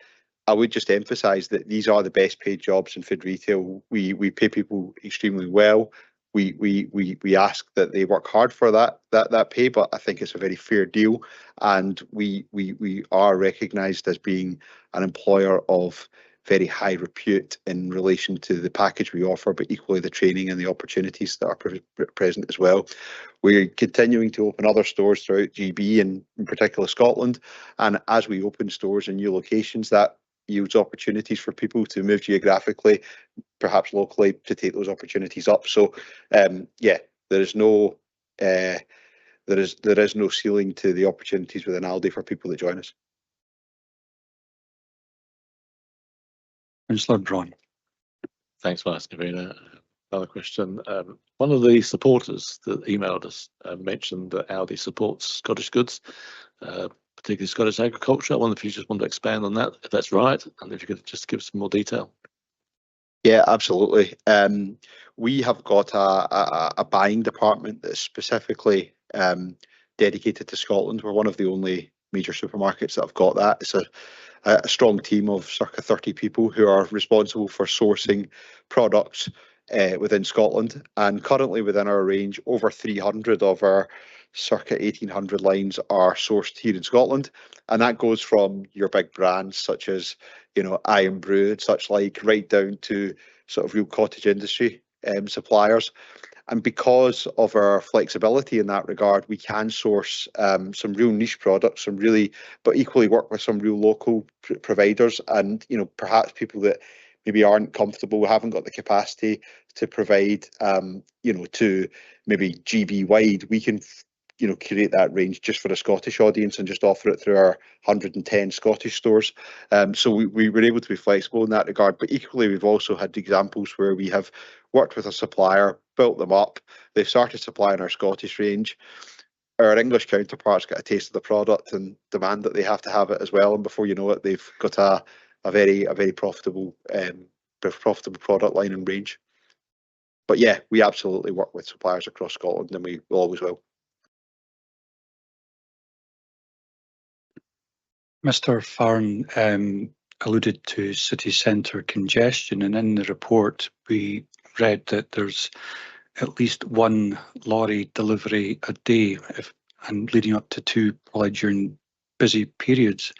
I would just emphasise that these are the best paid jobs in food retail. We pay people extremely well. We ask that they work hard for that pay, but I think it's a very fair deal, and we are recognised as being an employer of very high repute in relation to the package we offer, but equally the training and the opportunities that are present as well. We're continuing to open other stores throughout GB and in particular Scotland, and as we open stores in new locations, that yields opportunities for people to move geographically, perhaps locally, to take those opportunities up. So yeah, there is no ceiling to the opportunities within Aldi for people that join us. Councillor Braun. Thanks, Vice Convener. Another question. One of the supporters that emailed us mentioned that Aldi supports Scottish goods, particularly Scottish agriculture. I wonder if you just want to expand on that, if that's right, and if you could just give some more detail. Yeah, absolutely. We have got a buying department that's specifically dedicated to Scotland. We're one of the only major supermarkets that have got that. It's a strong team of circa 30 people who are responsible for sourcing products within Scotland. And currently within our range, over 300 of our circa 1,800 lines are sourced here in Scotland. And that goes from your big brands such as, you know, Iron Brew and such like, right down to sort of real cottage industry suppliers. And because of our flexibility in that regard, we can source some real niche products, but equally work with some real local providers, and you know, perhaps people that maybe aren't comfortable, haven't got the capacity to provide, you know, to maybe GB wide. We can, you know, create that range just for a Scottish audience and just offer it through our 110 Scottish stores. So we were able to be flexible in that regard. But equally, we've also had examples where we have worked with a supplier, built them up, they've started supplying our Scottish range. Our English counterparts get a taste of the product and demand that they have to have it as well. And before you know it, they've got a very profitable product line and range. But yeah, we absolutely work with suppliers across Scotland, and we always will. Mr. Farn alluded to city centre congestion, and in the report we read that there's at least one lorry delivery a day, and leading up to two probably during busy periods.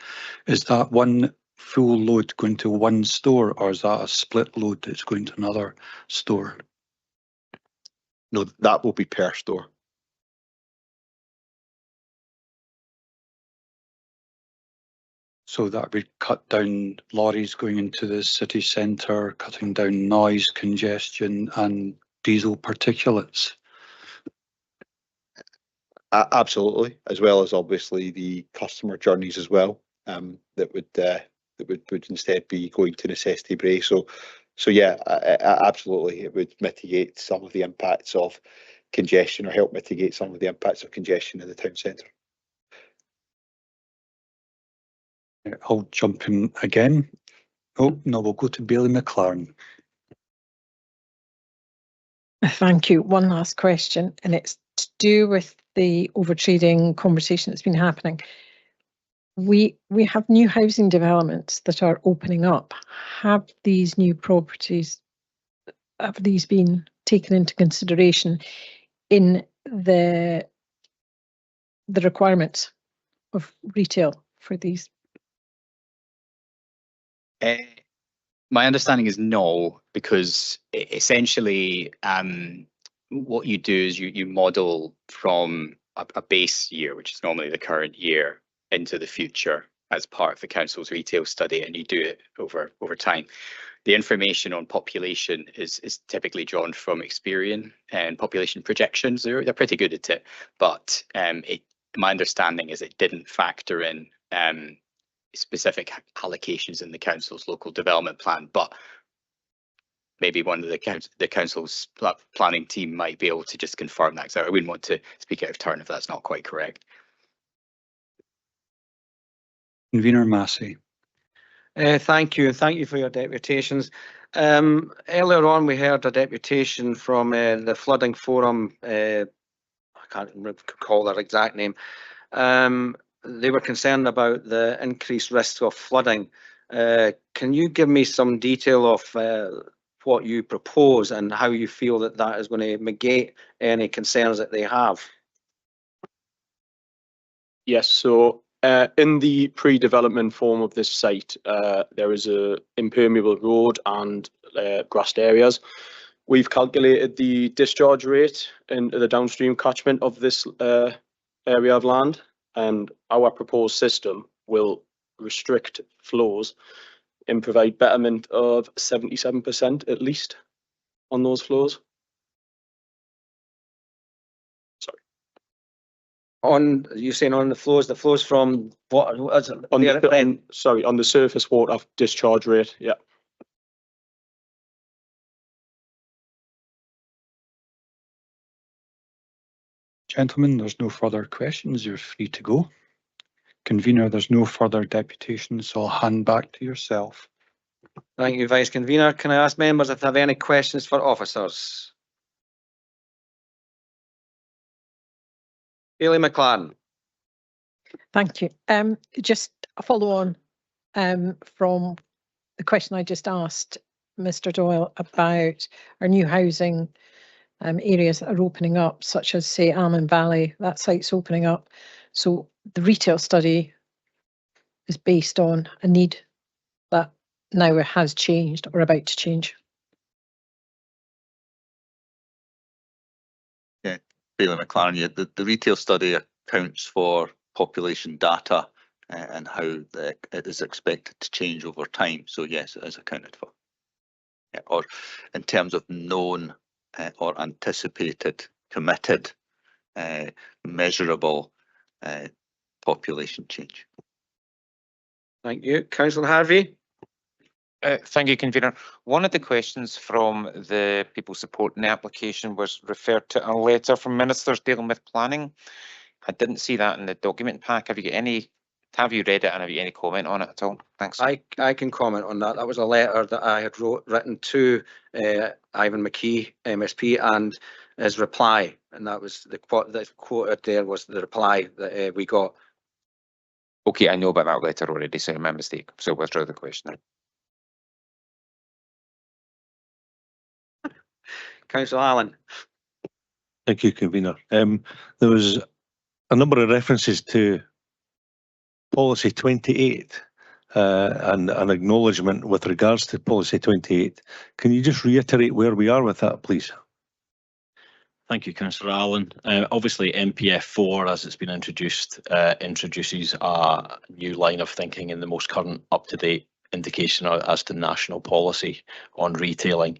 Is that one full load going to one store, or is that a split load that's going to another store? No, that will be per store. So that would cut down lorries going into the city centre, cutting down noise, congestion and diesel particulates. Absolutely, as well as obviously the customer journeys as well, that would instead be going to necessity bray. So yeah, absolutely, it would mitigate some of the impacts of congestion, or help mitigate some of the impacts of congestion in the town centre. I'll jump in again. Oh, no, we'll go to Bailey McLaren. Thank you. One last question, and it's to do with the overtrading conversation that's been happening. We have new housing developments that are opening up. Have these new properties, have these been taken into consideration in the requirements of retail for these? My understanding is no, because essentially what you do is you model from a base year, which is normally the current year, into the future as part of the council's retail study, and you do it over time. The information on population is typically drawn from Experian and population projections. They're pretty good at it, but my understanding is it didn't factor in specific allocations in the council's local development plan, but maybe one of the council's planning team might be able to just confirm that, because I wouldn't want to speak out of turn if that's not quite correct. Convener Massey. Thank you for your deputations. Earlier on, we heard a deputation from the Flooding Forum. I can't recall their exact name. They were concerned about the increased risk of flooding. Can you give me some detail of what you propose and how you feel that is going to negate any concerns that they have? Yes, so In the pre-development form of this site, there is a impermeable road and grassed areas. We've calculated the discharge rate into the downstream catchment of this area of land, and our proposed system will restrict flows and provide betterment of 77% at least on those flows. On, you saying on the flows from what? On the surface water discharge rate, yeah. Gentlemen, there's no further questions. You're free to go. Convener, there's no further deputations, so I'll hand back to yourself. Thank you, Vice Convener. Can I ask members if they have any questions for officers? Bailey McLaren. Thank you. Just a follow on from the question I just asked Mr. Doyle about our new housing areas that are opening up, such as say Almond Valley, that site's opening up. So the retail study is based on a need that now has changed or about to change. Yeah, Bailey McLaren, yeah, the retail study accounts for population data and how it is expected to change over time. So yes, it is accounted for. Yeah, or in terms of known or anticipated, committed, measurable population change. Thank you. Councillor Harvey. Thank you, Convener. One of the questions from the people supporting the application was referred to a letter from ministers dealing with planning. I didn't see that in the document pack. Have you read it and have you any comment on it at all? Thanks. I can comment on that. That was a letter that I had written to Ivan McKee, MSP, and his reply, and that was the quoted there was the reply that we got. Okay, I know about that letter already, so my mistake. So withdraw the question. Councillor Allen. Thank you, Convener. There was a number of references to Policy 28 and an acknowledgement with regards to Policy 28. Can you just reiterate where we are with that, please? Thank you, Councillor Allen. Obviously, MPF 4, as it's been introduced, introduces a new line of thinking in the most current up-to-date indication as to national policy on retailing.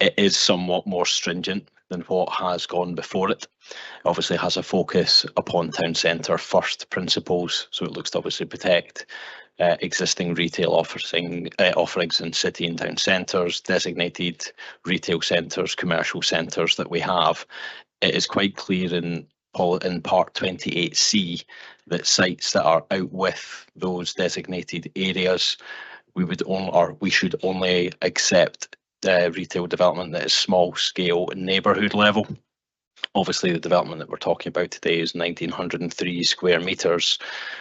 It is somewhat more stringent than what has gone before it. Obviously has a focus upon town centre first principles, so it looks to obviously protect existing retail offerings in city and town centres, designated retail centres, commercial centres that we have. It is quite clear in part 28C that sites that are out with those designated areas, we should only accept retail development that is small scale and neighbourhood level. Obviously, the development that we're talking about today is 1,903 square metres,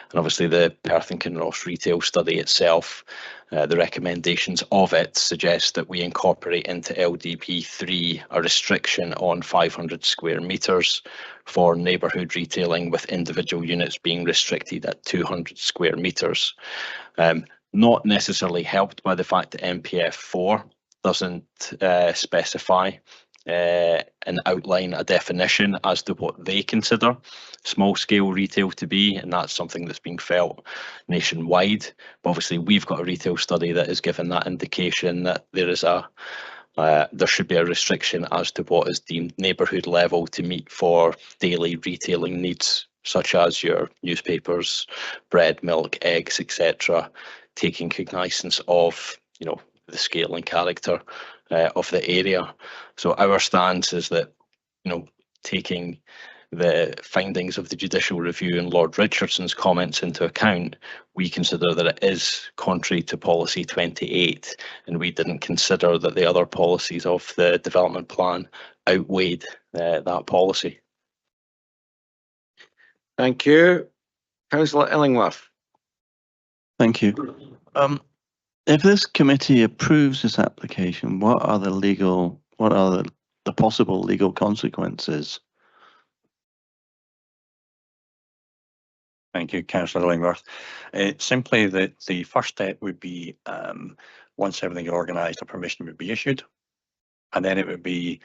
and obviously the Perth and Kinross retail study itself, the recommendations of it suggest that we incorporate into LDP 3 a restriction on 500 square metres for neighbourhood retailing, with individual units being restricted at 200 square metres. Not necessarily helped by the fact that MPF 4 doesn't specify and outline a definition as to what they consider small scale retail to be, and that's something that's being felt nationwide. But obviously we've got a retail study that is given that indication that there should be a restriction as to what is deemed neighbourhood level to meet for daily retailing needs, such as your newspapers, bread, milk, eggs, etc., taking cognizance of the scale and character of the area. So our stance is that, taking the findings of the judicial review and Lord Richardson's comments into account, we consider that it is contrary to Policy 28, and we didn't consider that the other policies of the development plan outweighed that policy. Thank you. Councillor Illingworth. Thank you. If this committee approves this application, what are the possible legal consequences? Thank you, Councillor Illingworth. Simply that the first step would be once everything is organised, a permission would be issued, and then it would be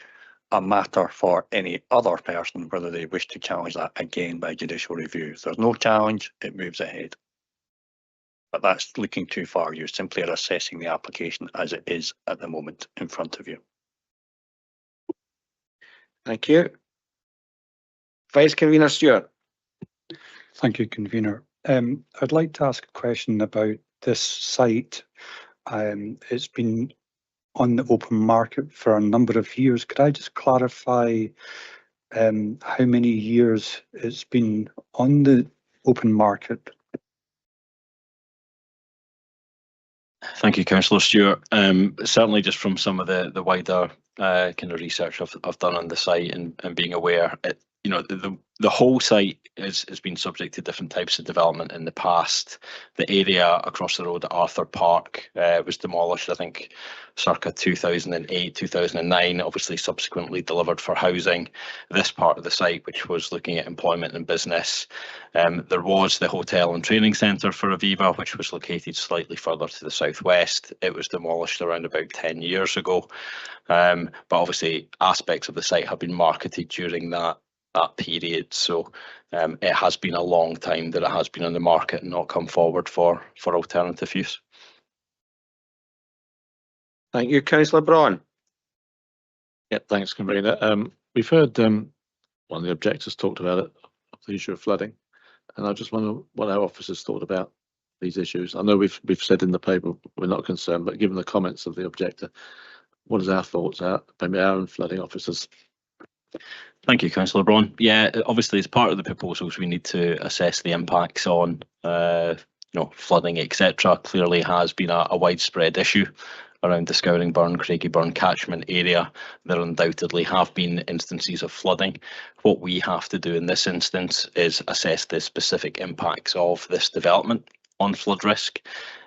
a matter for any other person whether they wish to challenge that again by judicial review. If there's no challenge, it moves ahead. But that's looking too far. You simply are assessing the application as it is at the moment in front of you. Thank you. Vice Convener Stewart. Thank you, Convener. I'd like to ask a question about this site. It's been on the open market for a number of years. Could I just clarify how many years it's been on the open market? Thank you, Councillor Stewart. Certainly just from some of the wider kind of research I've done on the site and being aware, you know, the whole site has been subject to different types of development in the past. The area across the road at Arthur Park was demolished, I think, circa 2008, 2009, obviously subsequently delivered for housing. This part of the site, which was looking at employment and business, there was the hotel and training centre for Aviva, which was located slightly further to the southwest. It was demolished around about 10 years ago. But obviously aspects of the site have been marketed during that period, so it has been a long time that it has been on the market and not come forward for alternative use. Thank you, Councillor Braun. Yep, thanks, Convener. We've heard one of the objectors talked about it, the issue of flooding, and I just wonder what our officers thought about these issues. I know we've said in the paper we're not concerned, but given the comments of the objector, what is our thoughts, maybe our own flooding officers? Thank you, Councillor Braun. Yeah, obviously as part of the proposals we need to assess the impacts on flooding, etc. Clearly has been a widespread issue around the Scouring-Burn, Craigieburn catchment area. There undoubtedly have been instances of flooding. What we have to do in this instance is assess the specific impacts of this development on flood risk.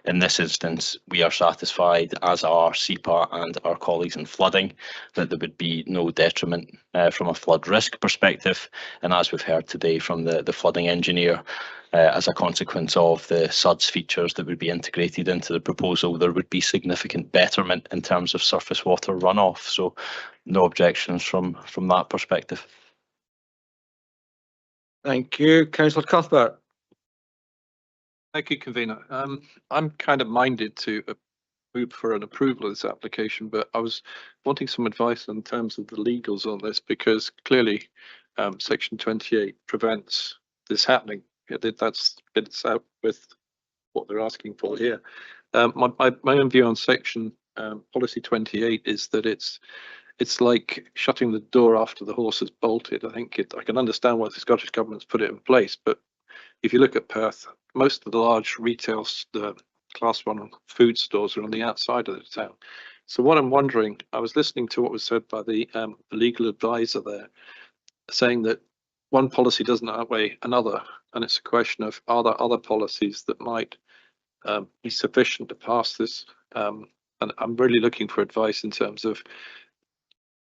In this instance, we are satisfied, as are SEPA and our colleagues in flooding, that there would be no detriment from a flood risk perspective. And as we've heard today from the flooding engineer, as a consequence of the SUDS features that would be integrated into the proposal, there would be significant betterment in terms of surface water runoff. So no objections from that perspective. Thank you, Councillor Cuthbert. Thank you, Convener. I'm kind of minded to move for an approval of this application, but I was wanting some advice in terms of the legals on this, because clearly Section 28 prevents this happening. That's it's out with what they're asking for here. My own view on Section Policy 28 is that it's like shutting the door after the horse has bolted. I can understand why the Scottish Government's put it in place, but if you look at Perth, most of the large retail, the Class 1 food stores are on the outside of the town. So what I'm wondering, I was listening to what was said by the legal advisor there, saying that one policy doesn't outweigh another, and it's a question of, are there other policies that might be sufficient to pass this? And I'm really looking for advice in terms of,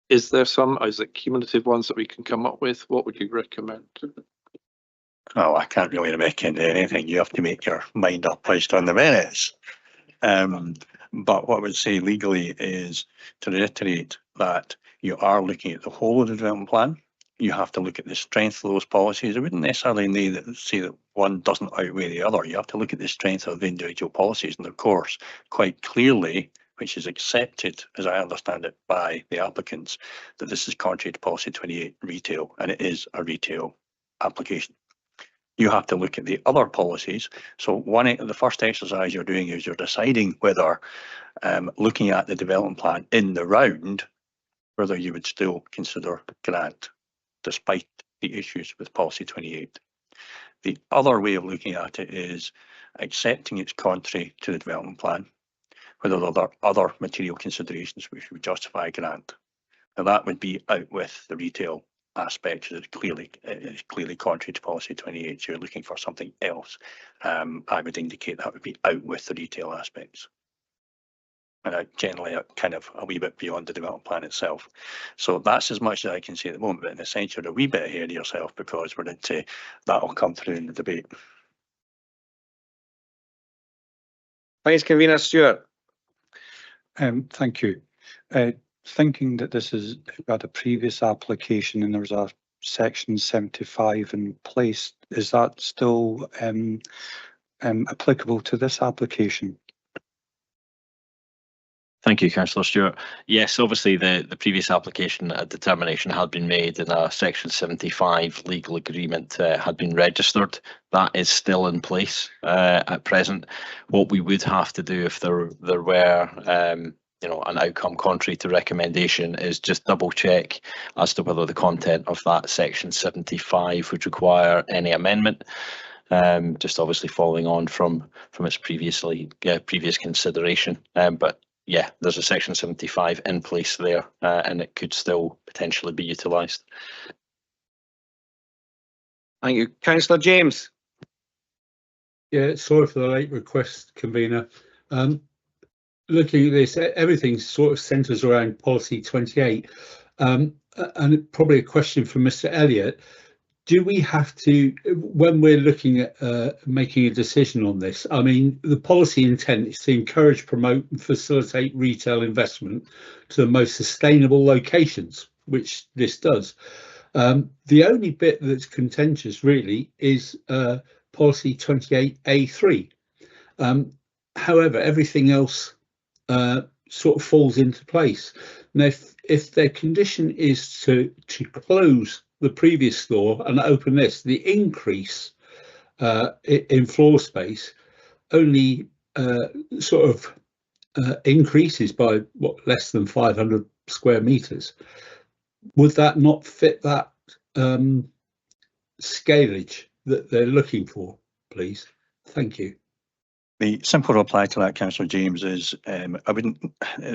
is it cumulative ones that we can come up with? What would you recommend? Oh, I can't really recommend anything. You have to make your mind up based on the merits. But what I would say legally is to reiterate that you are looking at the whole of the development plan. You have to look at the strength of those policies. I wouldn't necessarily say that one doesn't outweigh the other. You have to look at the strength of the individual policies. And of course, quite clearly, which is accepted, as I understand it, by the applicants, that this is contrary to Policy 28 retail, and it is a retail application. You have to look at the other policies. So the first exercise you're doing is you're deciding whether, looking at the development plan in the round, whether you would still consider grant, despite the issues with Policy 28. The other way of looking at it is accepting it's contrary to the development plan, whether there are other material considerations which would justify a grant. Now that would be out with the retail aspect, is clearly contrary to Policy 28. So you're looking for something else. I would indicate that would be out with the retail aspects. And generally kind of a wee bit beyond the development plan itself. So that's as much as I can say at the moment, but in a sense you're a wee bit ahead of yourself, because we're into that'll come through in the debate. Vice Convener Stewart. Thank you. Thinking that this is about a previous application and there's a section 75 in place, is that still applicable to this application? Thank you, Councillor Stewart. Yes, obviously the previous application, a determination had been made and a Section 75 legal agreement had been registered. That is still in place at present. What we would have to do if there were an outcome contrary to recommendation is just double check as to whether the content of that Section 75 would require any amendment. Just obviously following on from its previous consideration. But yeah, there's a Section 75 in place there, and it could still potentially be utilised. Thank you. Councillor James. Yeah, sorry for the late request, Convener. Looking at this, everything sort of centres around policy 28, and probably a question for Mr. Elliott. Do we have to, when we're looking at making a decision on this, I mean, the policy intent is to encourage, promote and facilitate retail investment to the most sustainable locations, which this does. The only bit that's contentious really is policy 28A3. However, everything else sort of falls into place. Now, if their condition is to close the previous store and open this, the increase in floor space only sort of increases by less than 500 square meters. Would that not fit that scalage that they're looking for, please? Thank you. The simple reply to that, Councillor James, is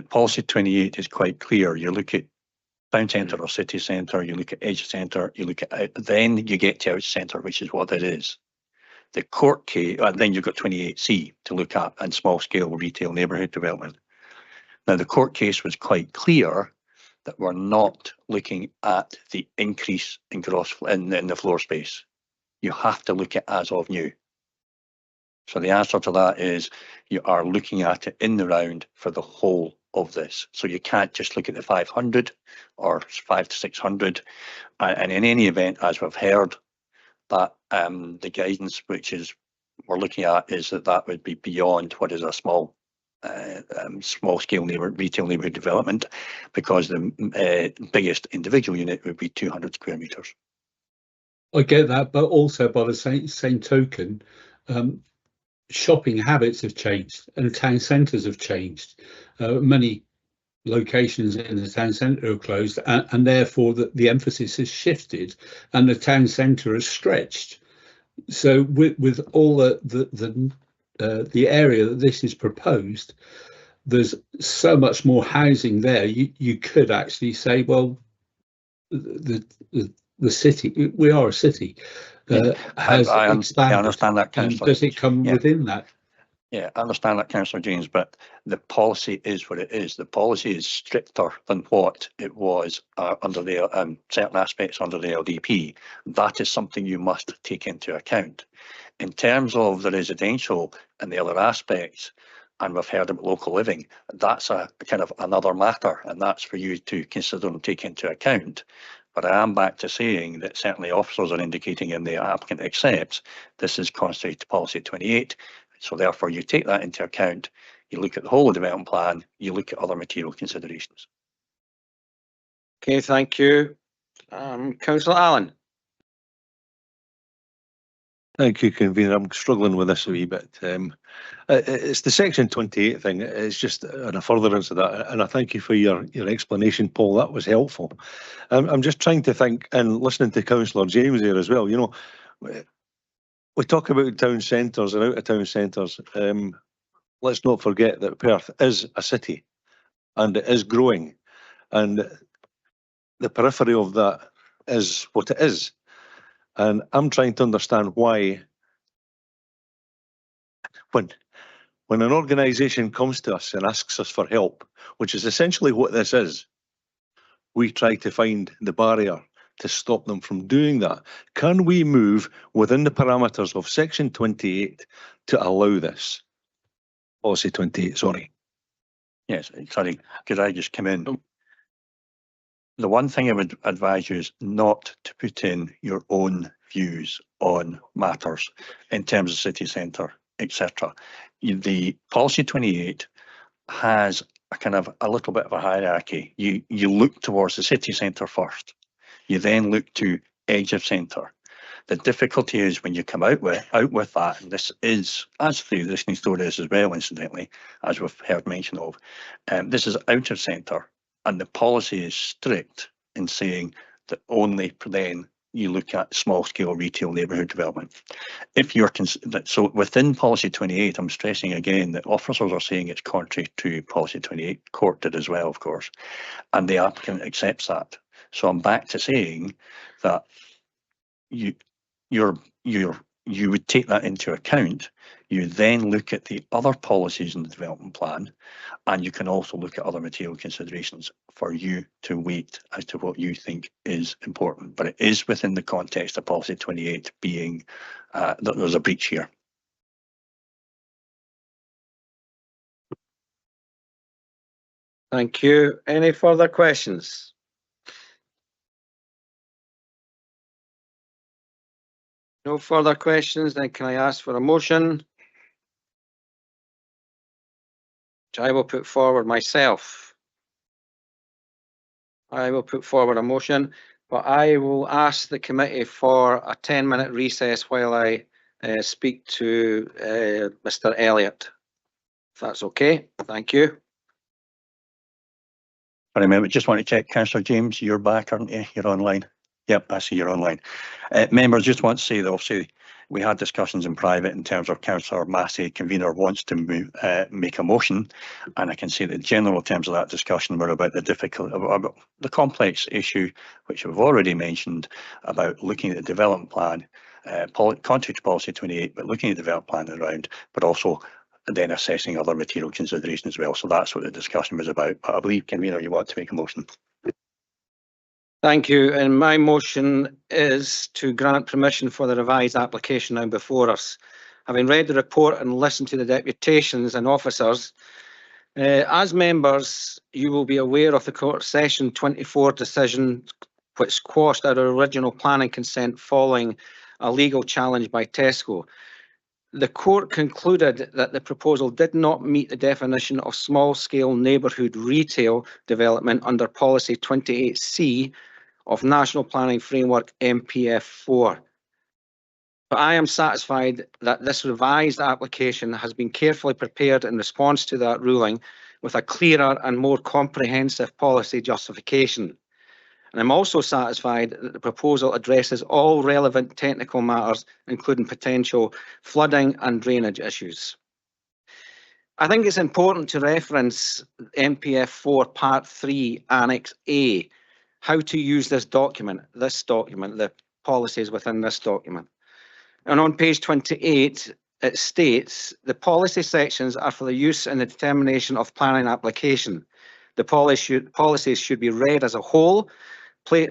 policy 28 is quite clear. You look at town centre or city centre, you look at edge centre, you look at then you get to out centre, which is what it is. The court case, then you've got 28C to look at and small scale retail neighbourhood development. Now the court case was quite clear that we're not looking at the increase in in the floor space. You have to look at as of new. So the answer to that is you are looking at it in the round for the whole of this. So you can't just look at the 500 or 500 to 600. And in any event, as we've heard, that the guidance which is we're looking at is that would be beyond what is a small scale retail neighbourhood development, because the biggest individual unit would be 200 square metres. I get that, but also by the same token, shopping habits have changed and town centres have changed. Many locations in the town centre are closed, and therefore the emphasis has shifted and the town centre has stretched. So with all the area that this is proposed, there's so much more housing there. You could actually say, well, the city, we are a city. Has I expanded. understand that, Councillor. Does it come within that? Yeah, I understand that, Councillor James, but the policy is what it is. The policy is stricter than what it was under the certain aspects under the LDP. That is something you must take into account. In terms of the residential and the other aspects, and we've heard about local living, that's a kind of another matter, and that's for you to consider and take into account. But I am back to saying that certainly officers are indicating in the applicant accepts this is contrary to policy 28. So therefore you take that into account, you look at the whole of the development plan, you look at other material considerations. Okay, thank you. Councillor Allen. Thank you, Convener. I'm struggling with this a wee bit. It's the Section 28 thing. It's just a furtherance of that. And I thank you for your explanation, Paul. That was helpful. I'm just trying to think, and listening to Councillor James there as well, you know, we talk about town centres and out of town centres. Let's not forget that Perth is a city and it is growing. And the periphery of that is what it is. And I'm trying to understand why, when an organisation comes to us and asks us for help, which is essentially what this is, we try to find the barrier to stop them from doing that. Can we move within the parameters of Section 28 to allow this? policy 28, sorry. Yes, sorry, could I just come in? The one thing I would advise you is not to put in your own views on matters in terms of city centre, etc. The policy 28 has a kind of a little bit of a hierarchy. You look towards the city centre first. You then look to edge of centre. The difficulty is when you come out with that, and this is, as the existing story is as well, incidentally, as we've heard mention of, this is out of centre, and the policy is strict in saying that only then you look at small scale retail neighbourhood development. If you're so within policy 28, I'm stressing again that officers are saying it's contrary to policy 28. Court did as well, of course, and the applicant accepts that. So I'm back to saying that you would take that into account. You then look at the other policies in the development plan, and you can also look at other material considerations for you to weight as to what you think is important. But it is within the context of policy 28 being that there's a breach here. Thank you. Any further questions? No further questions, then can I ask for a motion? Which I will put forward myself. I will put forward a motion, but I will ask the committee for a 10-minute recess while I speak to Mr. Elliott. If that's okay, thank you. I remember, just want to check, Councillor James, you're back, aren't you? You're online. Yep, I see you're online. Members, just want to say that obviously we had discussions in private in terms of Councillor Massey, convener, wants to make a motion, and I can say that general terms of that discussion were about about the complex issue, which we've already mentioned, about looking at the development plan, contrary to policy 28, but looking at the development plan around, but also then assessing other material considerations as well. So that's what the discussion was about. But I believe, convener, you want to make a motion. Thank you. And my motion is to grant permission for the revised application now before us. Having read the report and listened to the deputations and officers, as members, you will be aware of the Court Session 24 decision which quashed our original planning consent following a legal challenge by Tesco. The court concluded that the proposal did not meet the definition of small-scale neighbourhood retail development under Policy 28C of National Planning Framework MPF 4. But I am satisfied that this revised application has been carefully prepared in response to that ruling with a clearer and more comprehensive policy justification. And I'm also satisfied that the proposal addresses all relevant technical matters, including potential flooding and drainage issues. I think it's important to reference MPF 4 Part 3 Annex A, how to use this document, the policies within this document. And on page 28, it states the policy sections are for the use in the determination of planning application. The policies should be read as a whole.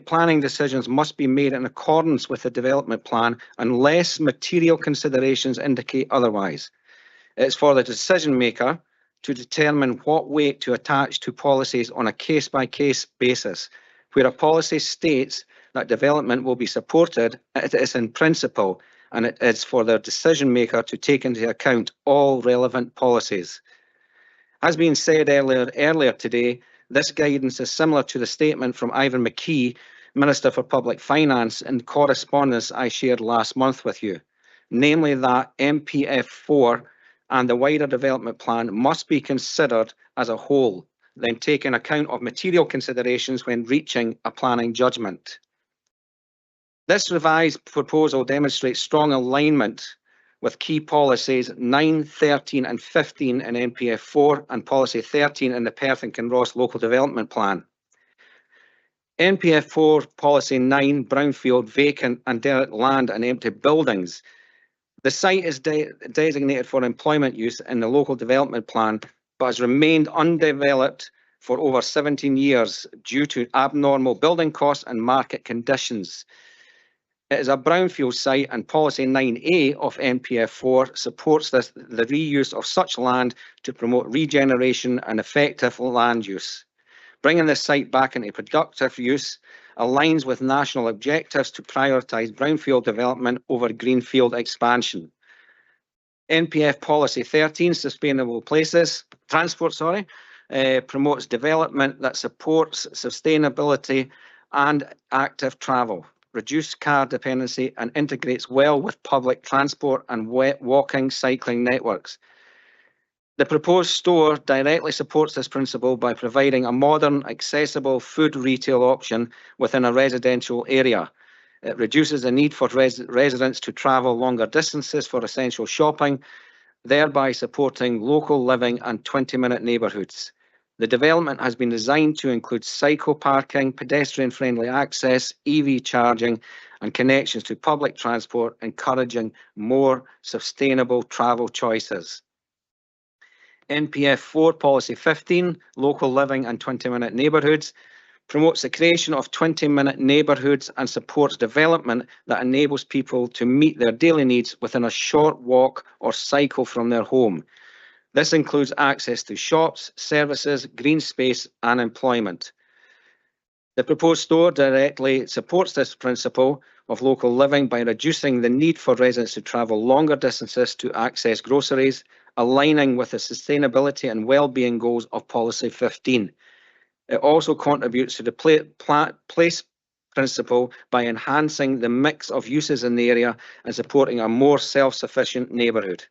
Planning decisions must be made in accordance with the development plan unless material considerations indicate otherwise. It's for the decision maker to determine what weight to attach to policies on a case-by-case basis. Where a policy states that development will be supported, it is in principle, and it is for the decision maker to take into account all relevant policies. As being said earlier today, this guidance is similar to the statement from Ivan McKee, Minister for Public Finance, in correspondence I shared last month with you, namely that MPF 4 and the wider development plan must be considered as a whole, then taking account of material considerations when reaching a planning judgment. This revised proposal demonstrates strong alignment with key policies 9, 13 and 15 in MPF 4 and policy 13 in the Perth and Kinross Local Development Plan. MPF 4 policy 9, brownfield, vacant and derelict land and empty buildings. The site is designated for employment use in the local development plan, but has remained undeveloped for over 17 years due to abnormal building costs and market conditions. It is a brownfield site, and Policy 9A of NPF4 supports the reuse of such land to promote regeneration and effective land use. Bringing this site back into productive use aligns with national objectives to prioritise brownfield development over greenfield expansion. NPF Policy 13, Sustainable Transport, promotes development that supports sustainability and active travel, reduce car dependency, and integrates well with public transport and walking, cycling networks. The proposed store directly supports this principle by providing a modern, accessible food retail option within a residential area. It reduces the need for residents to travel longer distances for essential shopping, thereby supporting local living and 20-minute neighbourhoods. The development has been designed to include cycle parking, pedestrian-friendly access, EV charging, and connections to public transport, encouraging more sustainable travel choices. NPF 4 Policy 15, Local Living and 20-minute Neighbourhoods, promotes the creation of 20-minute neighbourhoods and supports development that enables people to meet their daily needs within a short walk or cycle from their home. This includes access to shops, services, green space, and employment. The proposed store directly supports this principle of local living by reducing the need for residents to travel longer distances to access groceries, aligning with the sustainability and well-being goals of Policy 15. It also contributes to the place principle by enhancing the mix of uses in the area and supporting a more self-sufficient neighbourhood.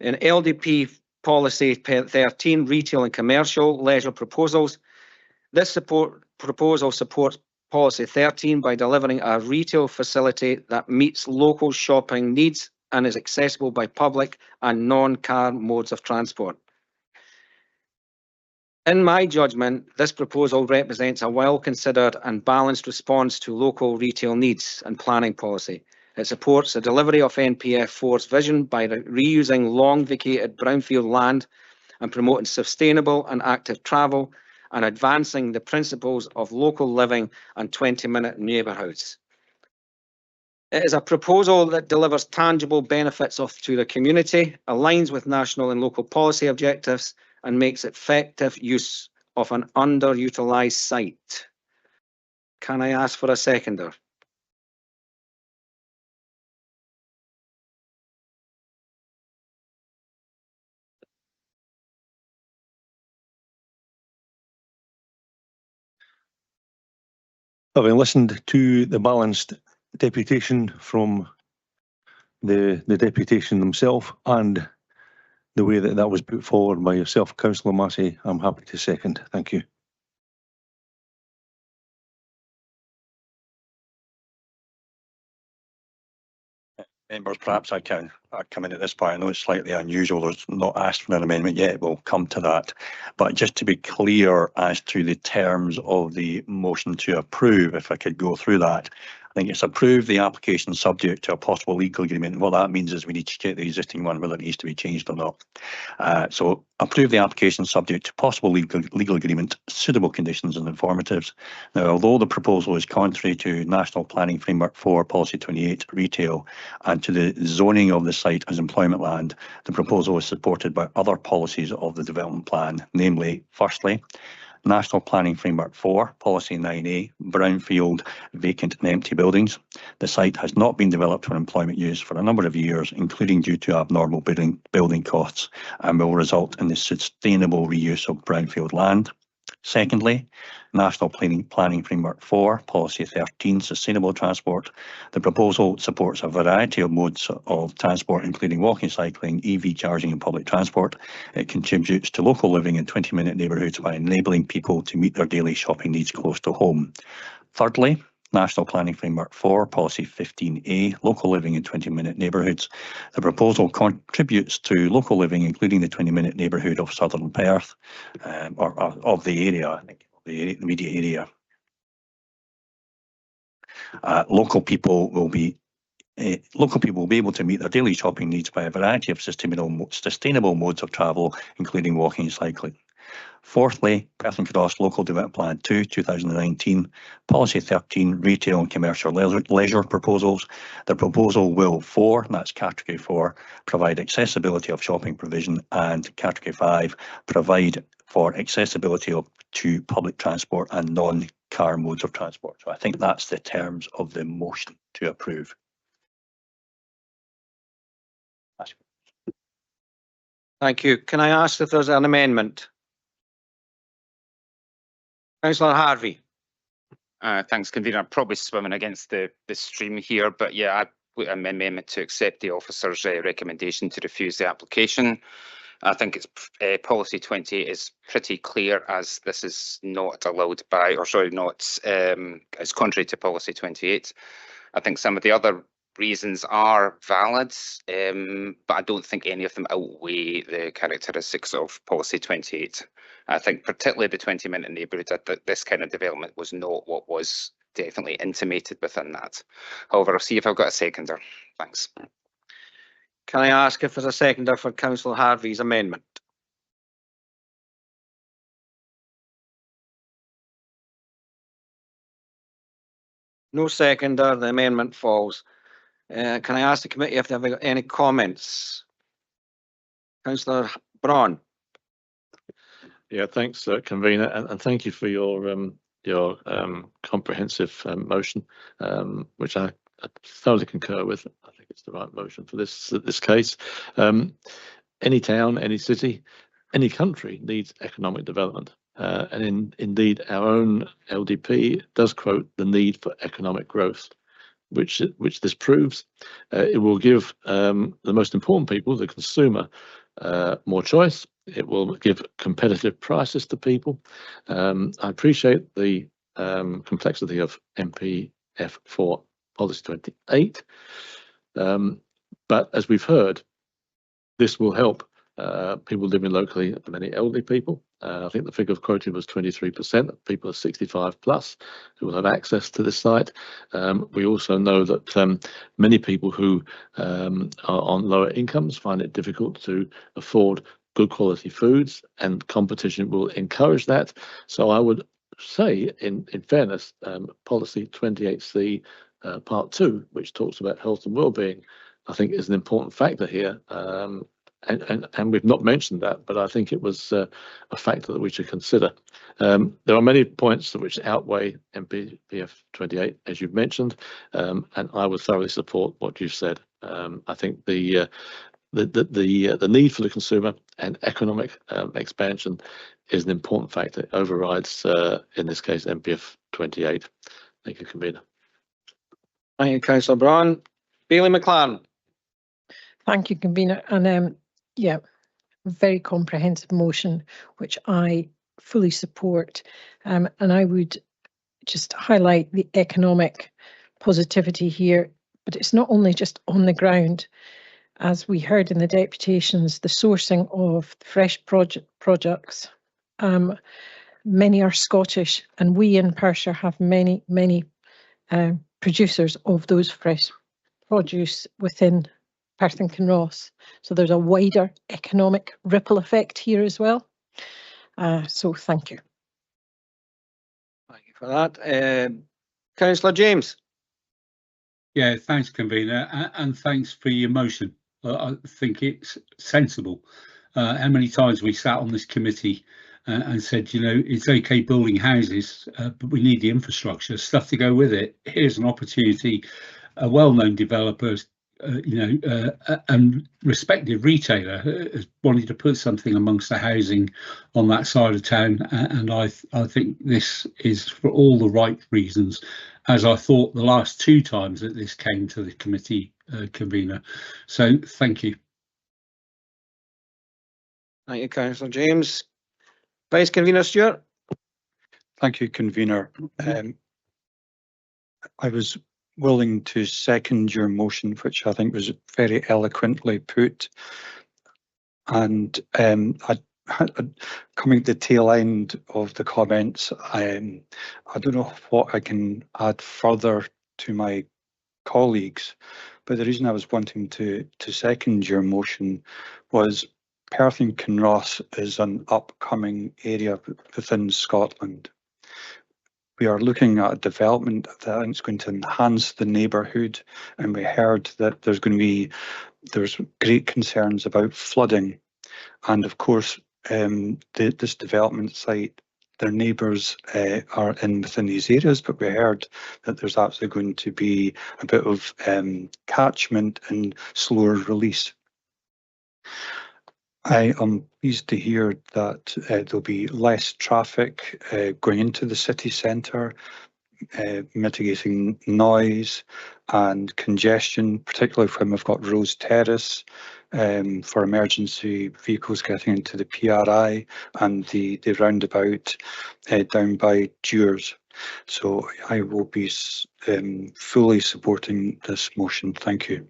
In LDP Policy 13, Retail and Commercial Leisure Proposals, this proposal supports Policy 13 by delivering a retail facility that meets local shopping needs and is accessible by public and non-car modes of transport. In my judgment, this proposal represents a well-considered and balanced response to local retail needs and planning policy. It supports the delivery of NPF 4's vision by reusing long-vacated brownfield land and promoting sustainable and active travel and advancing the principles of local living and 20-minute neighbourhoods. It is a proposal that delivers tangible benefits to the community, aligns with national and local policy objectives, and makes effective use of an underutilised site. Can I ask for a seconder? Having listened to the balanced deputation from the deputation themselves and the way that was put forward by yourself, Councillor Massey, I'm happy to second. Thank you. Members, perhaps I can come in at this point. I know it's slightly unusual. There's not asked for an amendment yet. We'll come to that. But just to be clear as to the terms of the motion to approve, if I could go through that. I think it's approve the application subject to a possible legal agreement. What that means is we need to check the existing one, whether it needs to be changed or not. So approve the application subject to possible legal agreement, suitable conditions and informatives. Now, although the proposal is contrary to National Planning Framework 4 Policy 28 Retail and to the zoning of the site as employment land, the proposal is supported by other policies of the development plan, namely, firstly, National Planning Framework 4, Policy 9A, brownfield, vacant and empty buildings. The site has not been developed for employment use for a number of years, including due to abnormal building costs, and will result in the sustainable reuse of brownfield land. Secondly, National Planning Framework 4, Policy 13, Sustainable Transport. The proposal supports a variety of modes of transport, including walking, cycling, EV charging and public transport. It contributes to local living in 20-minute neighbourhoods by enabling people to meet their daily shopping needs close to home. Thirdly, National Planning Framework 4, Policy 15A, Local Living in 20-minute Neighbourhoods. The proposal contributes to local living, including the 20-minute neighbourhood of Southern Perth, or of the area, I think, the immediate area. Local people will be able to meet their daily shopping needs by a variety of sustainable modes of travel, including walking and cycling. Fourthly, Perth Cross Local Development Plan 2, 2019, Policy 13, Retail and Commercial Leisure proposals. The proposal will 4, that's category 4, provide accessibility of shopping provision, and category 5, provide for accessibility to public transport and non-car modes of transport. So I think that's the terms of the motion to approve. Thank you. Can I ask if there's an amendment? Councillor Harvey. Thanks, convener. I'm probably swimming against the stream here, but yeah, I put an amendment to accept the officer's recommendation to refuse the application. I think it's policy 28 is pretty clear, as this is not allowed by, or sorry, not as contrary to policy 28. I think some of the other reasons are valid, but I don't think any of them outweigh the characteristics of policy 28. I think particularly the 20-minute neighbourhood, that this kind of development was not what was definitely intimated within that. However, I'll see if I've got a seconder. Thanks. Can I ask if there's a seconder for Councillor Harvey's amendment? No seconder, the amendment falls. Can I ask the committee if they have any comments? Councillor Braun. Yeah, thanks, convener, and thank you for your comprehensive motion, which I thoroughly concur with. I think it's the right motion for this case. Any town, any city, any country needs economic development, and indeed our own LDP does quote the need for economic growth, which this proves. It will give the most important people, the consumer, more choice. It will give competitive prices to people. I appreciate the complexity of MPF4 Policy 28, but as we've heard, this will help people living locally, many elderly people. I think the figure quoted was 23% of people are 65 plus who will have access to this site. We also know that many people who are on lower incomes find it difficult to afford good quality foods, and competition will encourage that. So I would say, in fairness, policy 28C part 2, which talks about health and well-being, I think is an important factor here. And we've not mentioned that, but I think it was a factor that we should consider. There are many points which outweigh MPF 28, as you've mentioned, and I would thoroughly support what you've said. I think the need for the consumer and economic expansion is an important factor. It overrides, in this case, MPF 28. Thank you, convener. Thank you, Councillor Braun. Bailey McLaren. Thank you, convener. And yeah, very comprehensive motion, which I fully support. And I would just highlight the economic positivity here, but it's not only just on the ground. As we heard in the deputations, the sourcing of fresh products, many are Scottish, and we in Perthshire have many producers of those fresh produce within Perth and Kinross. So there's a wider economic ripple effect here as well. So thank you. Thank you for that. Councillor James. Yeah, thanks, convener, and thanks for your motion. I think it's sensible. How many times we sat on this committee and said, you know, it's okay building houses, but we need the infrastructure, stuff to go with it. Here's an opportunity. A well-known developer, and respected retailer has wanted to put something amongst the housing on that side of town, and I think this is for all the right reasons, as I thought the last 2 times that this came to the committee, convener. So thank you. Thank you, Councillor James. Vice Convener Stewart. Thank you, convener. I was willing to second your motion, which I think was very eloquently put. And coming to the tail end of the comments, I don't know what I can add further to my colleagues, but the reason I was wanting to second your motion was Perth and Kinross is an upcoming area within Scotland. We are looking at a development that is going to enhance the neighbourhood, and we heard that there's great concerns about flooding, and of course this development site, their neighbours are within these areas, but we heard that there's actually going to be a bit of catchment and slower release. I am pleased to hear that there'll be less traffic going into the city centre, mitigating noise and congestion, particularly when we've got Rose Terrace for emergency vehicles getting into the PRI, and the roundabout down by Dewars. So I will be fully supporting this motion. Thank you.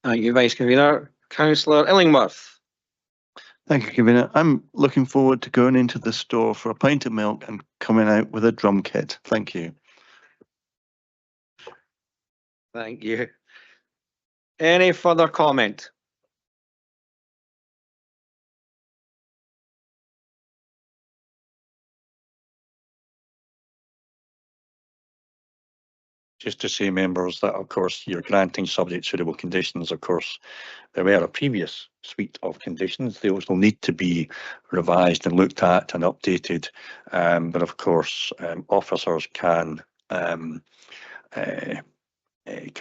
Thank you, Vice Convener. Councillor Illingworth. Thank you, Convener. I'm looking forward to going into the store for a pint of milk and coming out with a drum kit. Thank you. Thank you. Any further comment? Just to say, members, that of course you're granting subject suitable conditions. Of course, there were a previous suite of conditions. Those will need to be revised and looked at and updated. But of course, officers can kind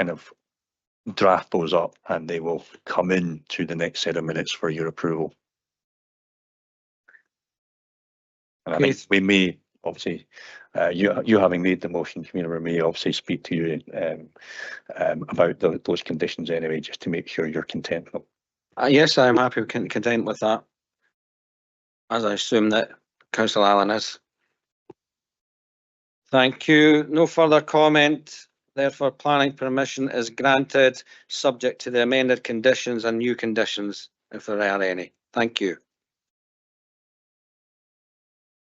of draft those up, and they will come in to the next set of minutes for your approval. And I think we may obviously, you having made the motion, Commissioner, may obviously speak to you about those conditions anyway, just to make sure you're content with them. Yes, I'm happy content with that, as I assume that Councillor Allen is. Thank you. No further comment. Therefore, planning permission is granted, subject to the amended conditions and new conditions, if there are any. Thank you.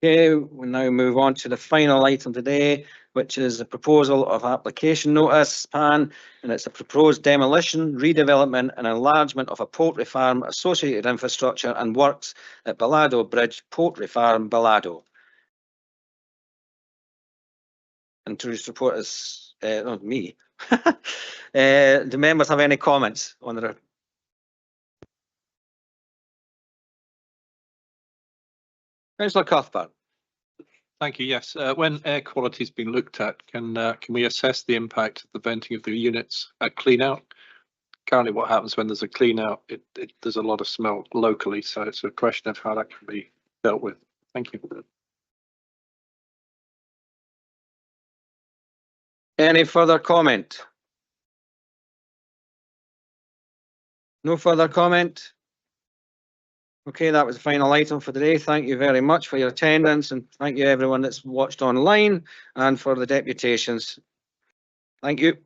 Okay, we'll now move on to the final item today, which is the proposal of application notice, PAN, and it's a proposed demolition, redevelopment and enlargement of a poultry farm, associated infrastructure and works at Balado Bridge, Poultry Farm, Balado. And to support us, not me. Do members have any comments on the? Councillor Cuthbert. Thank you. Yes, when air quality has been looked at, can we assess the impact of the venting of the units at clean out? Currently, what happens when there's a clean out, there's a lot of smell locally, so it's a question of how that can be dealt with. Thank you. Any further comment? No further comment? Okay, that was the final item for today. Thank you very much for your attendance, and thank you everyone that's watched online and for the deputations. Thank you.